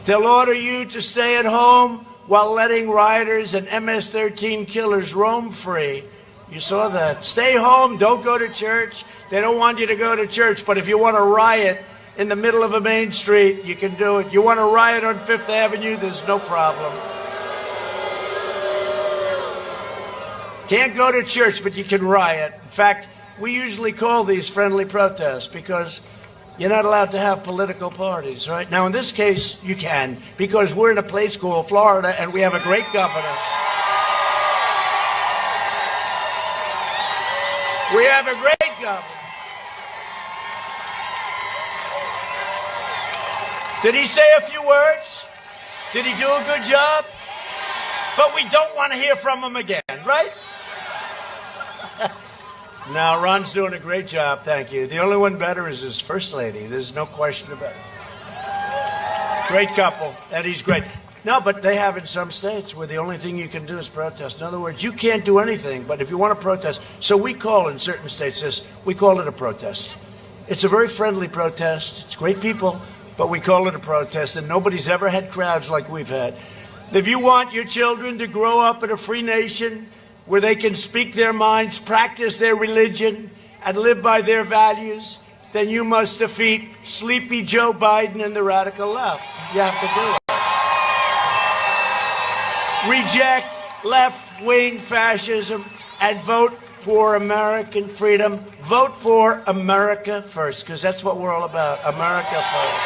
They'll order you to stay at home while letting rioters and MS-13 killers roam free. You saw that. Stay home. Don't go to church. They don't want you to go to church. But if you want to riot in the middle of a main street, you can do it. You want to riot on Fifth Avenue, there's no problem. Can't go to church, but you can riot. In fact, we usually call these friendly protests because you're not allowed to have political parties, right? Now, in this case, you can, because we're in a place called Florida, and we have a great governor. We have a great governor. Did he say a few words? Did he do a good job? But we don't want to hear from him again, right? No, Ron's doing a great job, thank you. The only one better is his first lady. There's no question about it. Great couple, and he's great. No, but they have in some states where the only thing you can do is protest. In other words, you can't do anything, but if you want to protest, so we call in certain states this, we call it a protest. It's a very friendly protest. It's great people, but we call it a protest, and nobody's ever had crowds like we've had. If you want your children to grow up in a free nation where they can speak their minds, practice their religion, and live by their values, then you must defeat sleepy Joe Biden and the radical left. You have to do it. Reject left-wing fascism and vote for American freedom. Vote for America first, because that's what we're all about, America first.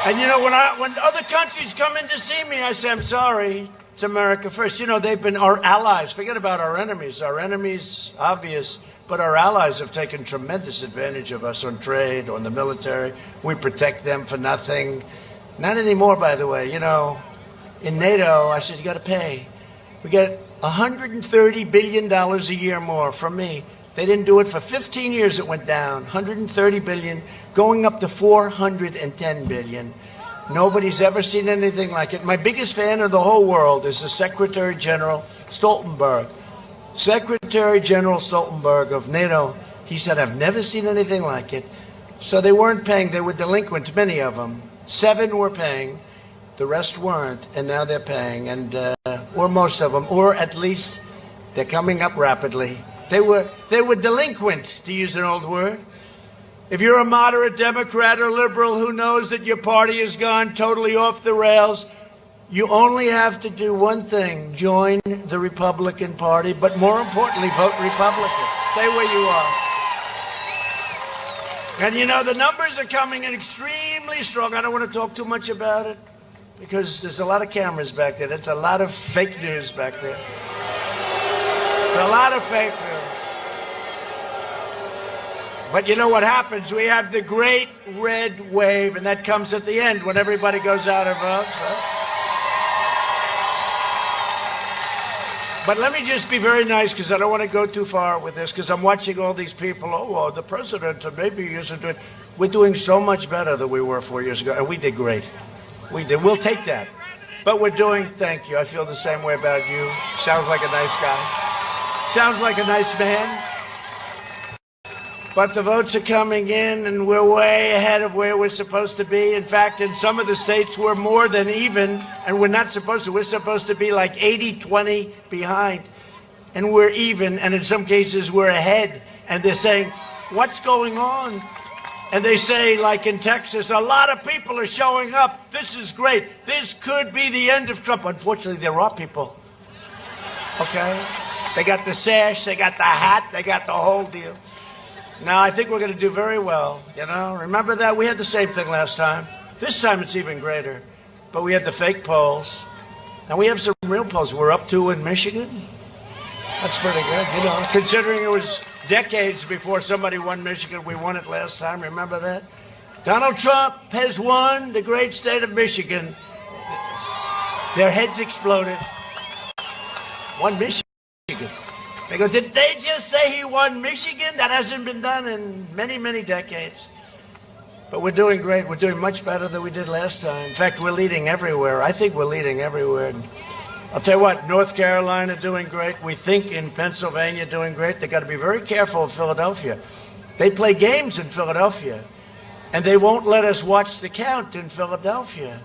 And you know, when other countries come in to see me, I say, I'm sorry, it's America first. You know, they've been our allies. Forget about our enemies. Our enemies, obvious, but our allies have taken tremendous advantage of us on trade, on the military. We protect them for nothing. Not anymore, by the way. You know, in NATO, I said, you got to pay. We get $130 billion a year more from me. They didn't do it for 15 years. It went down, $130 billion, going up to $410 billion. Nobody's ever seen anything like it. My biggest fan in the whole world is the Secretary General Stoltenberg. Secretary General Stoltenberg of NATO. He said, I've never seen anything like it. So they weren't paying. They were delinquent, many of them. 7 were paying. The rest weren't, and now they're paying, and or most of them, or at least they're coming up rapidly. They were delinquent, to use an old word. If you're a moderate Democrat or liberal who knows that your party has gone totally off the rails, you only have to do one thing: join the Republican Party, but more importantly, vote Republican. Stay where you are. And you know, the numbers are coming in extremely strong. I don't want to talk too much about it, because there's a lot of cameras back there. That's a lot of fake news back there. A lot of fake news. But you know what happens? We have the great red wave, and that comes at the end when everybody goes out and votes. Right? But let me just be very nice, because I don't want to go too far with this, because I'm watching all these people. Oh, well, the president maybe isn't doing. We're doing so much better than we were 4 years ago, and we did great. We did. We'll take that. But we're doing, thank you. I feel the same way about you. Sounds like a nice guy. Sounds like a nice man. But the votes are coming in, and we're way ahead of where we're supposed to be. In fact, in some of the states, we're more than even, and we're not supposed to. We're supposed to be like 80-20 behind, and we're even, and in some cases, we're ahead. And they're saying, what's going on? And they say, like in Texas, a lot of people are showing up. This is great. This could be the end of Trump. Unfortunately, there are people. Okay? They got the sash, they got the hat, they got the whole deal. Now, I think we're going to do very well, you know. Remember that? We had the same thing last time. This time it's even greater. But we had the fake polls. And we have some real polls. We're up 2 in Michigan. That's pretty good, you know. Considering it was decades before somebody won Michigan, we won it last time. Remember that? Donald Trump has won the great state of Michigan. Their heads exploded. Won Michigan. They go, did they just say he won Michigan? That hasn't been done in many, many decades. But we're doing great. We're doing much better than we did last time. In fact, we're leading everywhere. I think we're leading everywhere. And I'll tell you what, North Carolina doing great. We think in Pennsylvania doing great. They got to be very careful in Philadelphia. They play games in Philadelphia, and they won't let us watch the count in Philadelphia.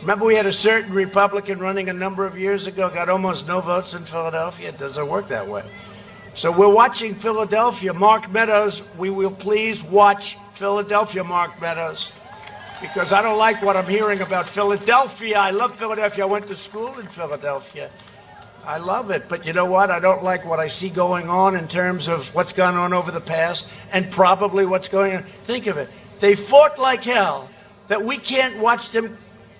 Remember, we had a certain Republican running a number of years ago, got almost no votes in Philadelphia. It doesn't work that way. So we're watching Philadelphia. Mark Meadows, we will please watch Philadelphia, Mark Meadows, because I don't like what I'm hearing about Philadelphia. I love Philadelphia. I went to school in Philadelphia. I love it. But you know what? I don't like what I see going on in terms of what's gone on over the past and probably what's going on. Think of it. They fought like hell that we can't watch them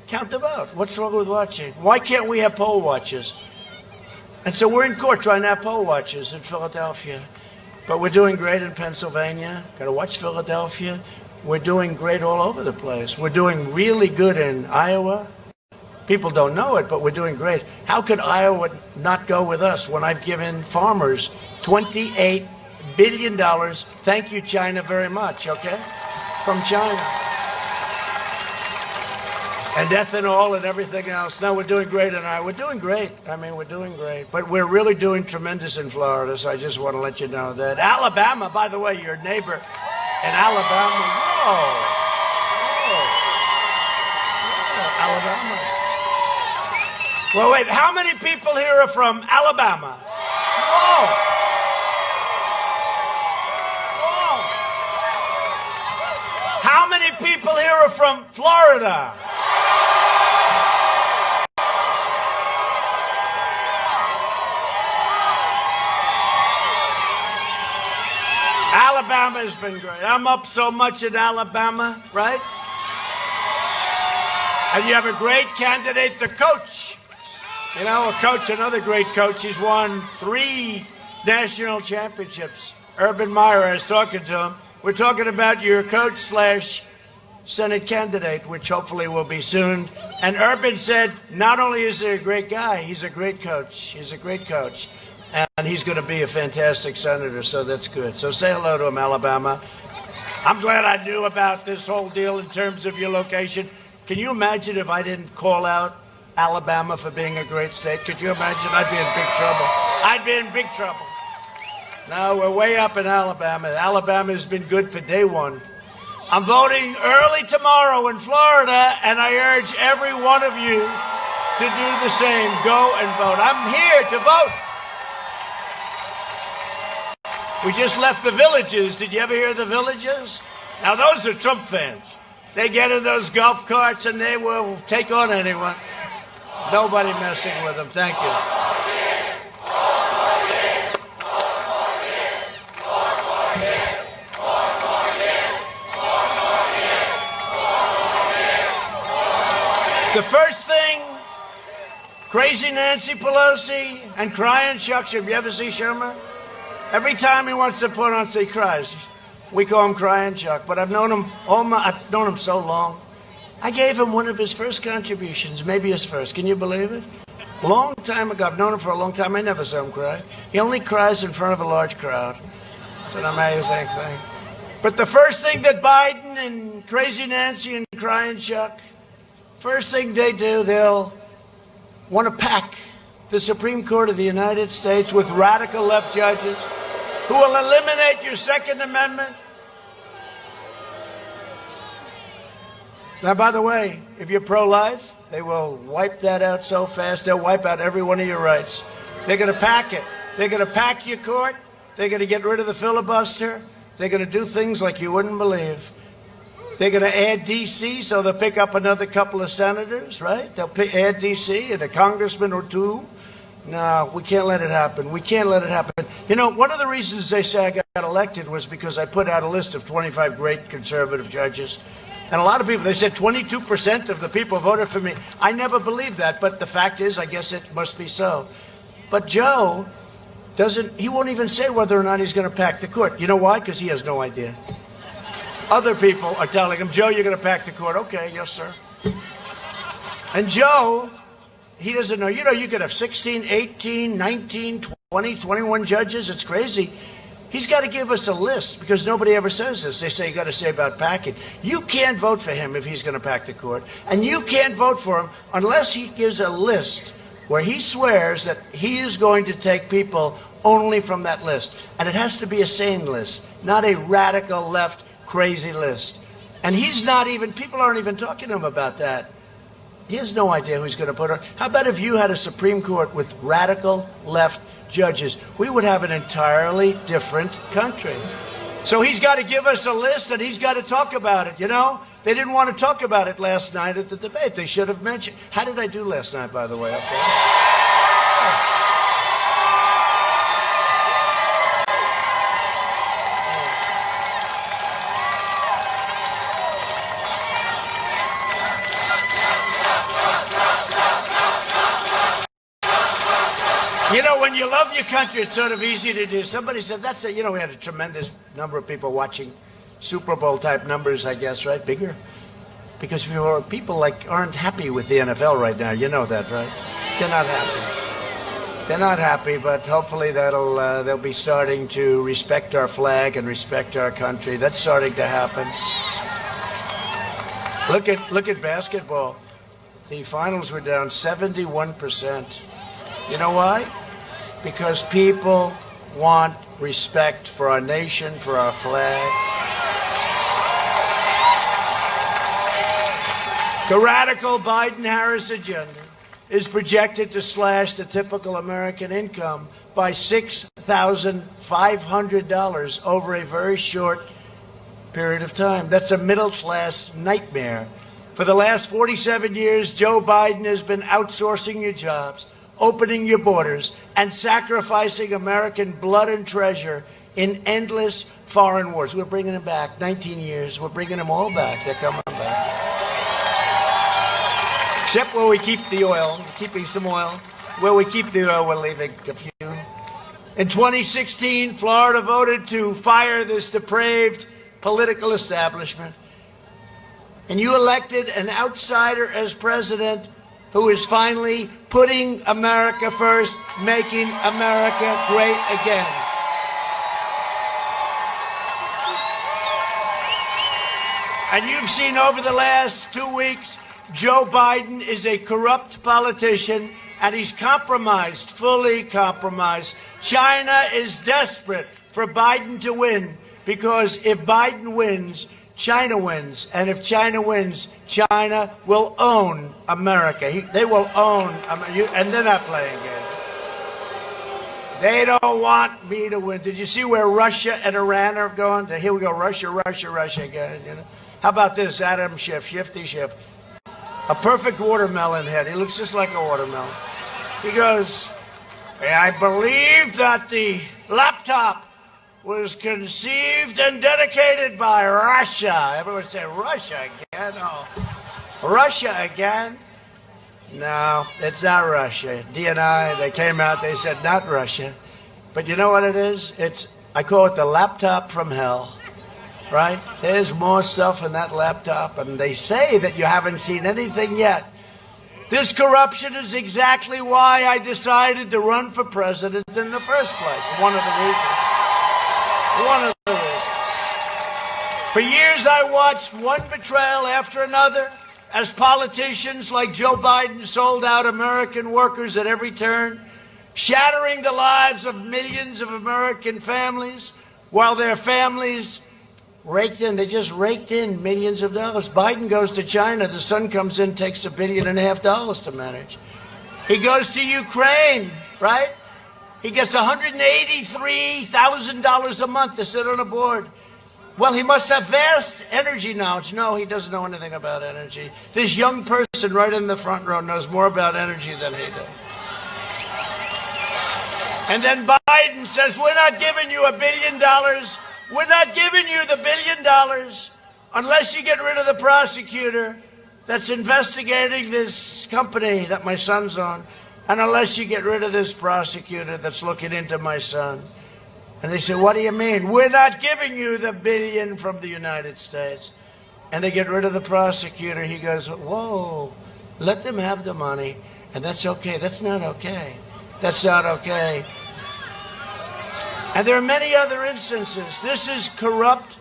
count the vote. What's wrong with watching? Why can't we have poll watchers? And so we're in court trying to have poll watchers in Philadelphia. But we're doing great in Pennsylvania. Got to watch Philadelphia. We're doing great all over the place. We're doing really good in Iowa. People don't know it, but we're doing great. How could Iowa not go with us when I've given farmers $28 billion? Thank you, China, very much, okay? From China. And ethanol and everything else. No, we're doing great in Iowa. We're doing great. I mean, we're doing great. But we're really doing tremendous in Florida, so I just want to let you know that. Alabama, by the way, your neighbor in Alabama. Whoa. Alabama. Well, wait, how many people here are from Alabama? Whoa. Whoa. How many people here are from Florida? Alabama has been great. I'm up so much in Alabama, right? And you have a great candidate, the coach. You know, a coach, another great coach. He's won 3 national championships. Urban Meyer, I was talking to him. We're talking about your coach / Senate candidate, which hopefully will be soon. And Urban said, not only is he a great guy, he's a great coach. He's a great coach. And he's going to be a fantastic senator, so that's good. So say hello to him, Alabama. I'm glad I knew about this whole deal in terms of your location. Can you imagine if I didn't call out Alabama for being a great state? Could you imagine? I'd be in big trouble. I'd be in big trouble. No, we're way up in Alabama. Alabama has been good for day one. I'm voting early tomorrow in Florida, and I urge every one of you to do the same. Go and vote. I'm here to vote. We just left the Villages. Did you ever hear of the Villages? Now, those are Trump fans. They get in those golf carts and they will take on anyone. Nobody messing with them. Thank you. The first thing, crazy Nancy Pelosi and crying Chuck. Have you ever seen Schumer? Every time he wants to put on, he cries. We call him Crying Chuck, but I've known him I've known him so long. I gave him one of his first contributions, maybe his first. Can you believe it? A long time ago. I've known him for a long time. I never saw him cry. He only cries in front of a large crowd. It's an amazing thing. But the first thing that Biden and Crazy Nancy and Crying Chuck, first thing they do, they'll want to pack the Supreme Court of the United States with radical left judges who will eliminate your Second Amendment. Now, by the way, if you're pro-life, they will wipe that out so fast, they'll wipe out every one of your rights. They're going to pack it. They're going to pack your court. They're going to get rid of the filibuster. They're going to do things like you wouldn't believe. They're going to add D.C., so they'll pick up another couple of senators, right? They'll add D.C. and a congressman or two. No, we can't let it happen. We can't let it happen. You know, one of the reasons they say I got elected was because I put out a list of 25 great conservative judges. And a lot of people, they said 22% of the people voted for me. I never believed that, but the fact is, I guess it must be so. But Joe he won't even say whether or not he's going to pack the court. You know why? Because he has no idea. Other people are telling him, Joe, you're going to pack the court. Okay, yes, sir. And Joe, he doesn't know. You know, you could have 16, 18, 19, 20, 21 judges. It's crazy. He's got to give us a list because nobody ever says this. They say you got to say about packing. You can't vote for him if he's going to pack the court. And you can't vote for him unless he gives a list where he swears that he is going to take people only from that list. And it has to be a sane list, not a radical left crazy list. And he's not even, people aren't even talking to him about that. He has no idea who he's going to put on. How about if you had a Supreme Court with radical left judges? We would have an entirely different country. So he's got to give us a list and he's got to talk about it, you know? They didn't want to talk about it last night at the debate. They should have mentioned. How did I do last night, by the way? Okay. You know, when you love your country, it's sort of easy to do. Somebody said that's it. You know, we had a tremendous number of people watching Super Bowl type numbers, I guess, right? Bigger. Because people like aren't happy with the NFL right now. You know that, right? They're not happy. They're not happy, but hopefully they'll be starting to respect our flag and respect our country. That's starting to happen. Look at basketball. The finals were down 71%. You know why? Because people want respect for our nation, for our flag. The radical Biden-Harris agenda is projected to slash the typical American income by $6,500 over a very short period of time. That's a middle-class nightmare. For the last 47 years, Joe Biden has been outsourcing your jobs, opening your borders, and sacrificing American blood and treasure in endless foreign wars. We're bringing them back. 19 years. We're bringing them all back. They're coming back. Except where we keep the oil, keeping some oil. Where we keep the oil, we're leaving a few. In 2016, Florida voted to fire this depraved political establishment. And you elected an outsider as president who is finally putting America first, making America great again. And you've seen over the last 2 weeks, Joe Biden is a corrupt politician, and he's compromised, fully compromised. China is desperate for Biden to win, because if Biden wins, China wins. And if China wins, China will own America. They will own, and they're not playing games. They don't want me to win. Did you see where Russia and Iran are going? Here we go, Russia again. You know? How about this, Adam Schiff, Shifty Schiff? A perfect watermelon head. He looks just like a watermelon. He goes, I believe that the laptop was conceived and dedicated by Russia. Everyone say, Russia again? Oh, Russia again? No, it's not Russia. DNI, they came out, they said, not Russia. But you know what it is? I call it the laptop from hell, right? There's more stuff in that laptop, and they say that you haven't seen anything yet. This corruption is exactly why I decided to run for president in the first place. One of the reasons. For years, I watched one betrayal after another as politicians like Joe Biden sold out American workers at every turn, shattering the lives of millions of American families while their families they just raked in millions of dollars. Biden goes to China, the son comes in, takes $1.5 billion to manage. He goes to Ukraine, right? He gets $183,000 a month to sit on a board. Well, he must have vast energy knowledge. No, he doesn't know anything about energy. This young person right in the front row knows more about energy than he does. And then Biden says, we're not giving you $1 billion. We're not giving you the $1 billion unless you get rid of the prosecutor that's investigating this company that my son's on, and unless you get rid of this prosecutor that's looking into my son. And they say, what do you mean? We're not giving you the $1 billion from the United States. And they get rid of the prosecutor. He goes, whoa, let them have the money. And that's okay. That's not okay. That's not okay. And there are many other instances. This is corrupt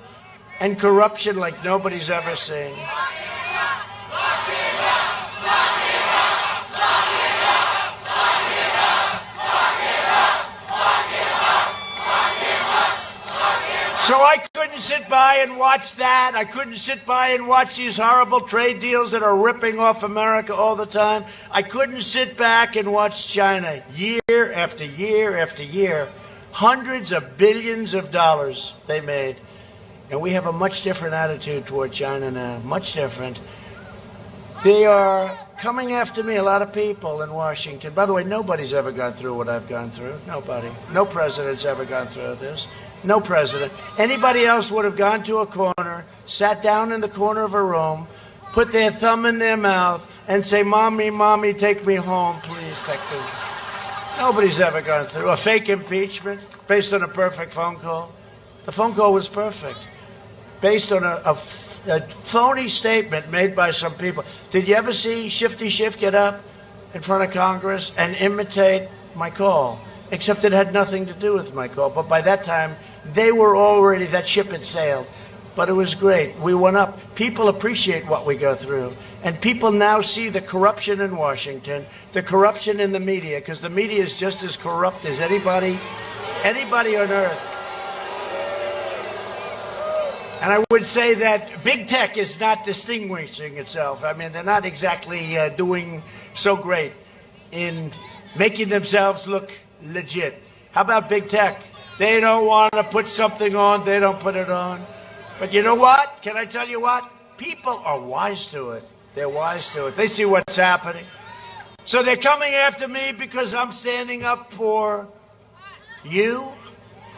and corruption like nobody's ever seen. So I couldn't sit by and watch that. I couldn't sit by and watch these horrible trade deals that are ripping off America all the time. I couldn't sit back and watch China year after year after year. Hundreds of billions of dollars they made. And we have a much different attitude toward China now. Much different. They are coming after me, a lot of people in Washington. By the way, nobody's ever gone through what I've gone through. Nobody. No president's ever gone through this. No president. Anybody else would have gone to a corner, sat down in the corner of a room, put their thumb in their mouth, and say, Mommy, Mommy, take me home, please, take me. Nobody's ever gone through a fake impeachment based on a perfect phone call. The phone call was perfect, based on a phony statement made by some people. Did you ever see Shifty Schiff get up in front of Congress and imitate my call? Except it had nothing to do with my call. But by that time, they were already, that ship had sailed. But it was great. We went up. People appreciate what we go through. And people now see the corruption in Washington, the corruption in the media, because the media is just as corrupt as anybody on earth. And I would say that big tech is not distinguishing itself. I mean, they're not exactly doing so great in making themselves look legit. How about big tech? They don't want to put something on, they don't put it on. But you know what? Can I tell you what? People are wise to it. They're wise to it. They see what's happening. So they're coming after me because I'm standing up for you.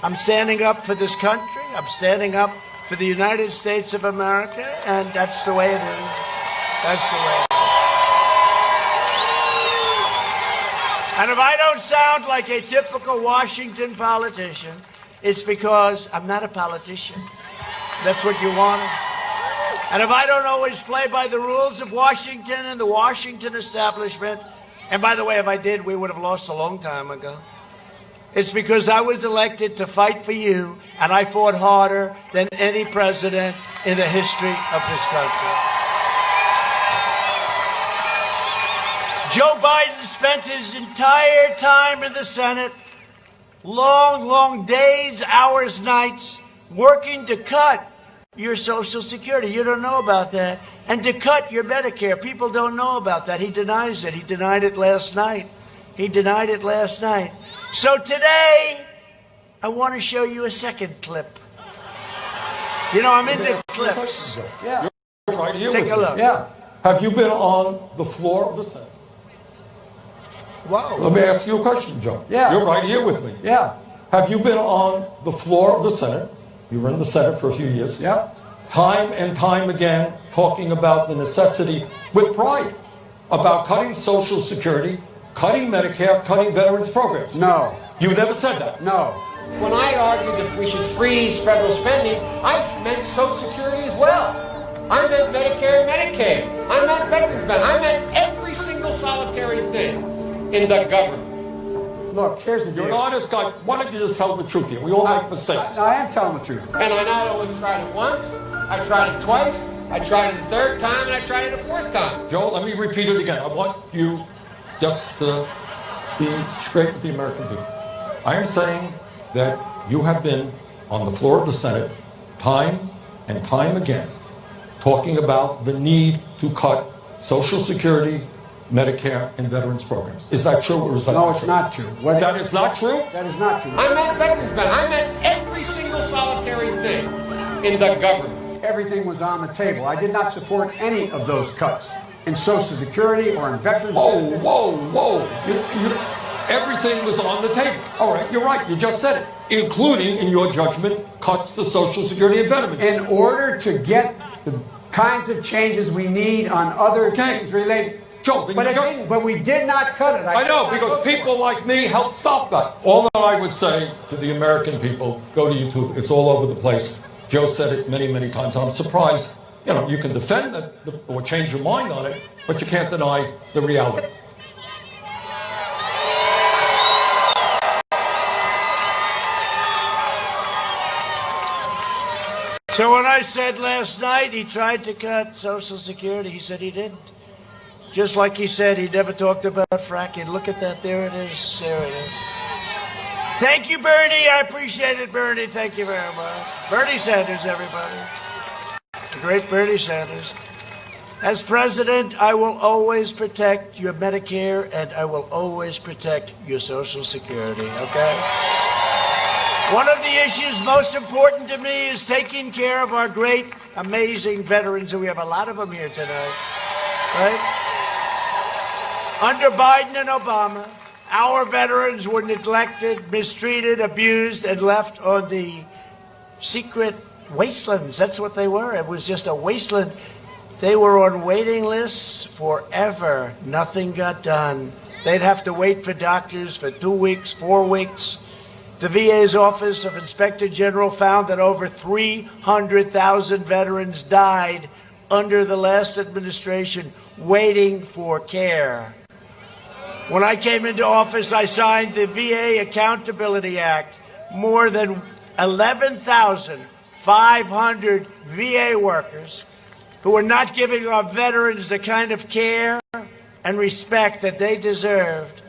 I'm standing up for this country. I'm standing up for the United States of America, and that's the way it is. That's the way it is. And if I don't sound like a typical Washington politician, it's because I'm not a politician. That's what you want. And if I don't always play by the rules of Washington and the Washington establishment, and by the way, if I did, we would have lost a long time ago. It's because I was elected to fight for you, and I fought harder than any president in the history of this country. Joe Biden spent his entire time in the Senate, long, long days, hours, nights, working to cut your Social Security. You don't know about that. And to cut your Medicare. People don't know about that. He denies it. He denied it last night. He denied it last night. So today, I want to show you a second clip. You know, I'm into clips. Yeah. You're right here Take with a me. look. Yeah. Have you been on the floor of the Senate? Wow. Let me ask you a question, Joe. Yeah. You're right here with me. Yeah. Have you been on the floor of the Senate? You were in the Senate for a few years. Yeah. Time and time again, talking about the necessity, with pride, about cutting Social Security, cutting Medicare, cutting veterans programs. No. You never said that. No. When I argued that we should freeze federal spending, I meant Social Security as well. I meant Medicare and Medicaid. I meant veterans benefits. I meant every single solitary thing in the government. Look, here's the deal. You're an honest guy. Why don't you just tell the truth here? We all make mistakes. I am telling the truth. And I not only tried it once, I tried it twice, I tried it a third time, and I tried it a fourth time. Joe, let me repeat it again. I want you just to be straight with the American people. I am saying that you have been on the floor of the Senate time and time again talking about the need to cut Social Security, Medicare, and veterans programs. Is that true or is that No, not it's true? not true. That is not true? That is not true. I meant veterans benefits. I meant every single solitary thing in the government. Everything was on the table. I did not support any of those cuts in Social Security or in veterans. Whoa. Everything was on the table. All right, you're right. You just said it. Including, in your judgment, cuts to Social Security and veterans. In order to get the kinds of changes we need on other things related. Joe, but we did not cut it. I know, because people like me helped stop that. All that I would say to the American people, go to YouTube. It's all over the place. Joe said it many, many times. I'm surprised. You know, you can defend it or change your mind on it, but you can't deny the reality. So when I said last night he tried to cut Social Security, he said he didn't. Just like he said he never talked about fracking. Look at that. There it is. There it is. Thank you, Bernie. I appreciate it, Bernie. Thank you very much. Bernie Sanders, everybody. The great Bernie Sanders. As president, I will always protect your Medicare and I will always protect your Social Security, okay? One of the issues most important to me is taking care of our great, amazing veterans, and we have a lot of them here tonight, right? Under Biden and Obama, our veterans were neglected, mistreated, abused, and left on the secret wastelands. That's what they were. It was just a wasteland. They were on waiting lists forever. Nothing got done. They'd have to wait for doctors for 2 weeks, 4 weeks. The VA's Office of Inspector General found that over 300,000 veterans died under the last administration waiting for care. When I came into office, I signed the VA Accountability Act. More than 11,500 VA workers who are not giving our veterans the kind of care and respect that they deserved,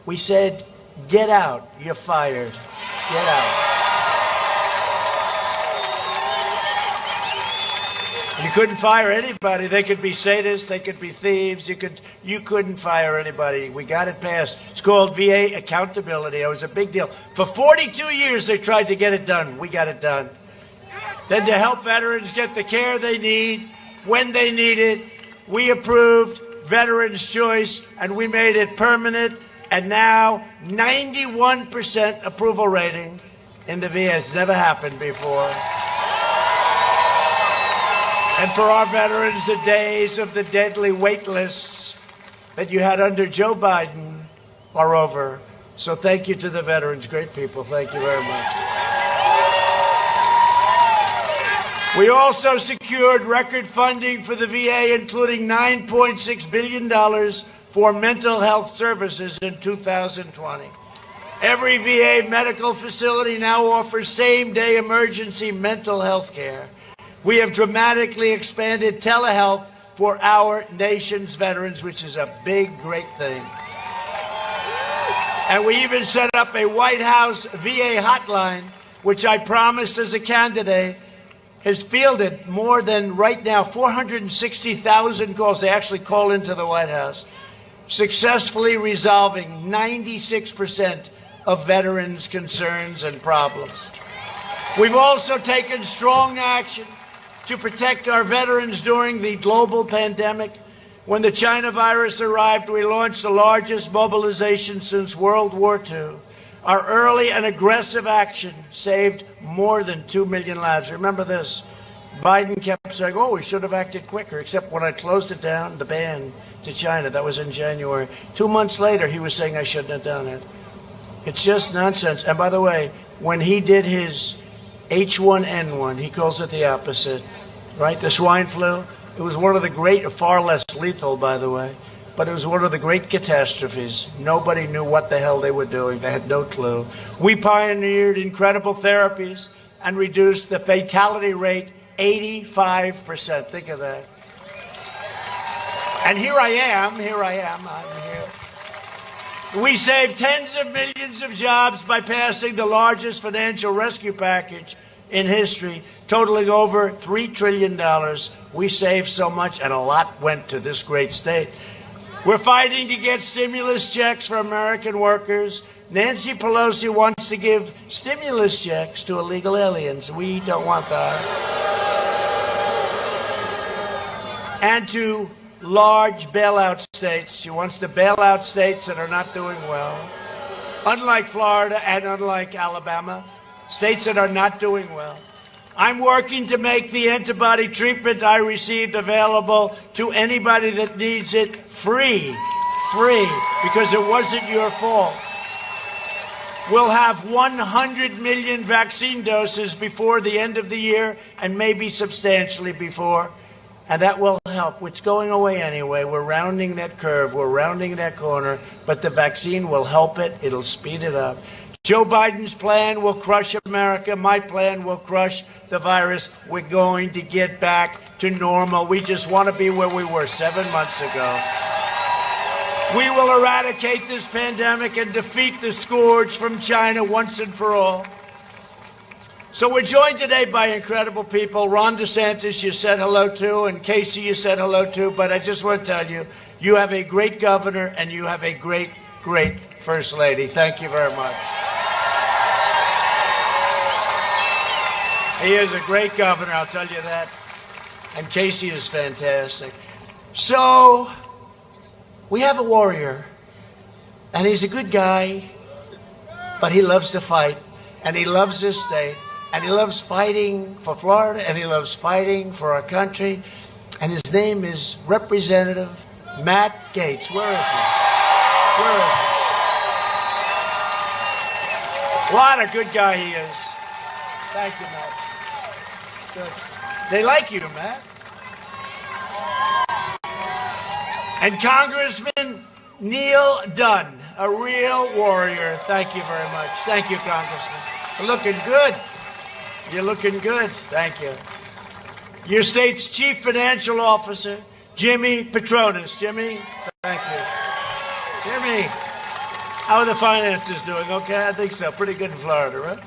we said, get out, you're fired, get out. You couldn't fire anybody. They could be sadists, they could be thieves, you couldn't fire anybody. We got it passed. It's called VA Accountability. It was a big deal. For 42 years they tried to get it done. We got it done. Then to help veterans get the care they need, when they need it, we approved Veterans Choice and we made it permanent, and now 91% approval rating in the VA. It's never happened before. And for our veterans, the days of the deadly wait lists that you had under Joe Biden are over. So thank you to the veterans. Great people. Thank you very much. We also secured record funding for the VA, including $9.6 billion for mental health services in 2020. Every VA medical facility now offers same-day emergency mental health care. We have dramatically expanded telehealth for our nation's veterans, which is a big, great thing. And we even set up a White House VA hotline, which I promised as a candidate, has fielded more than, right now, 460,000 calls. They actually call into the White House, successfully resolving 96% of veterans' concerns and problems. We've also taken strong action to protect our veterans during the global pandemic. When the China virus arrived, we launched the largest mobilization since World War II. Our early and aggressive action saved more than 2 million lives. Remember this. Biden kept saying, oh, we should have acted quicker, except when I closed it down, the ban to China. That was in January. 2 months later, he was saying I shouldn't have done it. It's just nonsense. And by the way, when he did his H1N1, he calls it the opposite, right? The swine flu. It was one of the great, far less lethal, by the way, but it was one of the great catastrophes. Nobody knew what the hell they were doing. They had no clue. We pioneered incredible therapies and reduced the fatality rate 85%. Think of that. And here I am, I'm here. We saved tens of millions of jobs by passing the largest financial rescue package in history, totaling over $3 trillion. We saved so much, and a lot went to this great state. We're fighting to get stimulus checks for American workers. Nancy Pelosi wants to give stimulus checks to illegal aliens. We don't want that. And to large bailout states. She wants to bail out states that are not doing well. Unlike Florida and unlike Alabama, states that are not doing well. I'm working to make the antibody treatment I received available to anybody that needs it free, because it wasn't your fault. We'll have 100 million vaccine doses before the end of the year, and maybe substantially before, and that will help. It's going away anyway. We're rounding that curve. We're rounding that corner, but the vaccine will help it. It'll speed it up. Joe Biden's plan will crush America. My plan will crush the virus. We're going to get back to normal. We just want to be where we were 7 months ago. We will eradicate this pandemic and defeat the scourge from China once and for all. So we're joined today by incredible people. Ron DeSantis, you said hello to, and Casey, you said hello to, but I just want to tell you, you have a great governor and you have a great, great First Lady. Thank you very much. He is a great governor, I'll tell you that. And Casey is fantastic. So, we have a warrior, and he's a good guy, but he loves to fight, and he loves this state, and he loves fighting for Florida, and he loves fighting for our country, and his name is Representative Matt Gaetz. Where is he? Good. What a good guy he is. Thank you, Matt. Good. They like you, Matt. And Congressman Neil Dunn, a real warrior. Thank you very much. Thank you, Congressman. You're looking good. You're looking good. Thank you. Your state's chief financial officer, Jimmy Petronas. Jimmy, thank you. Jimmy, how are the finances doing? Okay, I think so. Pretty good in Florida, right?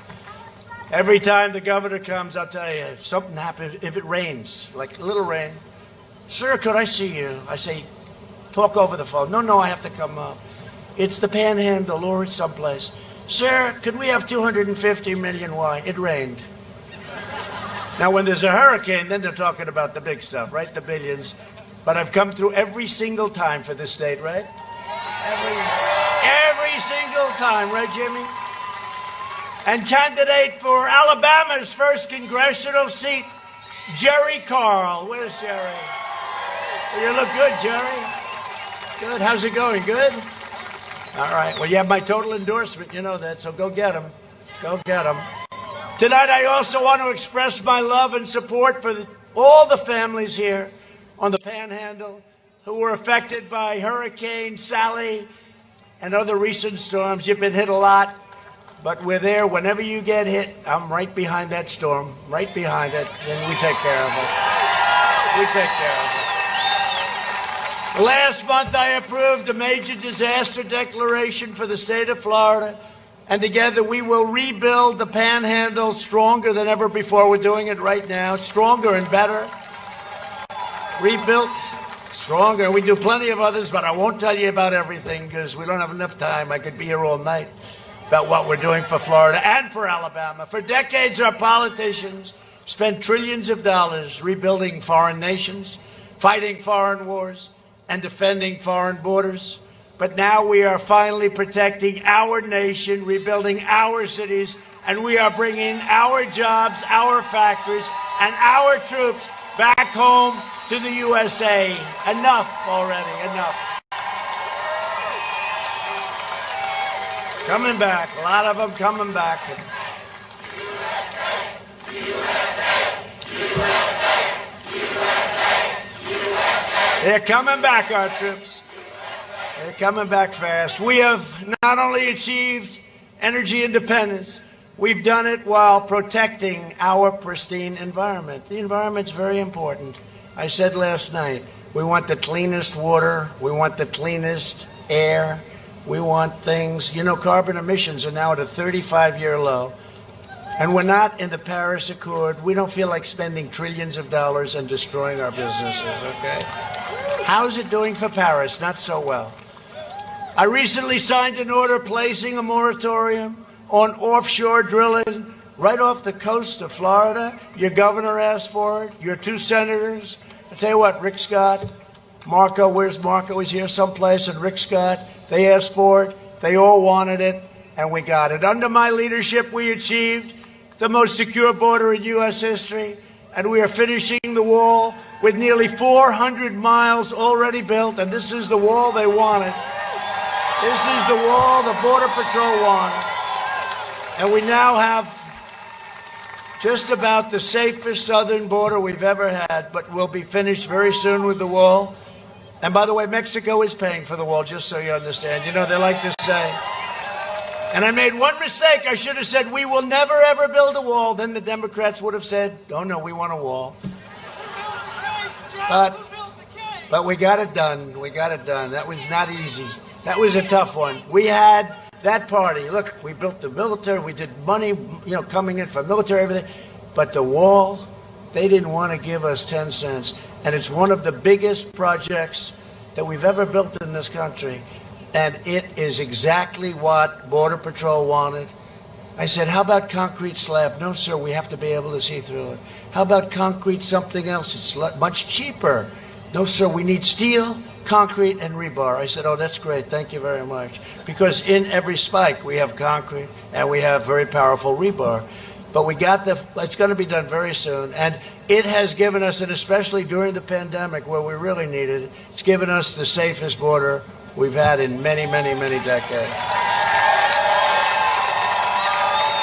Every time the governor comes, I'll tell you, if something happens, if it rains, like a little rain, sir, could I see you? I say, talk over the phone. No, I have to come up. It's the Panhandle or it's someplace. Sir, could we have 250 million? Why? It rained. Now, when there's a hurricane, then they're talking about the big stuff, right? The billions. But I've come through every single time for this state, right? Every single time, right, Jimmy? And candidate for Alabama's first congressional seat, Jerry Carl. Where's Jerry? You look good, Jerry. Good. How's it going? Good? All right. Well, you have my total endorsement. You know that, so go get him. Go get him. Tonight, I also want to express my love and support for all the families here on the Panhandle who were affected by Hurricane Sally and other recent storms. You've been hit a lot, but we're there. Whenever you get hit, I'm right behind that storm, right behind it, and we take care of it. We take care of it. Last month, I approved a major disaster declaration for the state of Florida, and together we will rebuild the Panhandle stronger than ever before. We're doing it right now, stronger and better. Rebuilt, stronger. We do plenty of others, but I won't tell you about everything because we don't have enough time. I could be here all night about what we're doing for Florida and for Alabama. For decades, our politicians spent trillions of dollars rebuilding foreign nations, fighting foreign wars, and defending foreign borders. But now we are finally protecting our nation, rebuilding our cities, and we are bringing our jobs, our factories, and our troops back home to the USA. Enough already, enough. Coming back, a lot of them coming back. They're coming back, our troops. They're coming back fast. We have not only achieved energy independence, we've done it while protecting our pristine environment. The environment's very important. I said last night, we want the cleanest water, we want the cleanest air, we want things. You know, carbon emissions are now at a 35-year low. And we're not in the Paris Accord. We don't feel like spending trillions of dollars and destroying our businesses, okay? How's it doing for Paris? Not so well. I recently signed an order placing a moratorium on offshore drilling right off the coast of Florida. Your governor asked for it. Your two senators. I tell you what, Rick Scott, Marco, where's Marco? He's here someplace, and Rick Scott, they asked for it. They all wanted it, and we got it. Under my leadership, we achieved the most secure border in U.S. history, and we are finishing the wall with nearly 400 miles already built, and this is the wall they wanted. This is the wall the Border Patrol wanted. And we now have just about the safest southern border we've ever had, but we'll be finished very soon with the wall. And by the way, Mexico is paying for the wall, just so you understand. You know, they like to say. And I made one mistake. I should have said, we will never, ever build a wall. Then the Democrats would have said, oh, no, we want a wall. But we got it done. We got it done. That was not easy. That was a tough one. We had that party. Look, we built the military. We did money, coming in for military, everything. But the wall, they didn't want to give us 10 cents. And it's one of the biggest projects that we've ever built in this country. And it is exactly what Border Patrol wanted. I said, how about concrete slab? No, sir, we have to be able to see through it. How about concrete something else? It's much cheaper. No, sir, we need steel, concrete, and rebar. I said, oh, that's great. Thank you very much. Because in every spike, we have concrete, and we have very powerful rebar. But we got it's going to be done very soon. And it has given us, and especially during the pandemic where we really needed it, it's given us the safest border we've had in many, many, many decades.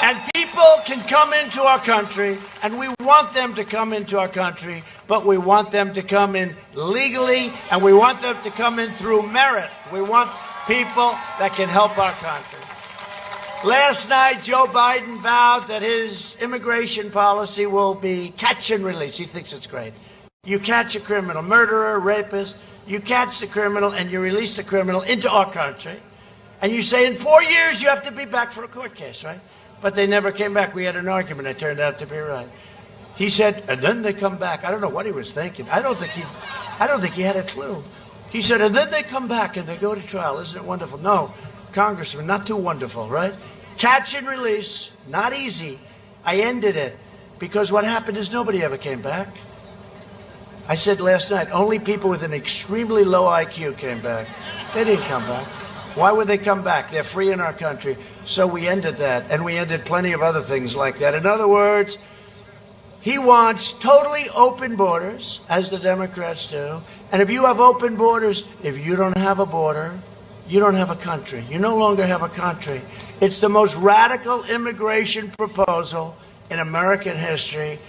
And people can come into our country, and we want them to come into our country, but we want them to come in legally, and we want them to come in through merit. We want people that can help our country. Last night, Joe Biden vowed that his immigration policy will be catch and release. He thinks it's great. You catch a criminal, murderer, rapist, you catch the criminal and you release the criminal into our country. And you say in 4 years you have to be back for a court case, right? But they never came back. We had an argument. It turned out to be right. He said, and then they come back. I don't know what he was thinking. I don't think he had a clue. He said, and then they come back and they go to trial. Isn't it wonderful? No, Congressman, not too wonderful, right? Catch and release, not easy. I ended it because what happened is nobody ever came back. I said last night, only people with an extremely low IQ came back. They didn't come back. Why would they come back? They're free in our country. So we ended that, and we ended plenty of other things like that. In other words, he wants totally open borders, as the Democrats do. And if you have open borders, if you don't have a border, you don't have a country. You no longer have a country. It's the most radical immigration proposal in American history,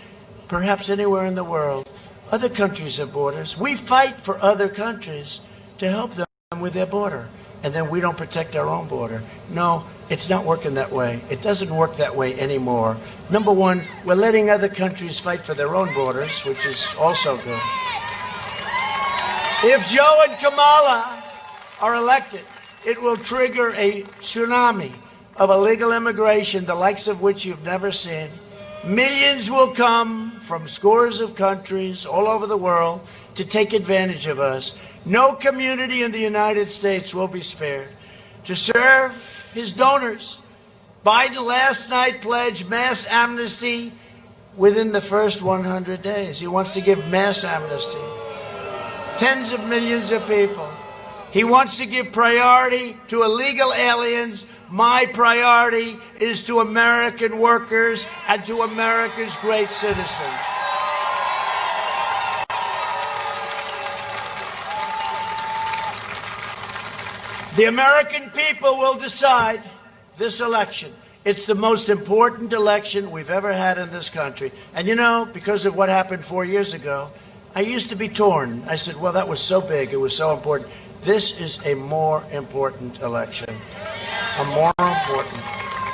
perhaps anywhere in the world. Other countries have borders. We fight for other countries to help them with their border, and then we don't protect our own border. No, it's not working that way. It doesn't work that way anymore. Number one, we're letting other countries fight for their own borders, which is also good. If Joe and Kamala are elected, it will trigger a tsunami of illegal immigration, the likes of which you've never seen. Millions will come from scores of countries all over the world to take advantage of us. No community in the United States will be spared. To serve his donors, Biden last night pledged mass amnesty within the first 100 days. He wants to give mass amnesty. Tens of millions of people. He wants to give priority to illegal aliens. My priority is to American workers and to America's great citizens. The American people will decide this election. It's the most important election we've ever had in this country. And you know, because of what happened 4 years ago, I used to be torn. I said, well, that was so big, it was so important. This is a more important election. A more important.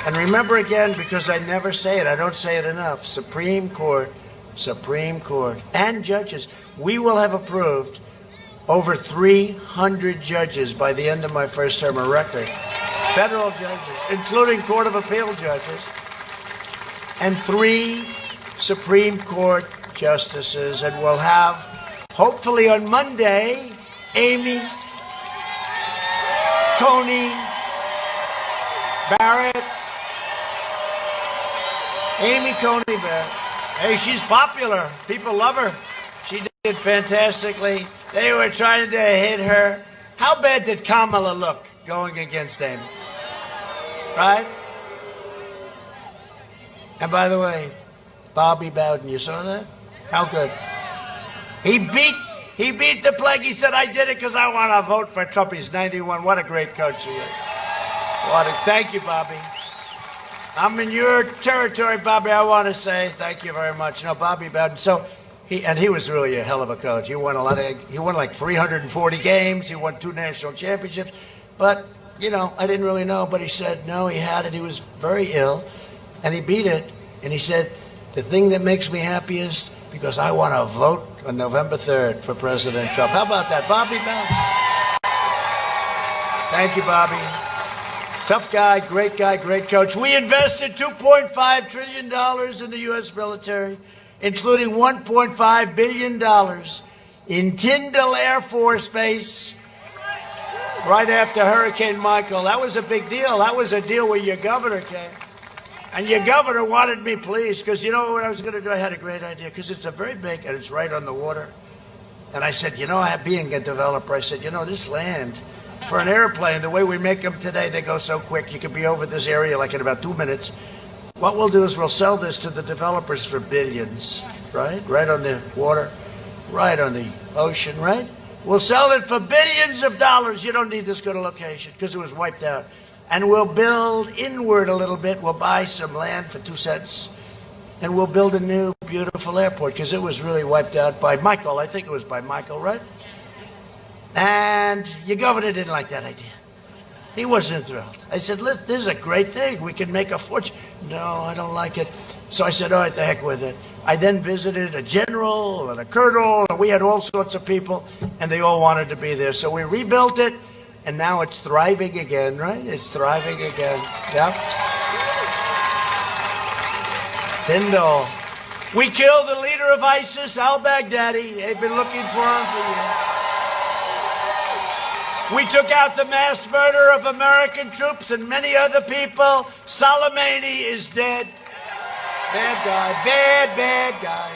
And remember again, because I never say it, I don't say it enough, Supreme Court, and judges. We will have approved over 300 judges by the end of my first term, a record. Federal judges, including Court of Appeal judges, and 3 Supreme Court justices. And we'll have, hopefully on Monday, Amy Coney Barrett. Amy Coney Barrett. Hey, she's popular. People love her. She did fantastically. They were trying to hit her. How bad did Kamala look going against Amy? Right? And by the way, Bobby Bowden, you saw that? How good? He beat the plague. He said, I did it because I want to vote for Trump. He's 91. What a great coach he is. Thank you, Bobby. I'm in your territory, Bobby. I want to say thank you very much. You know, Bobby Bowden. So he was really a hell of a coach. He won like 340 games. He won 2 national championships. But, you know, I didn't really know. But he said, no, he had it. He was very ill. And he beat it. And he said, the thing that makes me happiest, because I want to vote on November 3rd for President Trump. How about that? Bobby Bowden. Thank you, Bobby. Tough guy, great coach. We invested $2.5 trillion in the U.S. military, including $1.5 billion in Tyndall Air Force Base right after Hurricane Michael. That was a big deal. That was a deal where your governor came. And your governor wanted me pleased, because you know what I was going to do? I had a great idea, because it's a very big, and it's right on the water. And I said, you know, being a developer, I said, you know, this land, for an airplane, the way we make them today, they go so quick. You can be over this area like in about 2 minutes. What we'll do is we'll sell this to the developers for billions, right? Right on the water, right on the ocean, right? We'll sell it for billions of dollars. You don't need this good a location because it was wiped out. And we'll build inward a little bit. We'll buy some land for 2 cents. And we'll build a new, beautiful airport because it was really wiped out by Michael. I think it was by Michael, right? And your governor didn't like that idea. He wasn't thrilled. I said, "Look, this is a great thing. We can make a fortune." "No, I don't like it." So I said, "All right, the heck with it." I then visited a general and a colonel, and we had all sorts of people, and they all wanted to be there. So we rebuilt it, and now it's thriving again, right? It's thriving again. Yep. Tyndall. We killed the leader of ISIS, al-Baghdadi. They've been looking for him for years. We took out the mass murder of American troops and many other people. Soleimani is dead. Bad guy, bad guy.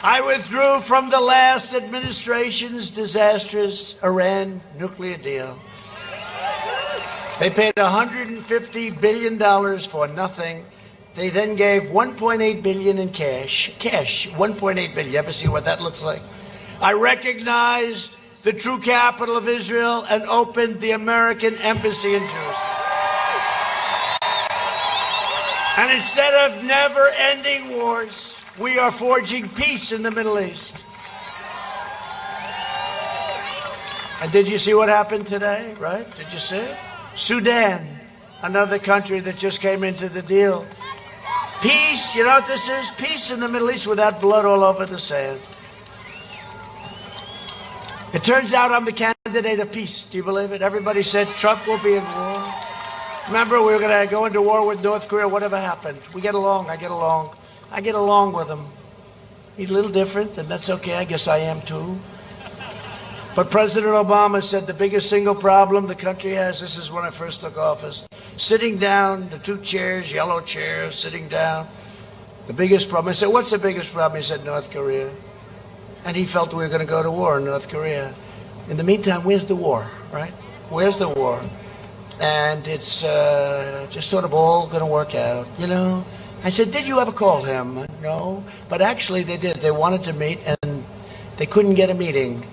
I withdrew from the last administration's disastrous Iran nuclear deal. They paid $150 billion for nothing. They then gave $1.8 billion in cash. Cash, $1.8 billion. You ever see what that looks like? I recognized the true capital of Israel and opened the American embassy in Jerusalem. And instead of never-ending wars, we are forging peace in the Middle East. And did you see what happened today, right? Did you see it? Sudan, another country that just came into the deal. Peace, you know what this is? Peace in the Middle East without blood all over the sand. It turns out I'm the candidate of peace. Do you believe it? Everybody said Trump will be in war. Remember, we were going to go into war with North Korea, whatever happened. We get along. I get along. I get along with him. He's a little different, and that's okay. I guess I am too. But President Obama said the biggest single problem the country has, this is when I first took office, sitting down, the 2 chairs, yellow chairs, sitting down. The biggest problem. I said, what's the biggest problem? He said, North Korea. And he felt we were going to go to war in North Korea. In the meantime, where's the war, right? Where's the war? And it's just sort of all going to work out, you know? I said, did you ever call him? No. But actually they did. They wanted to meet, and they couldn't get a meeting.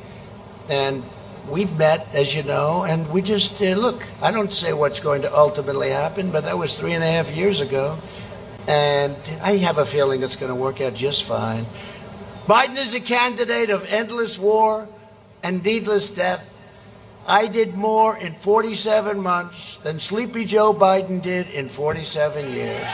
And we've met, as you know, and we just, look, I don't say what's going to ultimately happen, but that was 3.5 years ago. And I have a feeling it's going to work out just fine. Biden is a candidate of endless war and needless death. I did more in 47 months than Sleepy Joe Biden did in 47 years.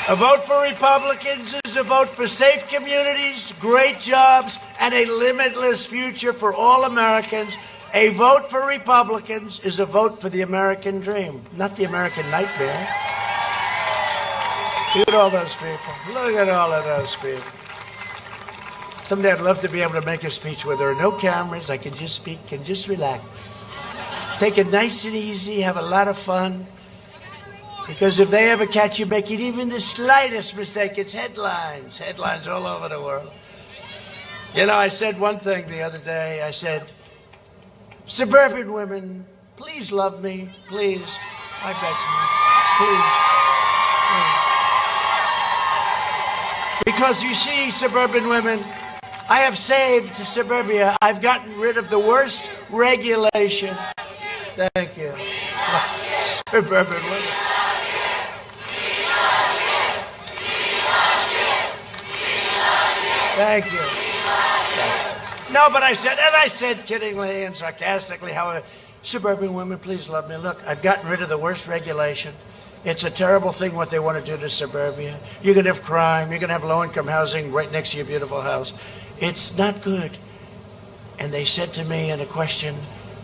A vote for Republicans is a vote for safe communities, great jobs, and a limitless future for all Americans. A vote for Republicans is a vote for the American dream, not the American nightmare. Look at all those people. Look at all of those people. Someday I'd love to be able to make a speech where there are no cameras. I can just speak and just relax. Take it nice and easy, have a lot of fun. Because if they ever catch you making even the slightest mistake, it's headlines. Headlines all over the world. You know, I said one thing the other day. I said, suburban women, please love me. Please. I beg you. Please. Because you see, suburban women, I have saved suburbia. I've gotten rid of the worst regulation. Thank you. Suburban women. Thank you. No, but I said kiddingly and sarcastically, how suburban women, please love me. Look, I've gotten rid of the worst regulation. It's a terrible thing what they want to do to suburbia. You're going to have crime. You're going to have low-income housing right next to your beautiful house. It's not good. And they said to me in a question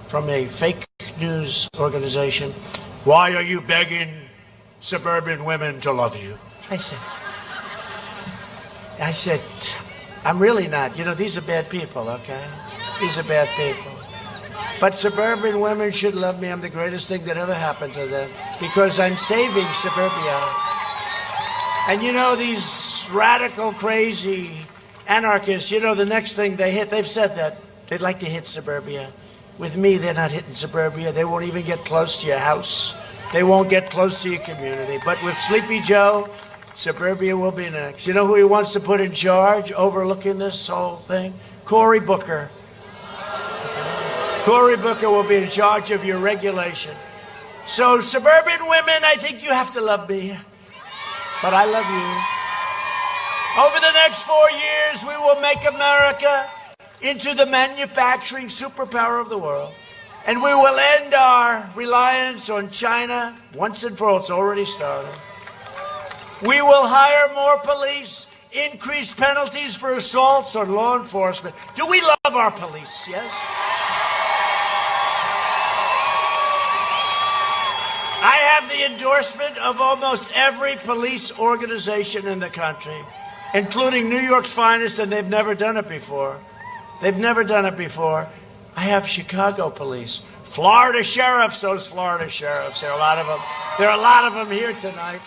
from a fake news organization, why are you begging suburban women to love you? I said, I'm really not. You know, these are bad people, okay? These are bad people. But suburban women should love me. I'm the greatest thing that ever happened to them because I'm saving suburbia. And you know, these radical, crazy anarchists, you know, the next thing they hit, they've said that. They'd like to hit suburbia. With me, they're not hitting suburbia. They won't even get close to your house. They won't get close to your community. But with Sleepy Joe, Suburbia will be next. You know who he wants to put in charge, overlooking this whole thing? Cory Booker. Cory Booker will be in charge of your regulation. So, suburban women, I think you have to love me. But I love you. Over the next 4 years, we will make America into the manufacturing superpower of the world. And we will end our reliance on China once and for all. It's already started. We will hire more police, increase penalties for assaults on law enforcement. Do we love our police? Yes? I have the endorsement of almost every police organization in the country, including New York's finest, and they've never done it before. They've never done it before. I have Chicago police, Florida sheriffs, those Florida sheriffs. There are a lot of them. There are a lot of them here tonight.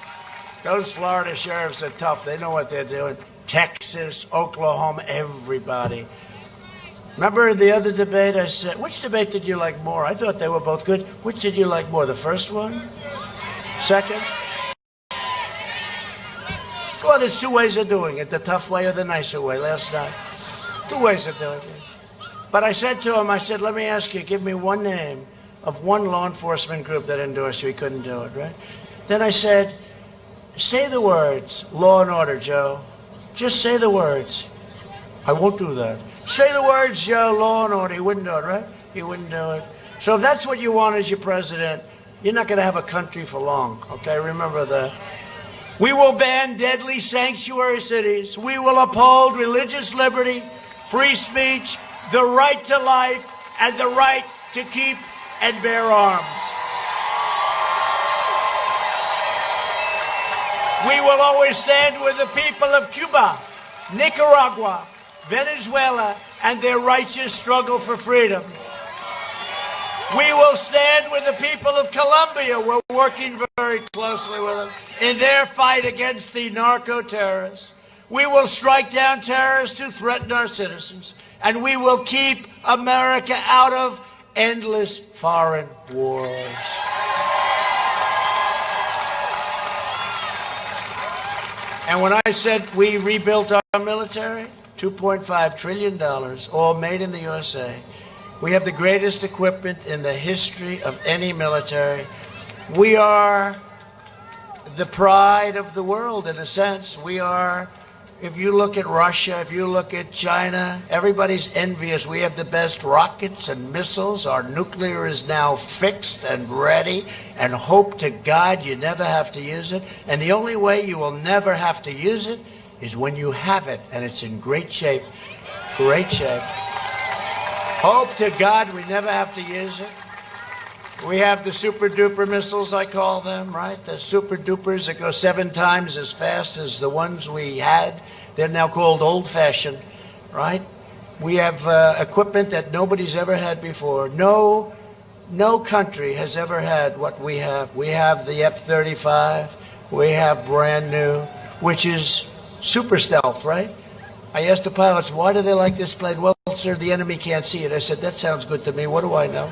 Those Florida sheriffs are tough. They know what they're doing. Texas, Oklahoma, everybody. Remember the other debate I said, which debate did you like more? I thought they were both good. Which did you like more, the first one? Second? Well, there's two ways of doing it, the tough way or the nicer way last night. Two ways of doing it. But I said to him, I said, let me ask you, give me one name of one law enforcement group that endorsed you. He couldn't do it, right? Then I said, say the words, law and order, Joe. Just say the words. I won't do that. Say the words, Joe, law and order. He wouldn't do it, right? He wouldn't do it. So if that's what you want as your president, you're not going to have a country for long, okay? Remember that. We will ban deadly sanctuary cities. We will uphold religious liberty, free speech, the right to life, and the right to keep and bear arms. We will always stand with the people of Cuba, Nicaragua, Venezuela, and their righteous struggle for freedom. We will stand with the people of Colombia. We're working very closely with them in their fight against the narco-terrorists. We will strike down terrorists who threaten our citizens. And we will keep America out of endless foreign wars. And when I said we rebuilt our military, $2.5 trillion, all made in the USA. We have the greatest equipment in the history of any military. We are the pride of the world, in a sense. We are, if you look at Russia, if you look at China, everybody's envious. We have the best rockets and missiles. Our nuclear is now fixed and ready, and hope to God you never have to use it. And the only way you will never have to use it is when you have it, and it's in great shape. Great shape. Hope to God we never have to use it. We have the super duper missiles, I call them, right? The super dupers that go 7 times as fast as the ones we had. They're now called old fashioned, right? We have equipment that nobody's ever had before. No country has ever had what we have. We have the F-35. We have brand new, which is super stealth, right? I asked the pilots, why do they like this plane? Well, sir, the enemy can't see it. I said, that sounds good to me. What do I know?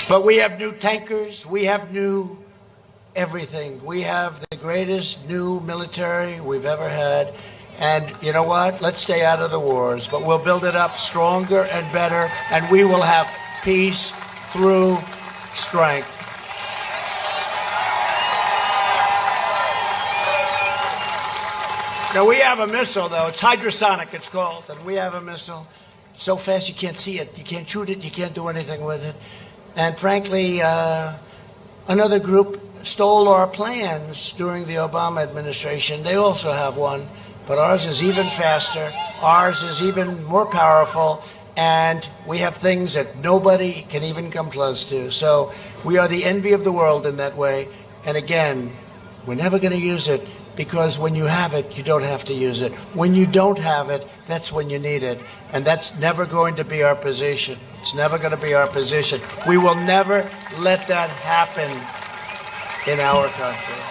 But we have new tankers. We have new everything. We have the greatest new military we've ever had. And you know what? Let's stay out of the wars. But we'll build it up stronger and better. And we will have peace through strength. Now, we have a missile, though. It's hypersonic, it's called. And we have a missile so fast you can't see it. You can't shoot it. You can't do anything with it. And frankly, another group stole our plans during the Obama administration. They also have one. But ours is even faster. Ours is even more powerful. And we have things that nobody can even come close to. So we are the envy of the world in that way. And again, we're never going to use it. Because when you have it, you don't have to use it. When you don't have it, that's when you need it. And that's never going to be our position. It's never going to be our position. We will never let that happen in our country.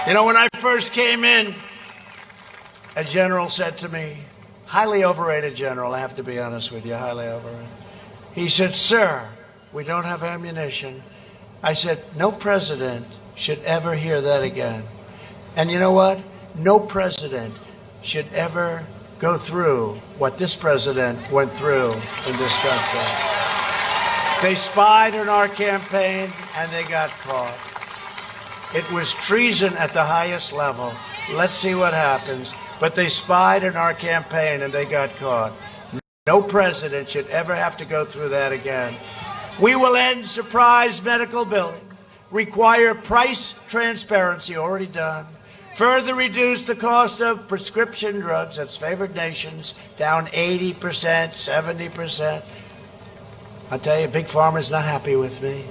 You know, when I first came in, a general said to me, highly overrated general, I have to be honest with you, highly overrated. He said, sir, we don't have ammunition. I said, no president should ever hear that again. And you know what? No president should ever go through what this president went through in this country. They spied on our campaign and they got caught. It was treason at the highest level. Let's see what happens. But they spied on our campaign and they got caught. No president should ever have to go through that again. We will end surprise medical billing, require price transparency, already done, further reduce the cost of prescription drugs, that's favored nations, down 80%, 70%. I'll tell you, Big Pharma's not happy with me.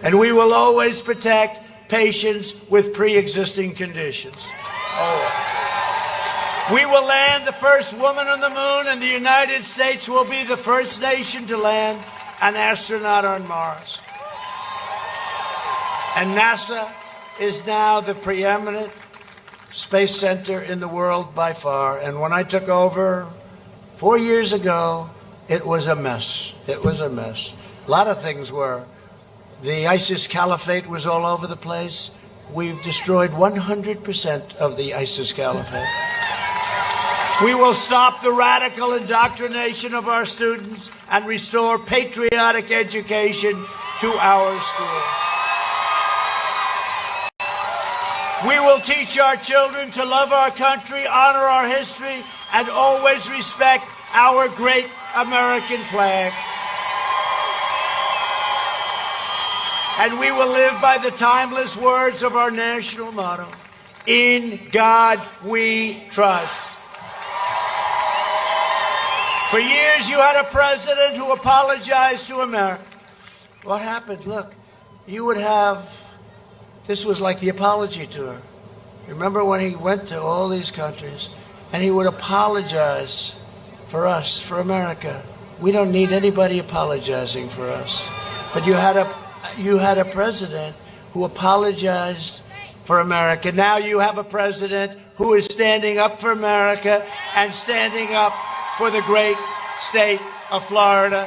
And we will always protect patients with pre-existing conditions. We will land the first woman on the moon, and the United States will be the first nation to land an astronaut on Mars. And NASA is now the preeminent space center in the world by far. And when I took over 4 years ago, it was a mess. It was a mess. A lot of things were. The ISIS caliphate was all over the place. We've destroyed 100% of the ISIS caliphate. We will stop the radical indoctrination of our students and restore patriotic education to our schools. We will teach our children to love our country, honor our history, and always respect our great American flag. And we will live by the timeless words of our national motto, "In God we trust." For years you had a president who apologized to America. What happened? Look, you would have, this was like the apology tour. Remember when he went to all these countries and he would apologize for us, for America. We don't need anybody apologizing for us. But you had a president who apologized for America. Now you have a president who is standing up for America and standing up for the great state of Florida.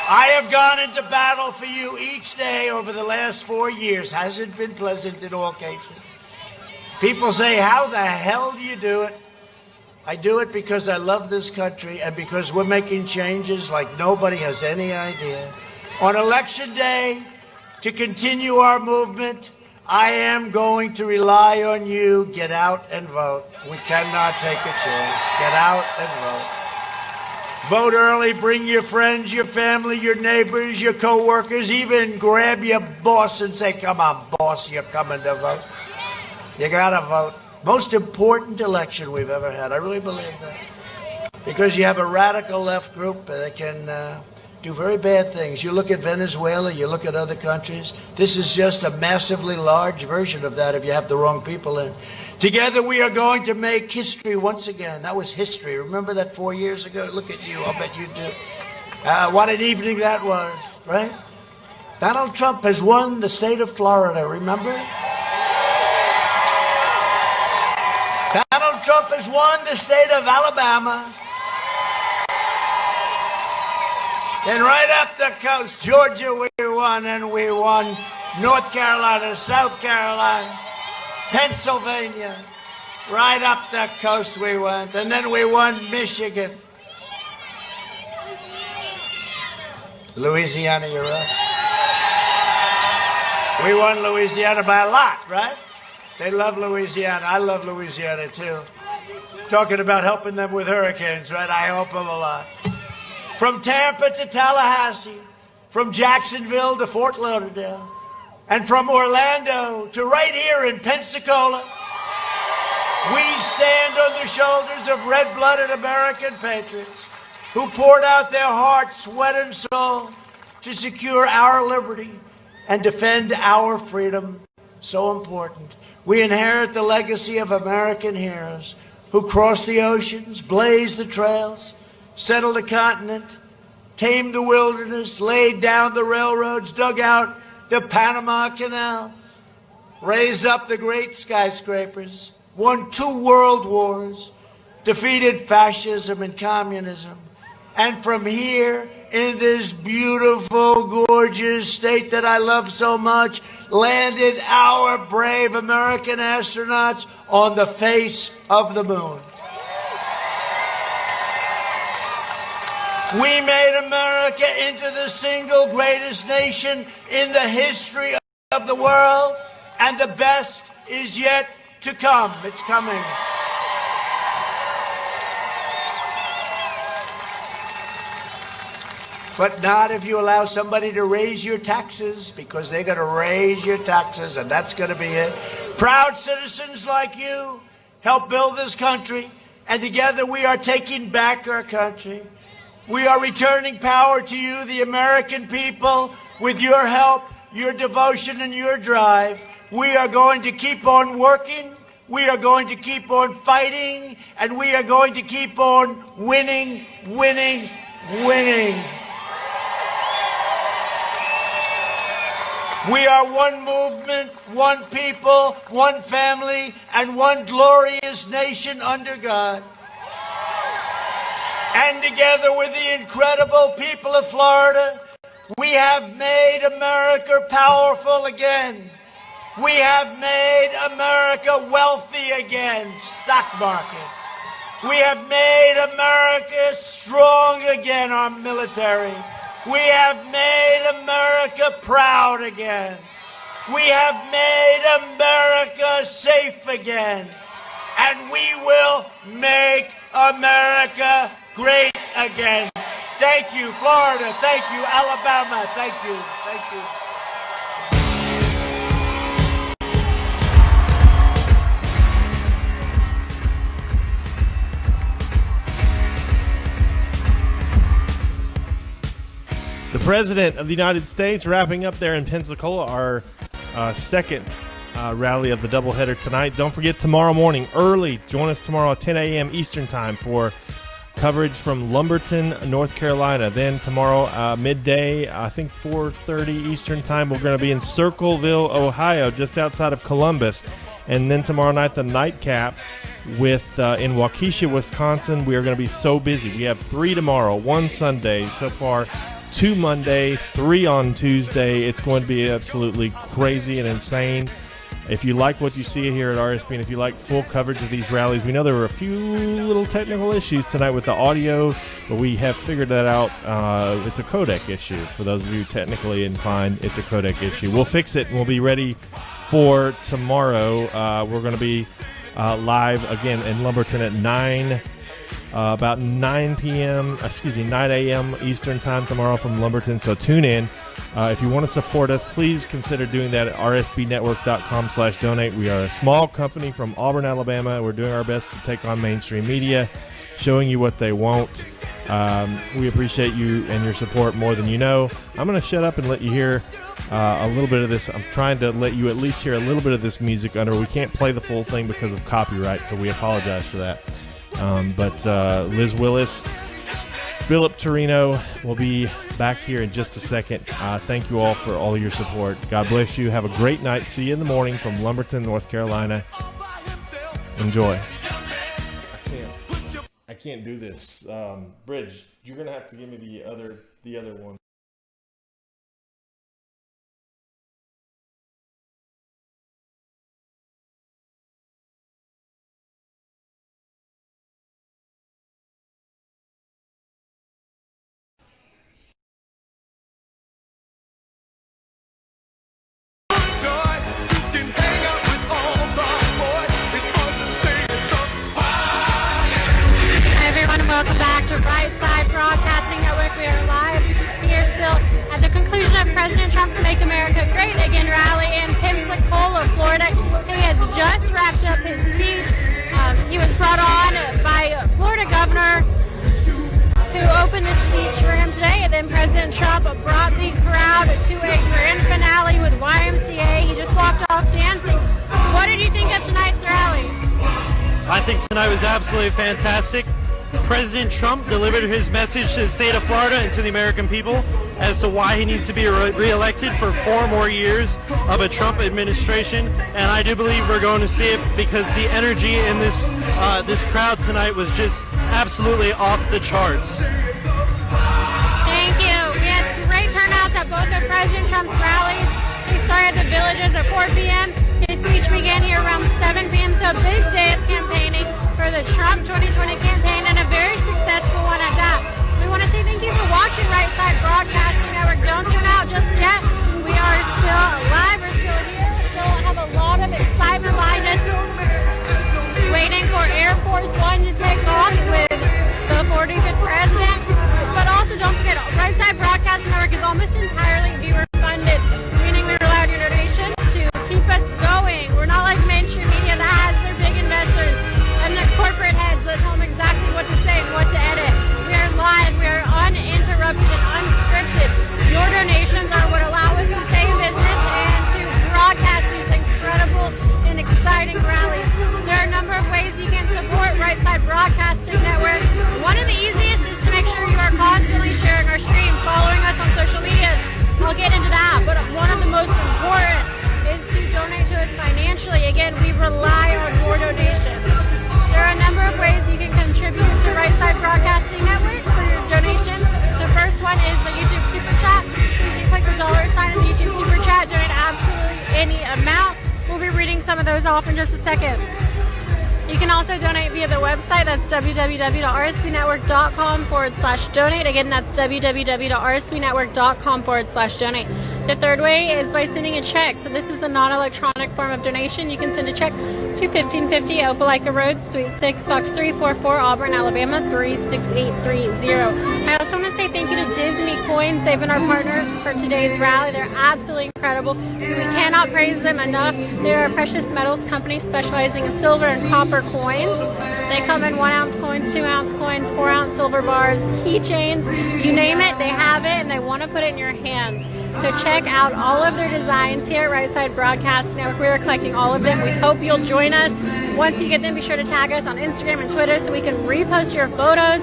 I have gone into battle for you each day over the last 4 years. Hasn't been pleasant in all cases. People say, how the hell do you do it? I do it because I love this country and because we're making changes like nobody has any idea. On Election Day, to continue our movement, I am going to rely on you. Get out and vote. We cannot take a chance. Get out and vote. Vote early. Bring your friends, your family, your neighbors, your co-workers. Even grab your boss and say, come on, boss, you're coming to vote. You got to vote. Most important election we've ever had. I really believe that. Because you have a radical left group that can do very bad things. You look at Venezuela, you look at other countries. This is just a massively large version of that if you have the wrong people in. Together we are going to make history once again. That was history. Remember that 4 years ago? Look at you. I'll bet you do. What an evening that was, right? Donald Trump has won the state of Florida, remember? Donald Trump has won the state of Alabama. And right up the coast, Georgia we won, and we won North Carolina, South Carolina, Pennsylvania. Right up the coast we went. And then we won Michigan. Louisiana, you're right. We won Louisiana by a lot, right? They love Louisiana. I love Louisiana, too. Talking about helping them with hurricanes, right? I help them a lot. From Tampa to Tallahassee, from Jacksonville to Fort Lauderdale, and from Orlando to right here in Pensacola, we stand on the shoulders of red-blooded American patriots who poured out their heart, sweat, and soul to secure our liberty and defend our freedom. So important. We inherit the legacy of American heroes who crossed the oceans, blazed the trails, settled the continent, tamed the wilderness, laid down the railroads, dug out the Panama Canal, raised up the great skyscrapers, won 2 world wars, defeated fascism and communism, And from here, in this beautiful, gorgeous state that I love so much, landed our brave American astronauts on the face of the moon. We made America into the single greatest nation in the history of the world, and the best is yet to come. It's coming. But not if you allow somebody to raise your taxes, because they're going to raise your taxes, and that's going to be it. Proud citizens like you help build this country, and together we are taking back our country. We are returning power to you, the American people, with your help, your devotion, and your drive. We are going to keep on working. We are going to keep on fighting, and we are going to keep on winning, winning, winning. We are one movement, one people, one family, and one glorious nation under God. And together with the incredible people of Florida, we have made America powerful again. We have made America wealthy again, stock market. We have made America strong again, our military. We have made America proud again. We have made America safe again. And we will make America great again. Thank you, Florida. Thank you, Alabama. Thank you. Thank you. The President of the United States wrapping up there in Pensacola, our second rally of the doubleheader tonight. Don't forget tomorrow morning, early, join us tomorrow at 10 a.m. Eastern Time for coverage from Lumberton, North Carolina. Then tomorrow midday, I think 4:30 Eastern Time, we're going to be in Circleville, Ohio, just outside of Columbus. And then tomorrow night, the nightcap with in Waukesha, Wisconsin. We are going to be so busy. We have 3 tomorrow, 1 Sunday so far, 2 Monday, 3 on Tuesday. It's going to be absolutely crazy and insane. If you like what you see here at RSP, and if you like full coverage of these rallies, we know there were a few little technical issues tonight with the audio, but we have figured that out. It's a codec issue. For those of you technically inclined, it's a codec issue. We'll fix it, and we'll be ready for tomorrow. We're going to be live again in Lumberton at about 9 a.m. Eastern Time tomorrow from Lumberton, so tune in. If you want to support us, please consider doing that at rsbnetwork.com/donate. We are a small company from Auburn, Alabama. We're doing our best to take on mainstream media, showing you what they won't. We appreciate you and your support more than you know. I'm going to shut up and let you hear a little bit of this. I'm trying to let you at least hear a little bit of this music under. We can't play the full thing because of copyright, so we apologize for that. But Liz Willis, Philip Torino will be back here in just a second. Thank you all for all your support. God bless you. Have a great night. See you in the morning from Lumberton, North Carolina. Enjoy. I can't do this. Bridge, you're going to have to give me the other one. Welcome back to Right Side Broadcasting Network. We are live here still at the conclusion of President Trump's Make America Great Again rally in Pensacola, Florida. He has just wrapped up his speech. He was brought on by Florida Governor who opened the speech for him today, and then President Trump brought the crowd to a grand finale with YMCA. He just walked off dancing. What did you think of tonight's rally? I think tonight was absolutely fantastic. President Trump delivered his message to the state of Florida and to the American people as to why he needs to be reelected for 4 more years of a Trump administration, and I do believe we're going to see it because the energy in this crowd tonight was just absolutely off the charts. Thank you. We had great turnouts at both of President Trump's rallies. He started at the Villages at 4 p.m. His speech began here around 7 p.m. So a big day of campaigning for the Trump 2020 campaign, and a very successful one at that. We want to say thank you for watching Right Side Broadcasting Network. Don't tune out just yet. We are still alive. We're still here. Still have a lot of excitement behind us. Waiting for Air Force One to take off with the 45th president. But also don't forget, Right Side Broadcasting Network is almost entirely viewer funded, meaning we rely on your donations to keep us going. We're not like mainstream media that has their big investors and their corporate heads that tell them exactly what to say and what to edit. We are live, we are uninterrupted and unscripted. Your donations are what allow us to stay in business and to broadcast these incredible and exciting rallies. There are a number of ways you can support Right Side Broadcasting Network. One of the easiest is to make sure you are constantly sharing our stream, following us on social media. I'll get into that, but one of the most important is to donate to us financially. Again, we rely on your donations. There are a number of ways you can contribute to Right Side Broadcasting Network for your donations. The first one is the YouTube Super Chat. So you can click the dollar sign in the YouTube Super Chat, donate absolutely any amount. We'll be reading some of those off in just a second. You can also donate via the website. That's www.rspnetwork.com/donate. Again, that's www.rspnetwork.com/donate. The third way is by sending a check. So this is the non-electronic form of donation. You can send a check to 1550 Opelika Road, Suite 6, Box 344, Auburn, Alabama 36830. I also want to say thank you to Disney Coins. They've been our partners for today's rally. They're absolutely incredible. We cannot praise them enough. They're a precious metals company specializing in silver and copper coins. They come in 1-ounce coins, 2-ounce coins, 4-ounce silver bars, keychains, you name it, they have it, and they want to put it in your hands. So check out all of their designs here at Right Side Broadcasting Network. We are collecting all of them. We hope you'll join us. Once you get them, be sure to tag us on Instagram and Twitter so we can repost your photos.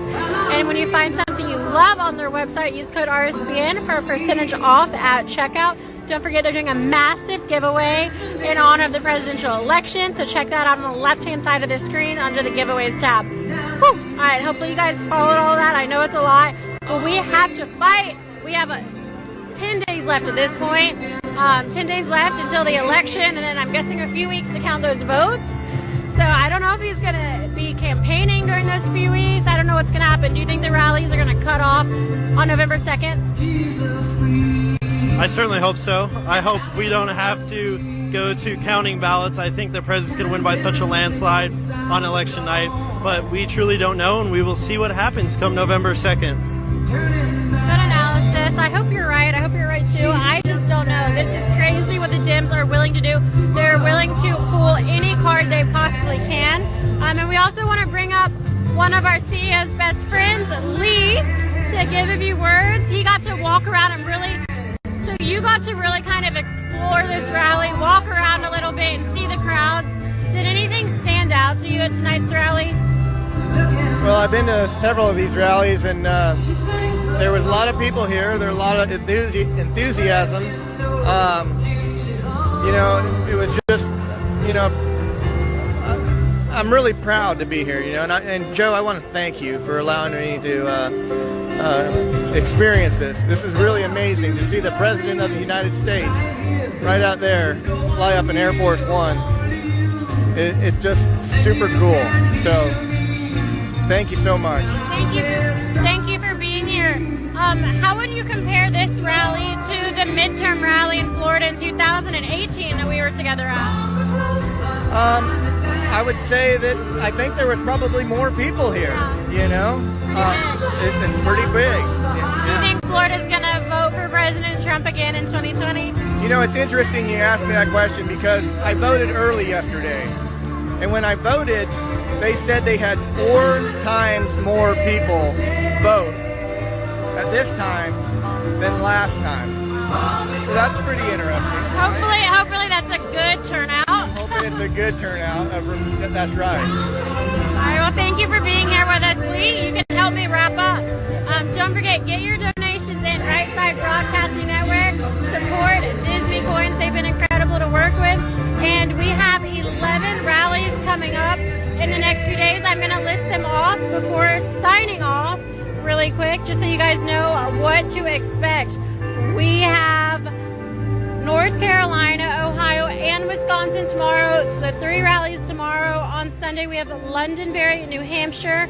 And when you find something you love on their website, use code RSBN for a percentage off at checkout. Don't forget they're doing a massive giveaway in honor of the presidential election. So check that out on the left-hand side of the screen under the giveaways tab. Whew. All right, hopefully you guys followed all that. I know it's a lot, but we have to fight. We have 10 days left at this point. 10 days left until the election, and then I'm guessing a few weeks to count those votes. So I don't know if he's going to be campaigning during those few weeks. I don't know what's going to happen. Do you think the rallies are going to cut off on November 2nd? I certainly hope so. I hope we don't have to go to counting ballots. I think the president's going to win by such a landslide on election night, but we truly don't know, and we will see what happens come November 2nd. Good analysis. I hope you're right. I hope you're right too. I just don't know. This is crazy what the Dems are willing to do. They're willing to pull any card they possibly can. And we also want to bring up one of our CEO's best friends, Lee, to give a few words. He got to walk around and so you got to really kind of explore this rally, walk around a little bit and see the crowds. Did anything stand out to you at tonight's rally? Well, I've been to several of these rallies, and there was a lot of people here. There was a lot of enthusiasm. It was just, I'm really proud to be here, and Joe, I want to thank you for allowing me to experience this. This is really amazing to see the President of the United States right out there fly up in Air Force One. It's just super cool. So thank you so much. Thank you for being here. How would you compare this rally to the midterm rally in Florida in 2018 that we were together at? I would say that I think there was probably more people here, It's pretty big. Do you think Florida's going to vote for President Trump again in 2020? It's interesting you asked me that question because I voted early yesterday. And when I voted, they said they had 4 times more people vote at this time than last time. So that's pretty interesting. Hopefully that's a good turnout. Hoping it's a good turnout. That's right. All right, well, thank you for being here with us, Lee. You can help me wrap up. Don't forget, get your donations in. Right Side Broadcasting Network. Support Disney Coins. They've been incredible to work with. And we have 11 rallies coming up in the next few days. I'm going to list them off before signing off, really quick, just so you guys know what to expect, we have North Carolina, Ohio, and Wisconsin tomorrow. So 3 rallies tomorrow. On Sunday, we have Londonderry, New Hampshire.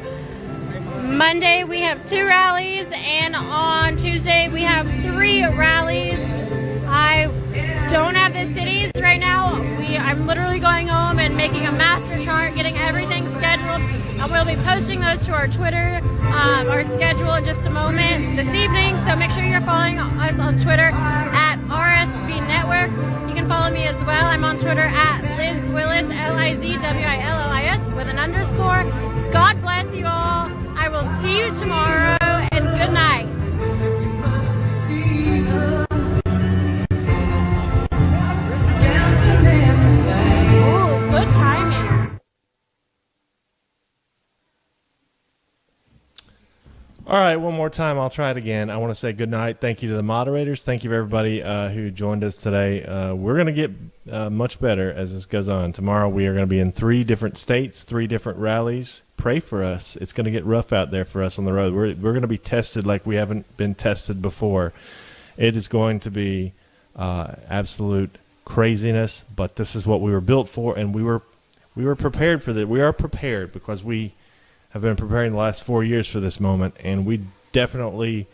Monday, we have 2 rallies. And on Tuesday, we have 3 rallies. I don't have the cities right now. I'm literally going home and making a master chart, getting everything scheduled. And we'll be posting those to our Twitter, our schedule in just a moment this evening. So make sure you're following us on Twitter at RSB Network. You can follow me as well. I'm on Twitter at Liz Willis, LIZWILLIS with an underscore. God bless you all. I will see you tomorrow, and good night. Ooh, good timing. All right, one more time. I'll try it again. I want to say good night. Thank you to the moderators. Thank you to everybody who joined us today. We're going to get much better as this goes on. Tomorrow we are going to be in 3 different states, 3 different rallies. Pray for us. It's going to get rough out there for us on the road. We're going to be tested like we haven't been tested before. It is going to be absolute craziness, but this is what we were built for, and we were prepared for that. We are prepared because we have been preparing the last 4 years for this moment, and we definitely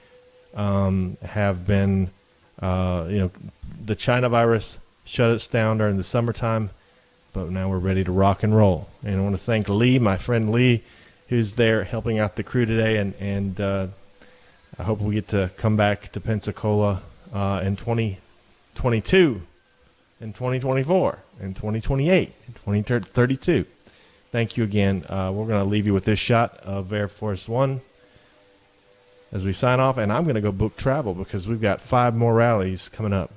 have been, the China virus shut us down during the summertime, but now we're ready to rock and roll. And I want to thank Lee, my friend Lee, who's there helping out the crew today, and I hope we get to come back to Pensacola in 2022, in 2024, in 2028, in 2032. Thank you again. We're going to leave you with this shot of Air Force One as we sign off, and I'm going to go book travel because we've got 5 more rallies coming up.